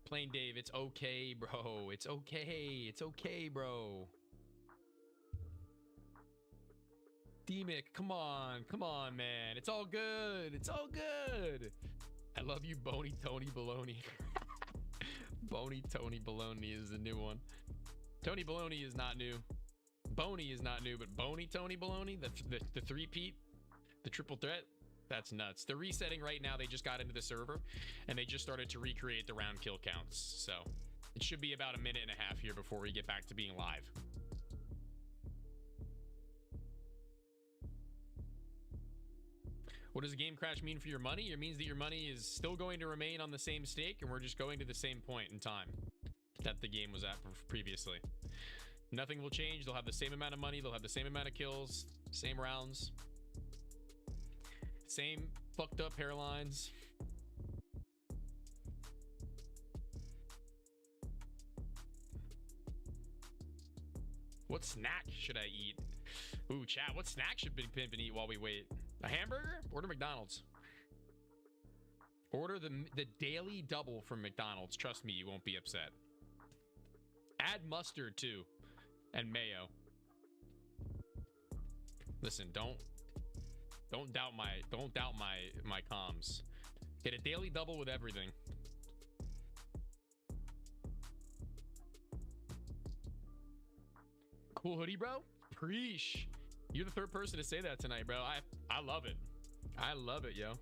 Plain Dave, it's okay, bro. It's okay. It's okay, bro. D-Mick, come on. Come on, man. It's all good. It's all good. I love you, Bony Tony Baloney. Bony Tony Baloney is the new one. Tony Baloney is not new. Boney is not new, but Bony Tony Baloney, the three-peat, the triple threat, that's nuts. They're resetting right now. They just got into the server, and they just started to recreate the round kill counts. So it should be about a minute and a half here before we get back to being live. What does a game crash mean for your money? It means that your money is still going to remain on the same stake, and we're just going to the same point in time that the game was at previously. Nothing will change. They'll have the same amount of money. They'll have the same amount of kills, same rounds, same fucked up hairlines. What snack should I eat? Ooh, chat, what snack should Big Pimpin' eat while we wait? A hamburger? Order McDonald's. Order the daily double from McDonald's. Trust me, you won't be upset. Add mustard too, and mayo. Listen, don't doubt my comms. Get a daily double with everything. Cool hoodie, bro. Preesh. You're the third person to say that tonight, bro. I love it. I love it, yo.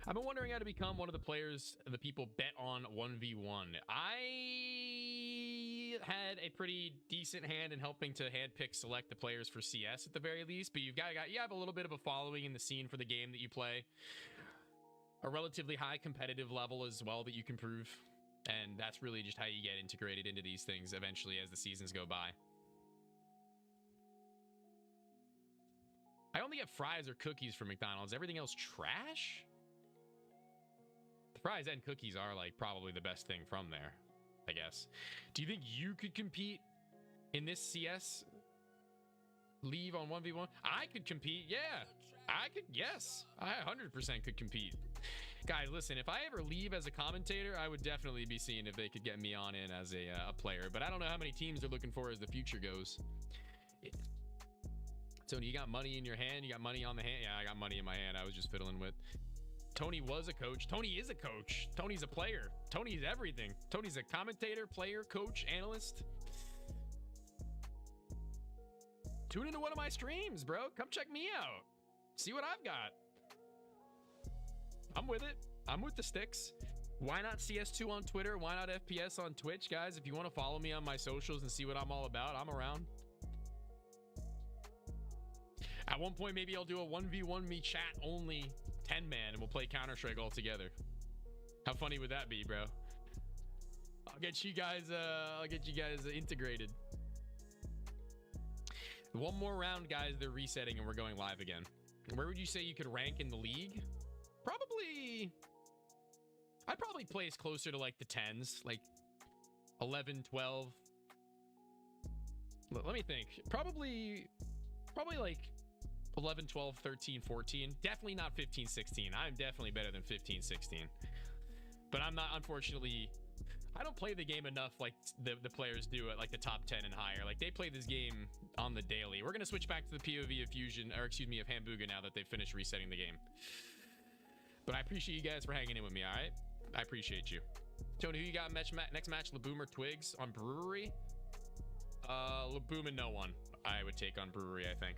I've been wondering how to become one of the players the people bet on 1v1. I had a pretty decent hand in helping to handpick select the players for CS at the very least, but you have a little bit of a following in the scene for the game that you play. A relatively high competitive level as well that you can prove. And that's really just how you get integrated into these things eventually as the seasons go by. I only get fries or cookies from McDonald's. Everything else trash? The fries and cookies are like probably the best thing from there, I guess. Do you think you could compete in this CS leave on 1v1? I could compete, yeah. I could, yes. I 100% could compete. Guys, listen, if I ever leave as a commentator, I would definitely be seeing if they could get me on in as a player. But I don't know how many teams they're looking for as the future goes. Tony, you got money in your hand? You got money on the hand? Yeah, I got money in my hand. I was just fiddling with. Tony was a coach. Tony is a coach. Tony's a player. Tony's everything. Tony's a commentator, player, coach, analyst. Tune into one of my streams, bro. Come check me out. See what I've got. I'm with it. I'm with the sticks. Why not CS2 on Twitter? Why not FPS on Twitch, guys? If you want to follow me on my socials and see what I'm all about, I'm around. At one point, maybe I'll do a 1v1 me chat only 10-man and we'll play Counter-Strike all together. How funny would that be, bro? I'll get you guys integrated. One more round, guys. They're resetting and we're going live again. Where would you say you could rank in the league? I'd probably place closer to like the 10s, like 11, 12. Let me think. Probably like 11, 12, 13, 14. Definitely not 15, 16. I'm definitely better than 15, 16. But I'm not, unfortunately, I don't play the game enough like the players do at like the top 10 and higher. Like they play this game on the daily. We're going to switch back to the POV of Fusion, or excuse me, of Hamburger now that they've finished resetting the game. But I appreciate you guys for hanging in with me, all right? I appreciate you. Tony, who you got next match? Laboom or Twigs on Brewery? Laboom and no one. I would take on Brewery, I think.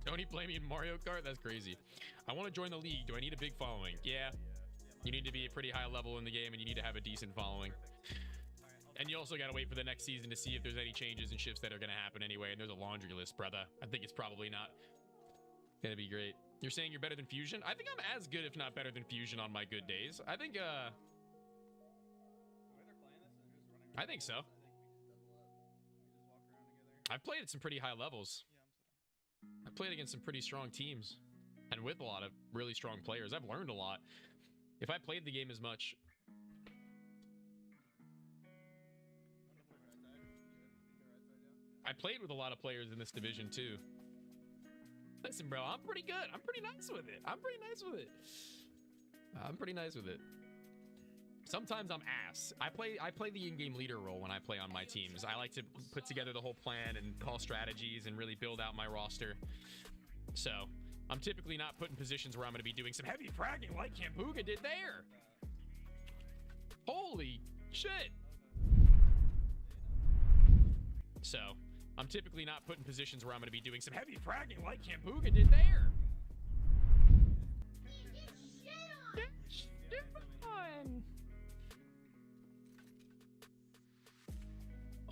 Tony play me in Mario Kart? That's crazy. I want to join the league. Do I need a big following? Yeah. You need to be a pretty high level in the game and you need to have a decent following. And you also got to wait for the next season to see if there's any changes and shifts that are going to happen anyway. And there's a laundry list, brother. I think it's probably not going to be great. You're saying you're better than Fusion? I think I'm as good, if not better than Fusion on my good days. I think so. I've played at some pretty high levels. I've played against some pretty strong teams and with a lot of really strong players. I've learned a lot. If I played the game as much. I played with a lot of players in this division too. Listen, bro, I'm pretty good. I'm pretty nice with it. I'm pretty nice with it. Sometimes I'm ass. I play the in-game leader role when I play on my teams. I like to put together the whole plan and call strategies and really build out my roster. So I'm typically not put in positions where I'm going to be doing some heavy fragging like Kambuga did there. Holy shit. So I'm typically not put in positions where I'm going to be doing some heavy fragging like Kambuga did there.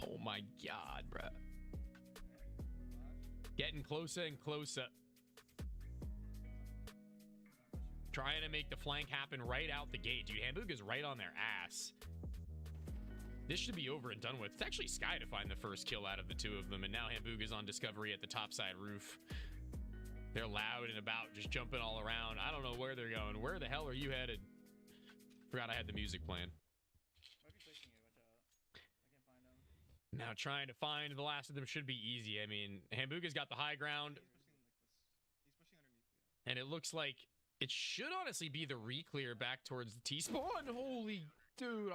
Oh my god, bruh. Getting closer and closer. Trying to make the flank happen right out the gate. Dude, Hamburger's right on their ass. This should be over and done with. It's actually Sky to find the first kill out of the two of them, and now Hamburger's on Discovery at the topside roof. They're loud and about, just jumping all around. I don't know where they're going. Where the hell are you headed? Forgot I had the music playing. Now trying to find the last of them should be easy. I mean, Hamburger's got the high ground. And it looks like it should honestly be the re-clear back towards the T-spawn. Holy dude,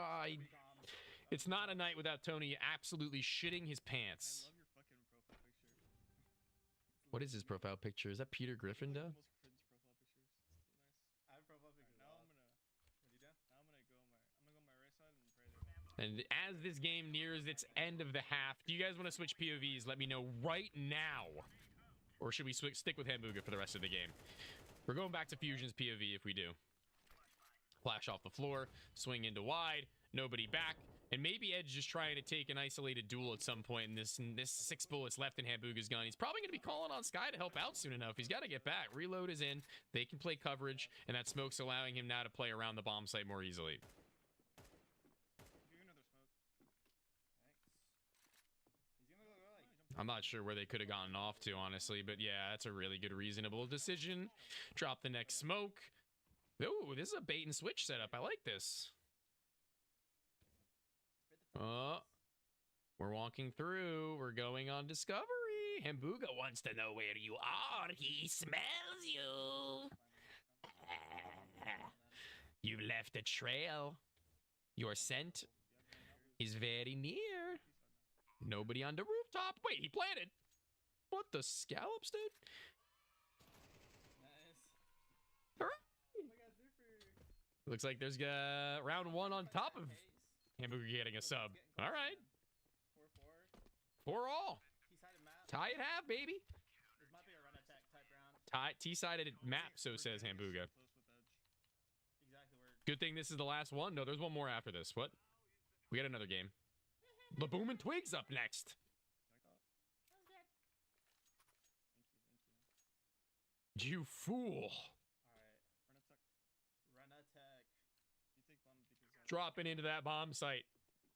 it's not a night without Tony absolutely shitting his pants. What is his profile picture? Is that Peter Griffin, duh? And as this game nears its end of the half, do you guys want to switch POVs? Let me know right now. Or should we stick with Hamburger for the rest of the game? We're going back to Fusion's POV if we do. Flash off the floor, swing into wide, nobody back, and maybe Edge just trying to take an isolated duel at some point in this 6 bullets left in Hamburger's gun. He's probably going to be calling on Sky to help out soon enough. He's got to get back. Reload is in. They can play coverage, and that smoke's allowing him now to play around the bomb site more easily. I'm not sure where they could have gotten off to, honestly, but yeah, that's a really good, reasonable decision. Drop the next smoke. Ooh, this is a bait and switch setup. I like this. We're walking through. We're going on Discovery. Hamburger wants to know where you are. He smells you. You've left a trail. Your scent is very near. Nobody on the rooftop. Wait, he planted. What the scallops, dude? Nice. Hooray! Oh my god, Zooper. Looks like there's round one on top of Hamburger getting a sub. All right. 4-4. 4 all. T-sided map. Tie it half, baby. This might be a run attack type round. T-sided map, so says Hamburger. Exactly where. Good thing this is the last one. No, there's one more after this. What? We got another game. Laboom and Twigs up next. You fool. Alright. Run attack. You take bomb because Dropping into that bomb site.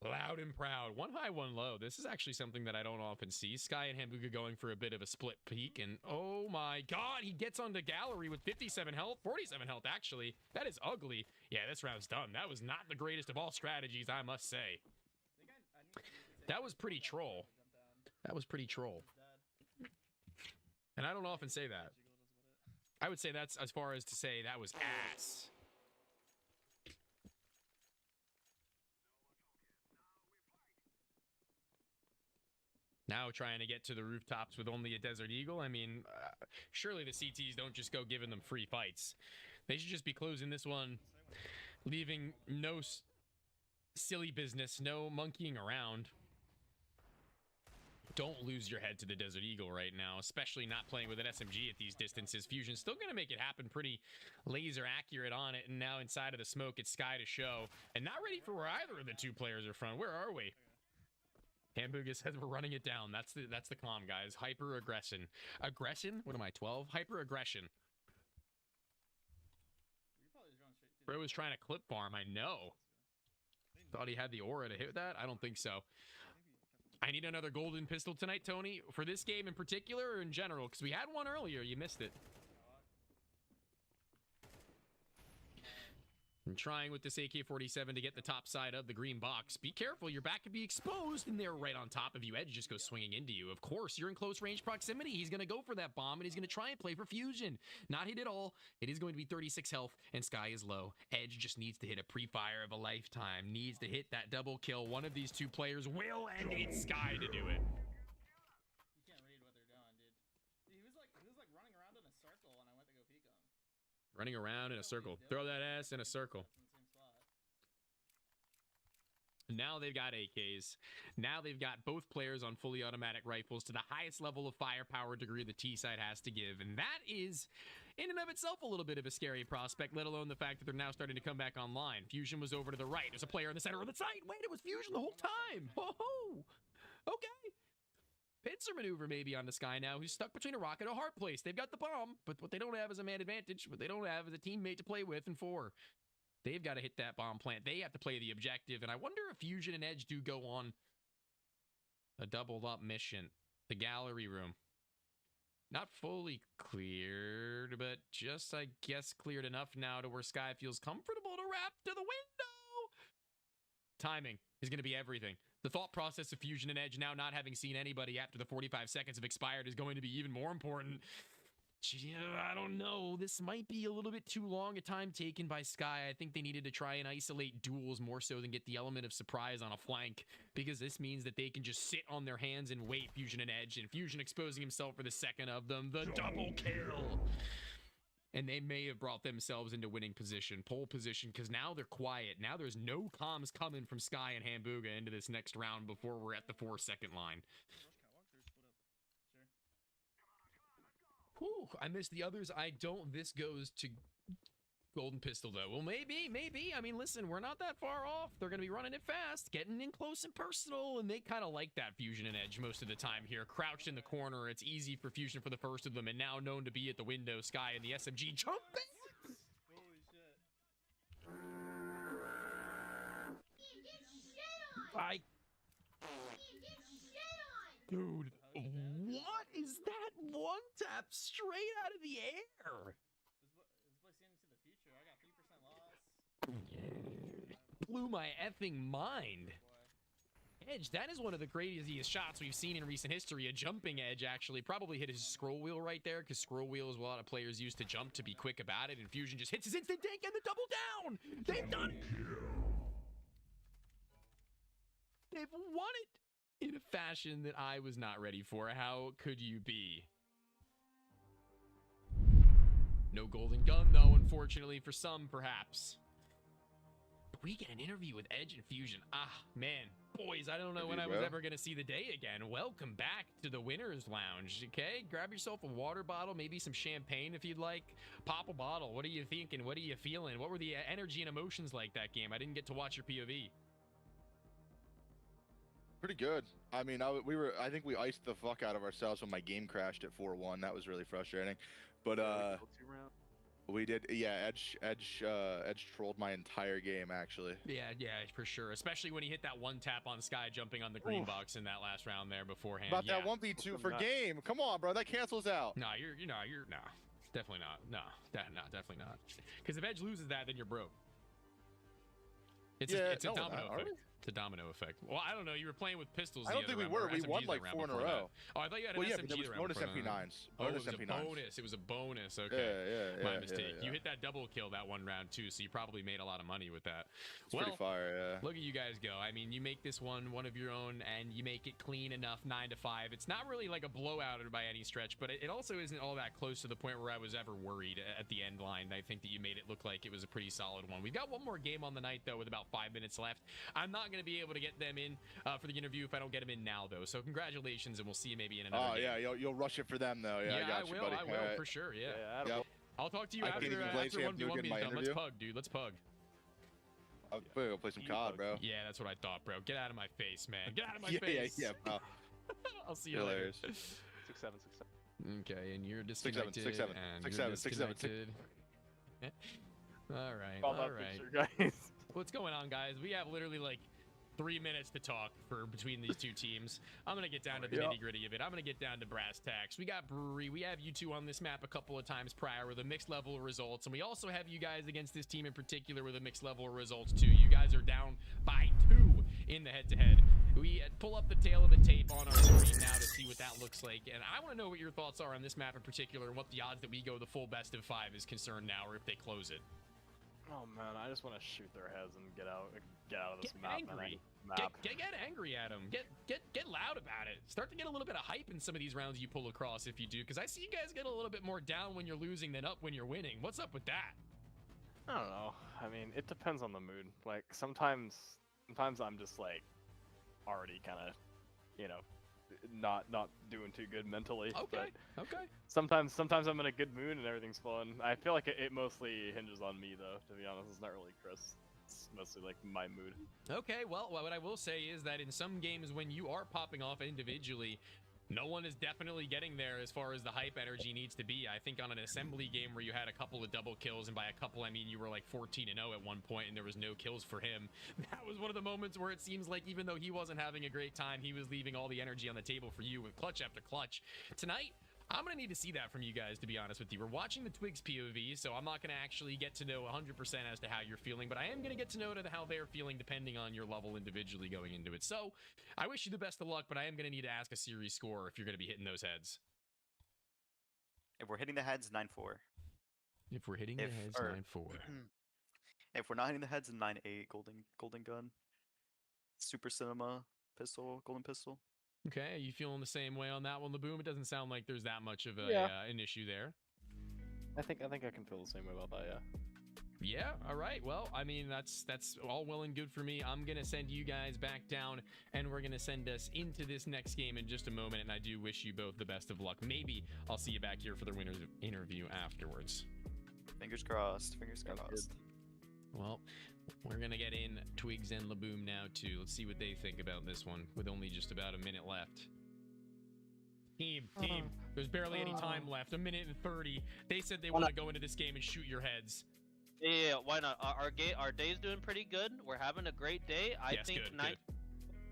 Loud and proud. One high, one low. This is actually something that I don't often see. Sky and Hamburger going for a bit of a split peak. And oh my god, he gets on the gallery with 57 health. 47 health, actually. That is ugly. Yeah, this round's done. That was not the greatest of all strategies, I must say. That was pretty troll. That was pretty troll. And I don't often say that. I would say that's as far as to say that was ass. Now trying to get to the rooftops with only a Desert Eagle. I mean, surely the CTs don't just go giving them free fights. They should just be closing this one, leaving no silly business, no monkeying around. Don't lose your head to the Desert Eagle right now, especially not playing with an SMG at these distances. Fusion's still going to make it happen pretty laser accurate on it, and now inside of the smoke, it's Sky to show. And not ready for where either of the two players are from. Where are we? Hamburger says we're running it down. That's the calm, guys. Hyper aggression. Aggression? What am I, 12? Hyper aggression. Bro was trying to clip farm, I know. Thought he had the aura to hit that? I don't think so. I need another golden pistol tonight, Tony, for this game in particular or in general, because we had one earlier. You missed it. I'm trying with this AK-47 to get the top side of the green box. Be careful, your back could be exposed, and they're right on top of you. Edge just goes swinging into you. Of course, you're in close range proximity. He's going to go for that bomb, and he's going to try and play for Fusion. Not hit at all. It is going to be 36 health, and Sky is low. Edge just needs to hit a pre-fire of a lifetime. Needs to hit that double kill. One of these two players will, and it's Sky to do it. You can't read what they're doing, dude. He was like running around in a circle when I went to go peek him. Running around in a circle. Throw that ass in a circle. Now they've got AKs. Now they've got both players on fully automatic rifles to the highest level of firepower degree the T-side has to give. And that is, in and of itself, a little bit of a scary prospect, let alone the fact that they're now starting to come back online. Fusion was over to the right. There's a player in the center of the site. Wait, it was Fusion the whole time. Oh, okay. Pincer maneuver maybe on the Sky now, who's stuck between a rock and a hard place. They've got the bomb, but what they don't have is a man advantage. What they don't have is a teammate to play with and for. They've got to hit that bomb plant. They have to play the objective, and I wonder if Fusion and Edge do go on a doubled up mission. The gallery room. Not fully cleared, but just, I guess, cleared enough now to where Sky feels comfortable to wrap to the window. Timing is going to be everything. The thought process of Fusion and Edge now not having seen anybody after the 45 seconds have expired is going to be even more important. I don't know. This might be a little bit too long a time taken by Sky. I think they needed to try and isolate duels more so than get the element of surprise on a flank, because this means that they can just sit on their hands and wait. Fusion and Edge, and Fusion exposing himself for the second of them. The double kill! And they may have brought themselves into winning position, pole position, because now they're quiet. Now there's no comms coming from Sky and Hamburger into this next round before we're at the 4-second line. Whew, I missed the others. I don't. This goes to Golden Pistol, though. Well, maybe. I mean, listen, we're not that far off. They're going to be running it fast, getting in close and personal, and they kind of like that Fusion and Edge most of the time here. Crouched in the corner. It's easy for Fusion for the first of them, and now known to be at the window. Sky and the SMG jumping. Holy shit. Dude, what is that one tap straight out of the air? This boy seeing into the future. I got 3% loss. Blew my effing mind. Edge, that is one of the craziest shots we've seen in recent history. A jumping Edge actually probably hit his scroll wheel right there, because scroll wheel is what a lot of players use to jump to be quick about it, and Fusion just hits his instant tank and the double down. They've done it. They've won it. in a fashion that I was not ready for. How could you be? No golden gun, though, unfortunately, for some, perhaps. But we get an interview with Edge and Fusion. Ah, man. Boys, I don't know when I was ever going to see the day again. Welcome back to the Winner's Lounge, okay? Grab yourself a water bottle, maybe some champagne if you'd like. Pop a bottle. What are you thinking? What are you feeling? What were the energy and emotions like that game? I didn't get to watch your POV. Pretty good. I mean, I think we iced the fuck out of ourselves when my game crashed at 4-1. That was really frustrating. But we did, yeah. Edge trolled my entire game, actually. Yeah, for sure. Especially when he hit that one tap on Sky jumping on the green box in that last round there beforehand. About that 1v2 for game. Come on, bro. That cancels out. No, you're definitely not. No, definitely not. Because if Edge loses that, then you're broke. It's a domino effect. It's a domino effect. Well, I don't know. You were playing with pistols. I don't think we were. We won like 4 in a row. Oh, I thought you had an SMG but it was bonus MP9s. Oh, it was a bonus. It was a bonus. Okay. Yeah. My mistake. Yeah. You hit that double kill that one round too, so you probably made a lot of money with that. It's pretty fire, yeah. Look at you guys go. I mean, you make this one of your own, and you make it clean enough, 9-5. It's not really like a blowout by any stretch, but it also isn't all that close to the point where I was ever worried at the end line. I think that you made it look like it was a pretty solid one. We've got one more game on the night, though, with about 5 minutes left. I'm not going to be able to get them in for the interview if I don't get them in now, though. So congratulations, and we'll see you maybe in another game. Yeah, you'll rush it for them, though. Yeah, I got you, buddy. I will, for sure, yeah. I'll talk to you after 1v1 is done. Let's pug, dude. Let's pug. I'll go play some COD, bro. Yeah, that's what I thought, bro. Get out of my face, man. Get out of my face. Yeah, pal. I'll see you later. 6-7. Okay, and you're disconnected. 6-7. And 6-7. All right. Picture, guys. What's going on, guys? We have literally like 3 minutes to talk between these two teams. I'm going to get down to the nitty-gritty of it. I'm going to get down to brass tacks. We got Brewery. We have you two on this map a couple of times prior with a mixed level of results, and we also have you guys against this team in particular with a mixed level of results too. You guys are down by 2 in the head-to-head. We pull up the tail of the tape on our screen now to see what that looks like, and I want to know what your thoughts are on this map in particular and what the odds that we go the full best of 5 is concerned now, or if they close it. Oh man, I just want to shoot their heads and get out of this get angry. Get angry at them. Get loud about it. Start to get a little bit of hype in some of these rounds you pull across if you do, because I see you guys get a little bit more down when you're losing than up when you're winning. What's up with that? I don't know. I mean, it depends on the mood. Like sometimes I'm just like already kind of, not doing too good mentally. Okay. Sometimes I'm in a good mood and everything's fun. I feel like it mostly hinges on me though. To be honest, it's not really Chris. It's mostly like my mood. Okay. Well, what I will say is that in some games when you are popping off individually, no one is definitely getting there as far as the hype energy needs to be. I think on an assembly game where you had a couple of double kills, and by a couple I mean you were like 14-0 at one point and there was no kills for him. That was one of the moments where it seems like even though he wasn't having a great time, he was leaving all the energy on the table for you with clutch after clutch. Tonight, I'm going to need to see that from you guys, to be honest with you. We're watching the Twigs POV, so I'm not going to actually get to know 100% as to how you're feeling, but I am going to get to know how they're feeling depending on your level individually going into it. So, I wish you the best of luck, but I am going to need to ask a series score if you're going to be hitting those heads. If we're hitting the heads, 9-4. If we're hitting the heads, 9-4. If we're not hitting the heads, 9-8. Golden gun. Super cinema pistol, golden pistol. Okay, are you feeling the same way on that one, Laboom? It doesn't sound like there's that much of an issue there. I think I can feel the same way about that, Yeah, all right. Well, I mean, that's all well and good for me. I'm going to send you guys back down, and we're going to send us into this next game in just a moment, and I do wish you both the best of luck. Maybe I'll see you back here for the winner's interview afterwards. Fingers crossed. Fingers crossed. Well, we're going to get in Twigs and Laboom now, too. Let's see what they think about this one with only just about a minute left. Team, there's barely any time left. 1 minute and 30. They said they want to go into this game and shoot your heads. Yeah, why not? Our day's doing pretty good. We're having a great day. I think good.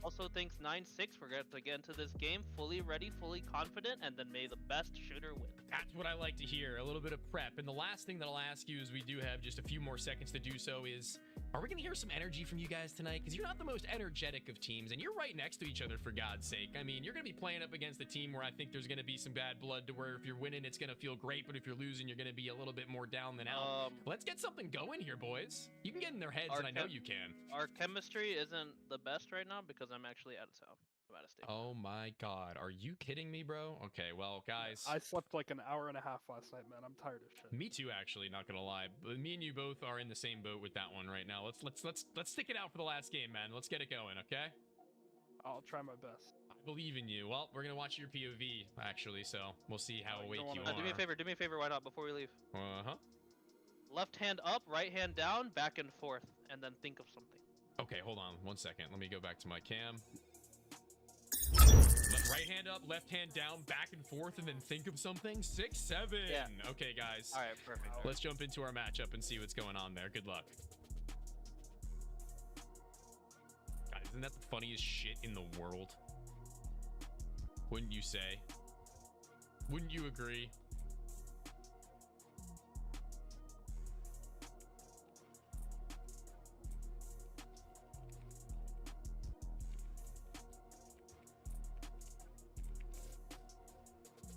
Also thinks 9-6. We're going to get into this game fully ready, fully confident, and then may the best shooter win. That's what I like to hear. A little bit of prep. And the last thing that I'll ask you, as we do have just a few more seconds to do so, is are we going to hear some energy from you guys tonight? Because you're not the most energetic of teams, and you're right next to each other, for God's sake. I mean, you're going to be playing up against a team where I think there's going to be some bad blood, to where if you're winning, it's going to feel great, but if you're losing, you're going to be a little bit more down than out. Let's get something going here, boys. You can get in their heads, and I know you can. Our chemistry isn't the best right now because I'm actually out of town. I'm out of state. Oh my god, are you kidding me, bro? Okay, well, guys. I slept like an hour and a half last night, man. I'm tired of shit. Me too, actually. Not gonna lie, but me and you both are in the same boat with that one right now. Let's stick it out for the last game, man. Let's get it going, okay? I'll try my best. I believe in you. Well, we're gonna watch your POV actually, so we'll see how awake you are. Do me a favor. Do me a favor. Why not? Before we leave. Uh-huh. Left hand up, right hand down, back and forth, and then think of something. Okay, hold on 1 second. Let me go back to my cam. Right hand up, left hand down, back and forth, and then think of something. 6, 7. Yeah. Okay, guys. All right, perfect. Let's jump into our matchup and see what's going on there. Good luck. God, isn't that the funniest shit in the world? Wouldn't you say? Wouldn't you agree?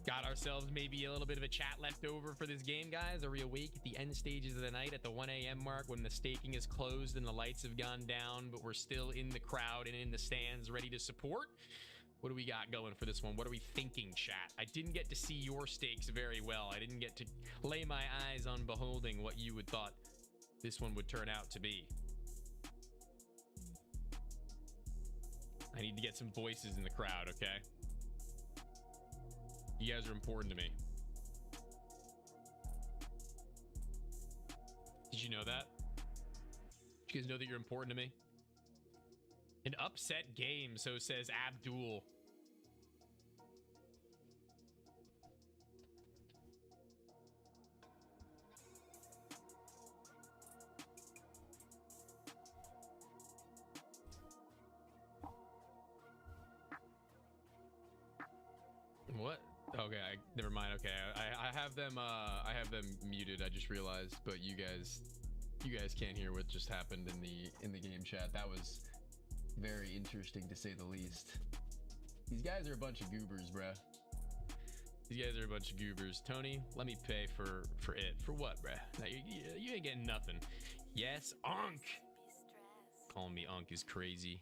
Got ourselves maybe a little bit of a chat left over for this game, guys. Are we awake at the end stages of the night at the 1 a.m. mark when the staking is closed and the lights have gone down, but we're still in the crowd and in the stands ready to support? What do we got going for this one? What are we thinking, chat? I didn't get to see your stakes very well. I didn't get to lay my eyes on beholding what you would thought this one would turn out to be. I need to get some voices in the crowd, okay? You guys are important to me. Did you know that? Did you guys know that you're important to me? An upset game, so says Abdul. What? Okay, never mind. Okay, I have them muted. I just realized, but you guys can't hear what just happened in the game chat. That was very interesting to say the least. These guys are a bunch of goobers, bruh. These guys are a bunch of goobers. Tony, let me pay for it. For what, bruh? Now, you ain't getting nothing. Yes, Unk. Calling me Unk is crazy.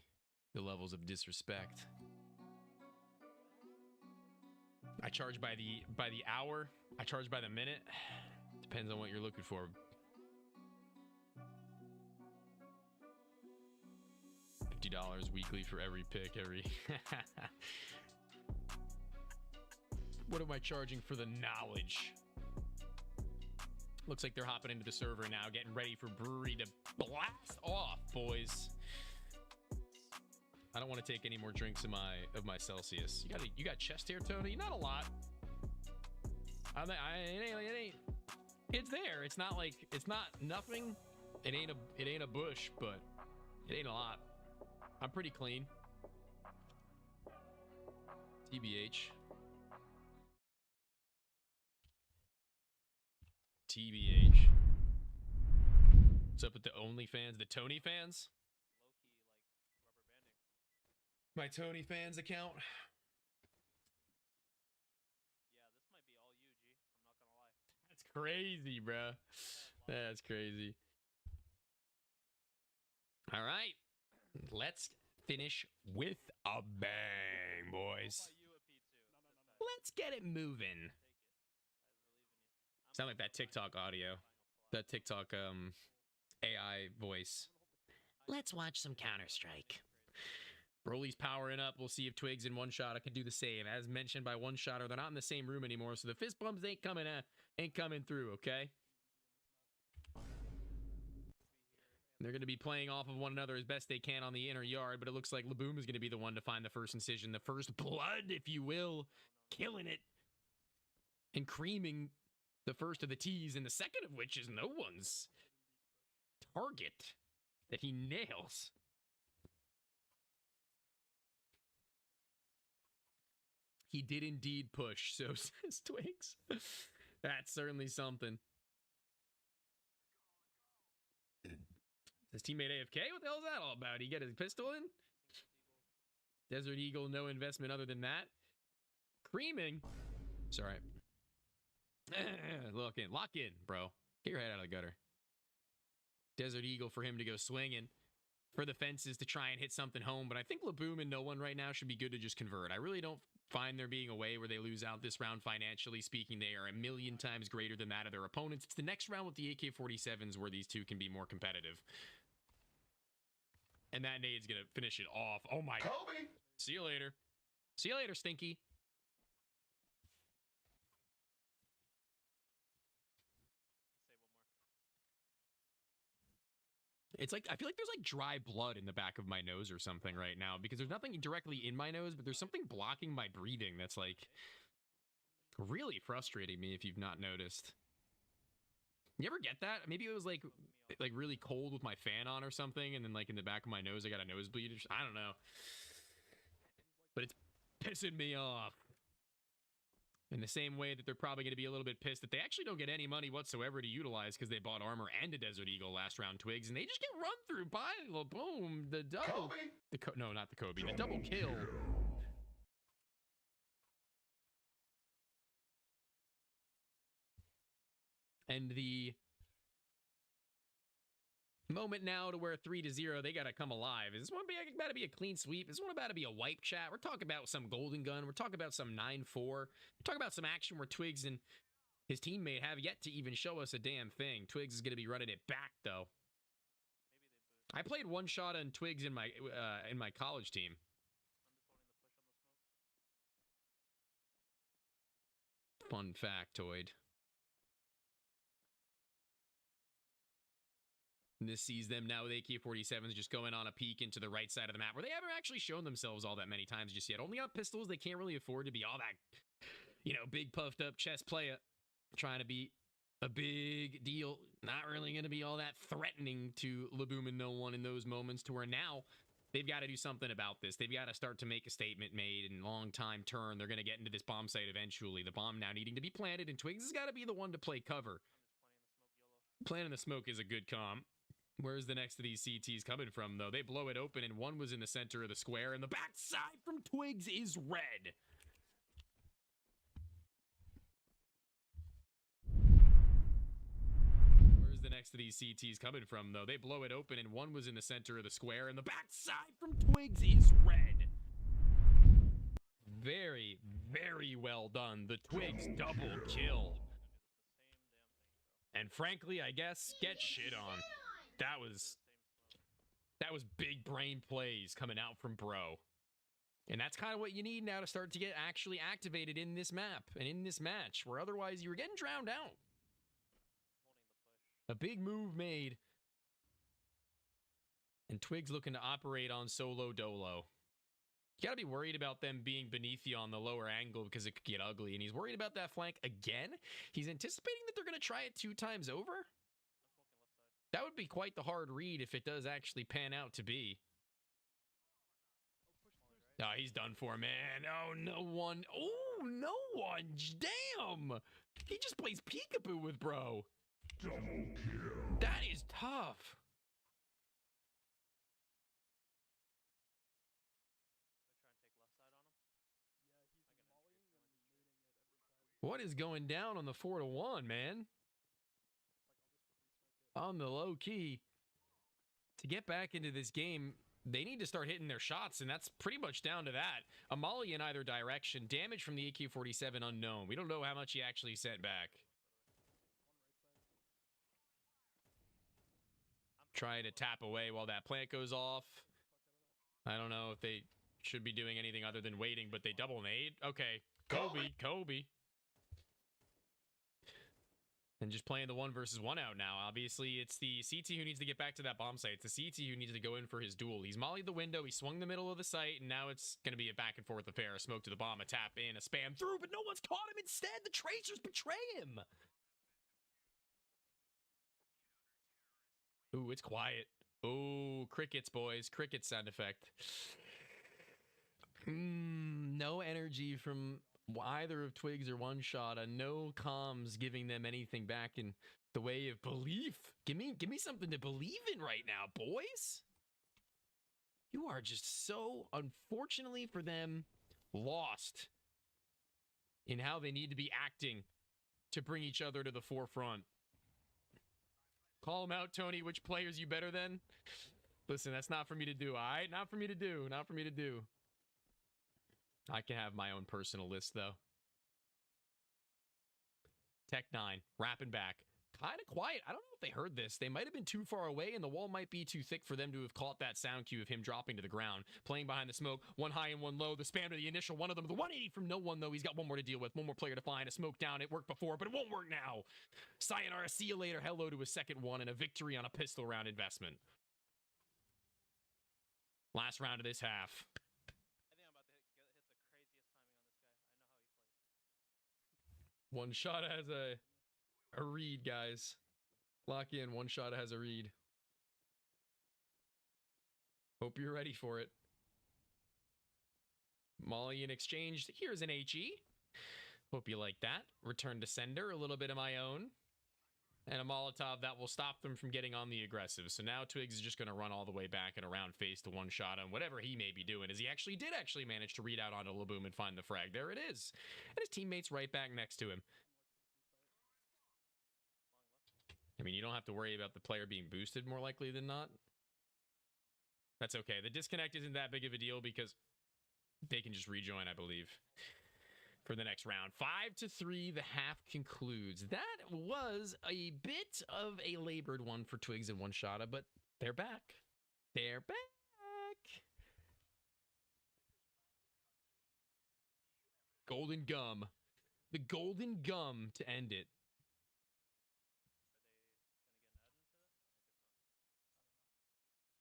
The levels of disrespect. I charge by the hour. I charge by the minute. Depends on what you're looking for. $50 weekly for every pick, What am I charging for the knowledge? Looks like they're hopping into the server now, getting ready for Brewery to blast off, boys. I don't want to take any more drinks of my Celsius. You got chest hair, Tony? Not a lot. It's there. It's not like it's not nothing. It ain't a bush, but it ain't a lot. I'm pretty clean. TBH. TBH. What's up with the OnlyFans? The Tony fans? My Tony fans account. Yeah, this might be all you, G. I'm not gonna lie. That's crazy, bro. That's crazy. All right. Let's finish with a bang, boys. Let's get it moving. Sound like that TikTok audio. That TikTok AI voice. Let's watch some Counter-Strike. Broly's powering up. We'll see if Twigs and One Shot can do the same. As mentioned by One Shotter, they're not in the same room anymore, so the fist bumps ain't coming through, okay? They're going to be playing off of one another as best they can on the inner yard, but it looks like Laboom is going to be the one to find the first incision, the first blood, if you will, killing it and creaming the first of the T's, and the second of which is no one's target that he nails. He did indeed push, so says Twigs. That's certainly something. His teammate AFK? What the hell is that all about? He get his pistol in? Desert Eagle, no investment other than that. Creaming. Sorry. Lock in, bro. Get your head out of the gutter. Desert Eagle for him to go swinging. for the fences to try and hit something home, but I think Laboom and no one right now should be good to just convert. I really don't find there being a way where they lose out this round financially speaking. They are a million times greater than that of their opponents. It's the next round with the AK-47s where these two can be more competitive. And that nade's going to finish it off. Oh my God. See you later. See you later, Stinky. It's like, I feel like there's like dry blood in the back of my nose or something right now because there's nothing directly in my nose, but there's something blocking my breathing that's like really frustrating me if you've not noticed. You ever get that? Maybe it was like really cold with my fan on or something, and then like in the back of my nose I got a nosebleed. I don't know. But it's pissing me off. In the same way that they're probably going to be a little bit pissed that they actually don't get any money whatsoever to utilize because they bought armor and a Desert Eagle last round, Twigs, and they just get run through by Laboom, the double... no, not the Kobe, the double kill. And the moment now to where 3-0, they got to come alive. Is this one about to be a clean sweep? Is this one about to be a wipe, chat? We're talking about some golden gun. We're talking about some 9-4. We're talking about some action where Twigs and his teammate have yet to even show us a damn thing. Twigs is going to be running it back, though. I played one shot on Twigs in my college team. Fun factoid. And this sees them now with AK-47s just going on a peek into the right side of the map where they haven't actually shown themselves all that many times just yet. Only on pistols, they can't really afford to be all that, big puffed up chest player trying to be a big deal. Not really going to be all that threatening to Laboom and no one in those moments to where now they've got to do something about this. They've got to start to make a statement made and long time turn. They're going to get into this bomb site eventually. The bomb now needing to be planted, and Twigs has got to be the one to play cover. Planting the smoke is a good comp. Where's the next of these CTs coming from, though? They blow it open, and one was in the center of the square, and the backside from Twigs is red. Where's the next of these CTs coming from, though? They blow it open, and one was in the center of the square, and the backside from Twigs is red. Very, very well done. The Twigs double kill. And frankly, I guess, get shit on. That was big brain plays coming out from Bro. And that's kind of what you need now to start to get actually activated in this map and in this match, where otherwise you were getting drowned out. A big move made. And Twigs looking to operate on solo dolo. You gotta be worried about them being beneath you on the lower angle because it could get ugly. And he's worried about that flank again. He's anticipating that they're going to try it 2 times over. That would be quite the hard read if it does actually pan out to be. Oh, he's done for, man. Oh, no one. Oh, no one. Damn. He just plays peekaboo with Bro. Double kill. That is tough. What is going down on the 4-1, man? On the low key. To get back into this game, they need to start hitting their shots, and that's pretty much down to that. A molly in either direction. Damage from the AK-47 unknown. We don't know how much he actually sent back. Trying to tap away while that plant goes off. I don't know if they should be doing anything other than waiting, but they double nade. Okay. Kobe. And just playing the 1 versus 1 out now. Obviously, it's the CT who needs to get back to that bomb site. It's the CT who needs to go in for his duel. He's mollied the window, he swung the middle of the site, and now it's going to be a back and forth affair. A smoke to the bomb, a tap in, a spam through, but no one's caught him. Instead, the tracers betray him. Ooh, it's quiet. Ooh, crickets, boys. Cricket sound effect. No energy from either of Twigs or One Shot. No comms giving them anything back in the way of belief. Give me something to believe in right now, boys. You are just so, unfortunately for them, lost in how they need to be acting to bring each other to the forefront. Call them out, Tony. Which players you better than? Listen, that's not for me to do, all right? Not for me to do. Not for me to do. I can have my own personal list, though. Tech 9, wrapping back. Kind of quiet. I don't know if they heard this. They might have been too far away, and the wall might be too thick for them to have caught that sound cue of him dropping to the ground. Playing behind the smoke, one high and one low. The spam to the initial one of them. The 180 from no one, though. He's got one more to deal with. One more player to find. A smoke down. It worked before, but it won't work now. Sayonara, see you later. Hello to a second one, and a victory on a pistol round investment. Last round of this half. I think I'm about to hit the craziest timing on this guy. I know how he plays. One shot has a read, guys. Lock in. One shot has a read. Hope you're ready for it. Molly in exchange. Here's an HE. Hope you like that. Return to sender. A little bit of my own. And a Molotov that will stop them from getting on the aggressive. So now Twigs is just going to run all the way back and around face to one shot on whatever he may be doing, as he did manage to read out onto Laboom and find the frag. There it is. And his teammate's right back next to him. I mean, you don't have to worry about the player being boosted more likely than not. That's okay. The disconnect isn't that big of a deal because they can just rejoin, I believe, for the next round. 5-3, the half concludes. That was a bit of a labored one for Twigs and One Shotta, but they're back. They're back. Golden Gum. The Golden Gum to end it.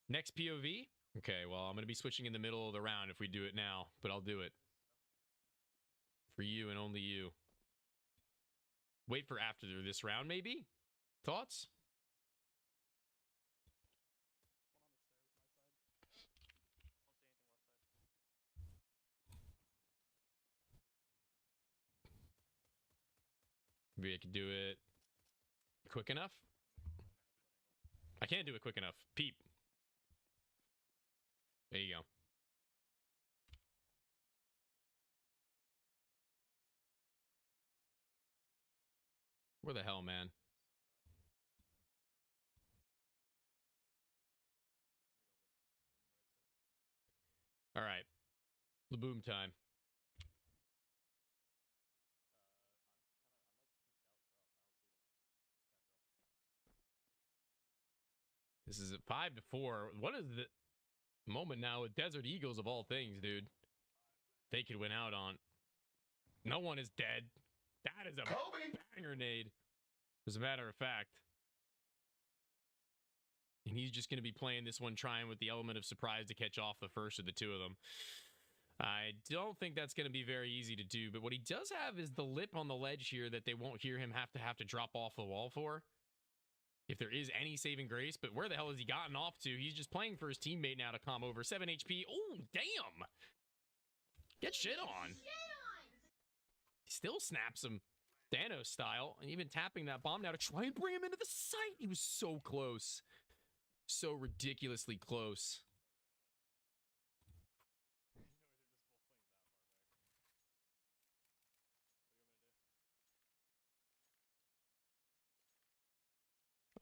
Next POV? Okay, well, I'm going to be switching in the middle of the round if we do it now, but I'll do it. For you and only you. Wait for after this round, maybe? Thoughts? Maybe I could do it quick enough? I can't do it quick enough. Peep. There you go. Where the hell, man? All right. Laboom time. This is a 5-4. What is the moment now with Desert Eagles of all things, dude? They could win out on. No one is dead. That is a banger nade, as a matter of fact. And he's just going to be playing this one, trying with the element of surprise to catch off the first of the two of them. I don't think that's going to be very easy to do, but what he does have is the lip on the ledge here that they won't hear him have to drop off the wall for. If there is any saving grace, but where the hell has he gotten off to? He's just playing for his teammate now to come over. 7 HP. Oh, damn! Get shit on. He still snaps him. Thanos style. And even tapping that bomb now to try and bring him into the site. He was so close. So ridiculously close.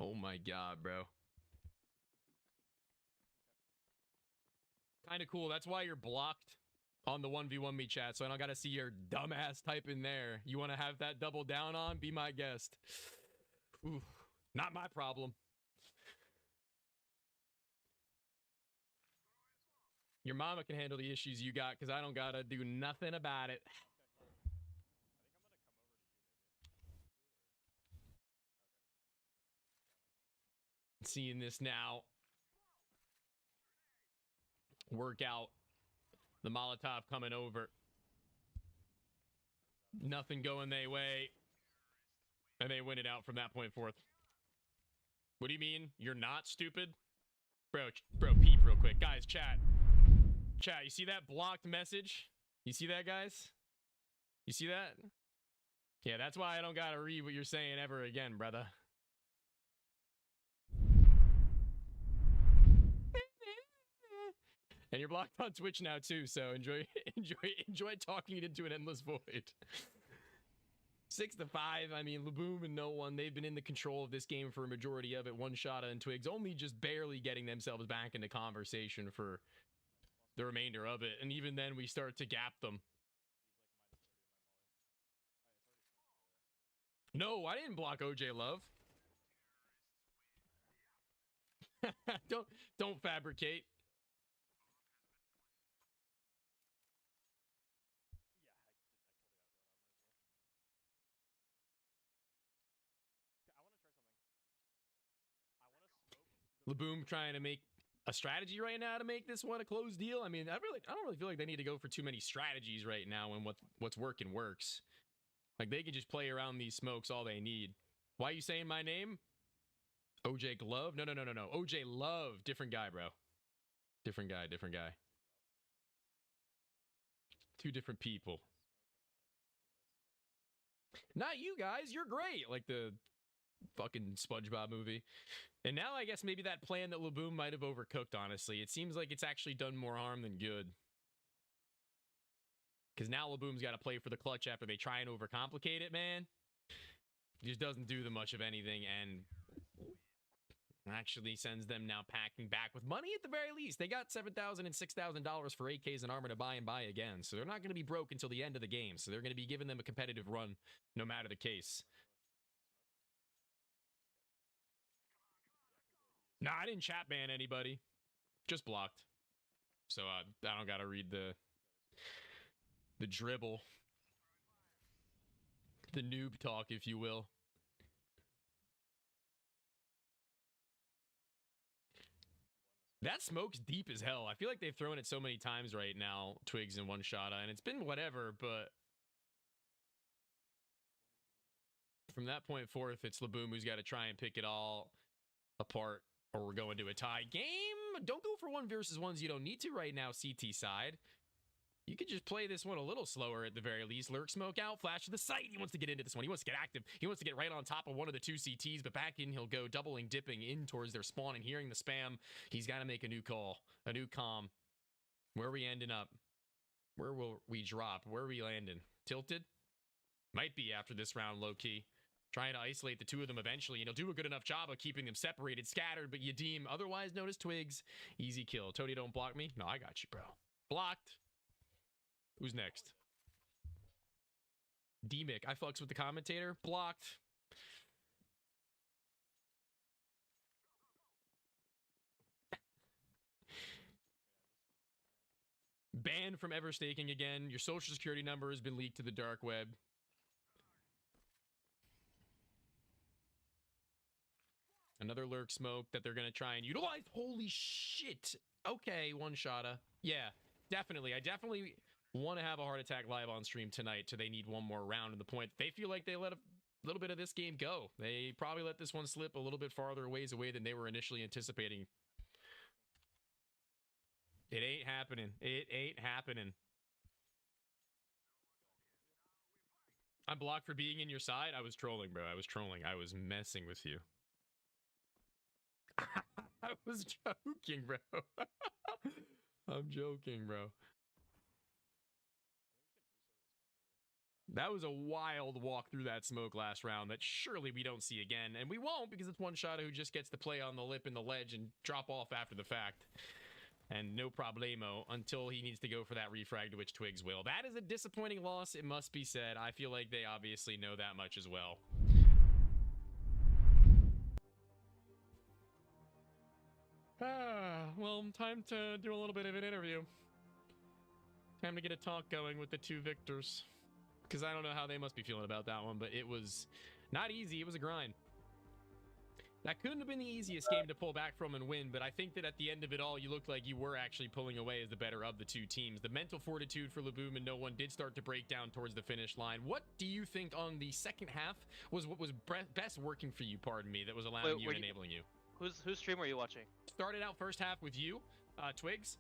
Oh my god, bro. Kind of cool. That's why you're blocked on the 1v1 me chat, so I don't gotta see your dumbass type in there. You want to have that double down on? Be my guest. Ooh, not my problem. Your mama can handle the issues you got, because I don't gotta do nothing about it. Seeing this now. Work out. The Molotov coming over. Nothing going their way. And they win it out from that point forth. What do you mean? You're not stupid? Bro, peep real quick. Guys, chat. Chat, you see that blocked message? You see that, guys? You see that? Yeah, that's why I don't gotta read what you're saying ever again, brother. And you're blocked on Twitch now too, so enjoy talking it into an endless void. 6-5. I mean, Laboom and no one, they've been in the control of this game for a majority of it. One shot and Twigs only just barely getting themselves back into conversation for the remainder of it. And even then, we start to gap them. No, I didn't block OJ Love. Don't fabricate. Laboom trying to make a strategy right now to make this one a closed deal. I mean, I don't really feel like they need to go for too many strategies right now when what's working works. Like, they can just play around these smokes all they need. Why are you saying my name? OJ Glove? No. OJ Love. Different guy, bro. Different guy. Two different people. Not you guys. You're great. Like the fucking SpongeBob movie. And now I guess maybe that plan that Laboom might have overcooked, honestly. It seems like it's actually done more harm than good. Because now Laboom's got to play for the clutch after they try and overcomplicate it, man. He just doesn't do much of anything and actually sends them now packing back with money at the very least. They got $7,000 and $6,000 for AKs and armor to buy and buy again. So they're not going to be broke until the end of the game. So they're going to be giving them a competitive run no matter the case. Nah, I didn't chat ban anybody. Just blocked. So I don't got to read the dribble. The noob talk, if you will. That smoke's deep as hell. I feel like they've thrown it so many times right now, Twigs and One Shot, and it's been whatever, but from that point forth, it's Laboom who's got to try and pick it all apart, or we're going to a tie game. Don't go for 1 versus 1s you don't need to right now, CT side. You could just play this one a little slower at the very least. Lurk smoke out, flash to the site. He wants to get into this one. He wants to get active. He wants to get right on top of one of the 2 CTs, but back in he'll go, doubling, dipping in towards their spawn and hearing the spam. He's got to make a new call, a new comm. Where are we ending up? Where will we drop? Where are we landing? Tilted? Might be after this round, low-key. Trying to isolate the 2 of them eventually, and he'll do a good enough job of keeping them separated, scattered, but Yadim, otherwise known as Twigs, easy kill. Tony, don't block me? No, I got you, bro. Blocked. Who's next? D-Mick, I fucks with the commentator. Blocked. Banned from ever staking again. Your social security number has been leaked to the dark web. Another lurk smoke that they're going to try and utilize. Holy shit. Okay, One Shotta. Yeah, definitely. I definitely want to have a heart attack live on stream tonight till they need one more round. And the point, they feel like they let a little bit of this game go. They probably let this one slip a little bit farther ways away than they were initially anticipating. It ain't happening. It ain't happening. I'm blocked for being in your side. I was trolling, bro. I was trolling. I was messing with you. I was joking, bro. I'm joking, bro. That was a wild walk through that smoke last round that surely we don't see again. And we won't, because it's One Shot who just gets to play on the lip and the ledge and drop off after the fact. And no problemo until he needs to go for that refrag, to which Twigs will. That is a disappointing loss, it must be said. I feel like they obviously know that much as well. Well, time to do a little bit of an interview. Time to get a talk going with the 2 victors. Because I don't know how they must be feeling about that one, but it was not easy. It was a grind. That couldn't have been the easiest game to pull back from and win, but I think that at the end of it all, you looked like you were actually pulling away as the better of the 2 teams. The mental fortitude for Laboom and no one did start to break down towards the finish line. What do you think on the second half was what was best working for you, pardon me, that was allowing you and enabling you? Whose stream were you watching? Started out first half with you, Twigs,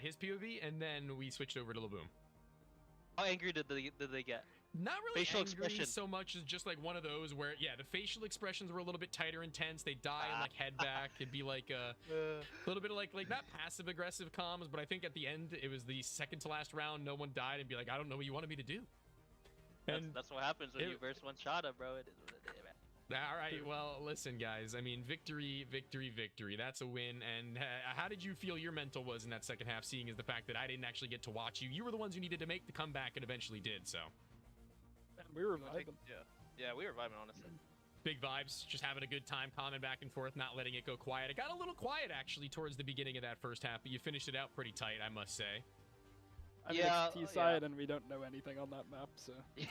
his POV, and then we switched over to Laboom. How angry did they get? Not really facial angry expression. so much as just like one of those where, yeah, the facial expressions were a little bit tighter, intense. They die and like head back. It'd be like a little bit of like not passive aggressive comms, but I think at the end it was the second to last round. No one died and be like, I don't know what you wanted me to do. That's what happens when you verse one shot up, bro. It is what it is, man. All right, well, listen, guys. I mean, victory. That's a win. And how did you feel your mental was in that second half, seeing as the fact that I didn't actually get to watch you? You were the ones who needed to make the comeback and eventually did, so. And we were vibing. Yeah, we were vibing, honestly. Big vibes, just having a good time, calming back and forth, not letting it go quiet. It got a little quiet, actually, towards the beginning of that first half, but you finished it out pretty tight, I must say. I mean, it's T-side, and we don't know anything on that map, so... Yeah.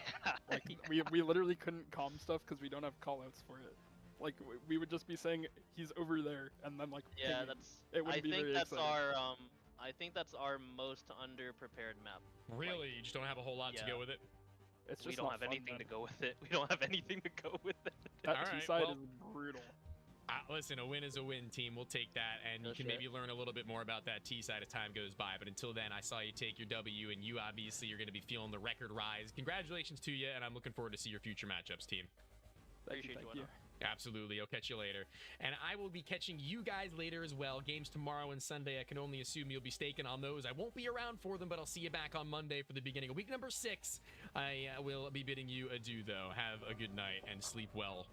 Like, we literally couldn't calm stuff because we don't have callouts for it. Like, we would just be saying, he's over there, and then, like, yeah, pinging. It wouldn't be very exciting. I think that's our most under-prepared map. Really? Like, you just don't have a whole lot to go with it? It's just we don't have anything to go with it. We don't have anything to go with it. That T-side is brutal. Listen, a win is a win, team. We'll take that, and you can maybe learn a little bit more about that T-side as time goes by. But until then, I saw you take your W, and you obviously are going to be feeling the record rise. Congratulations to you, and I'm looking forward to see your future matchups, team. Thank you. Absolutely. I'll catch you later. And I will be catching you guys later as well. Games tomorrow and Sunday. I can only assume you'll be staking on those. I won't be around for them, but I'll see you back on Monday for the beginning of week number 6. I will be bidding you adieu, though. Have a good night and sleep well.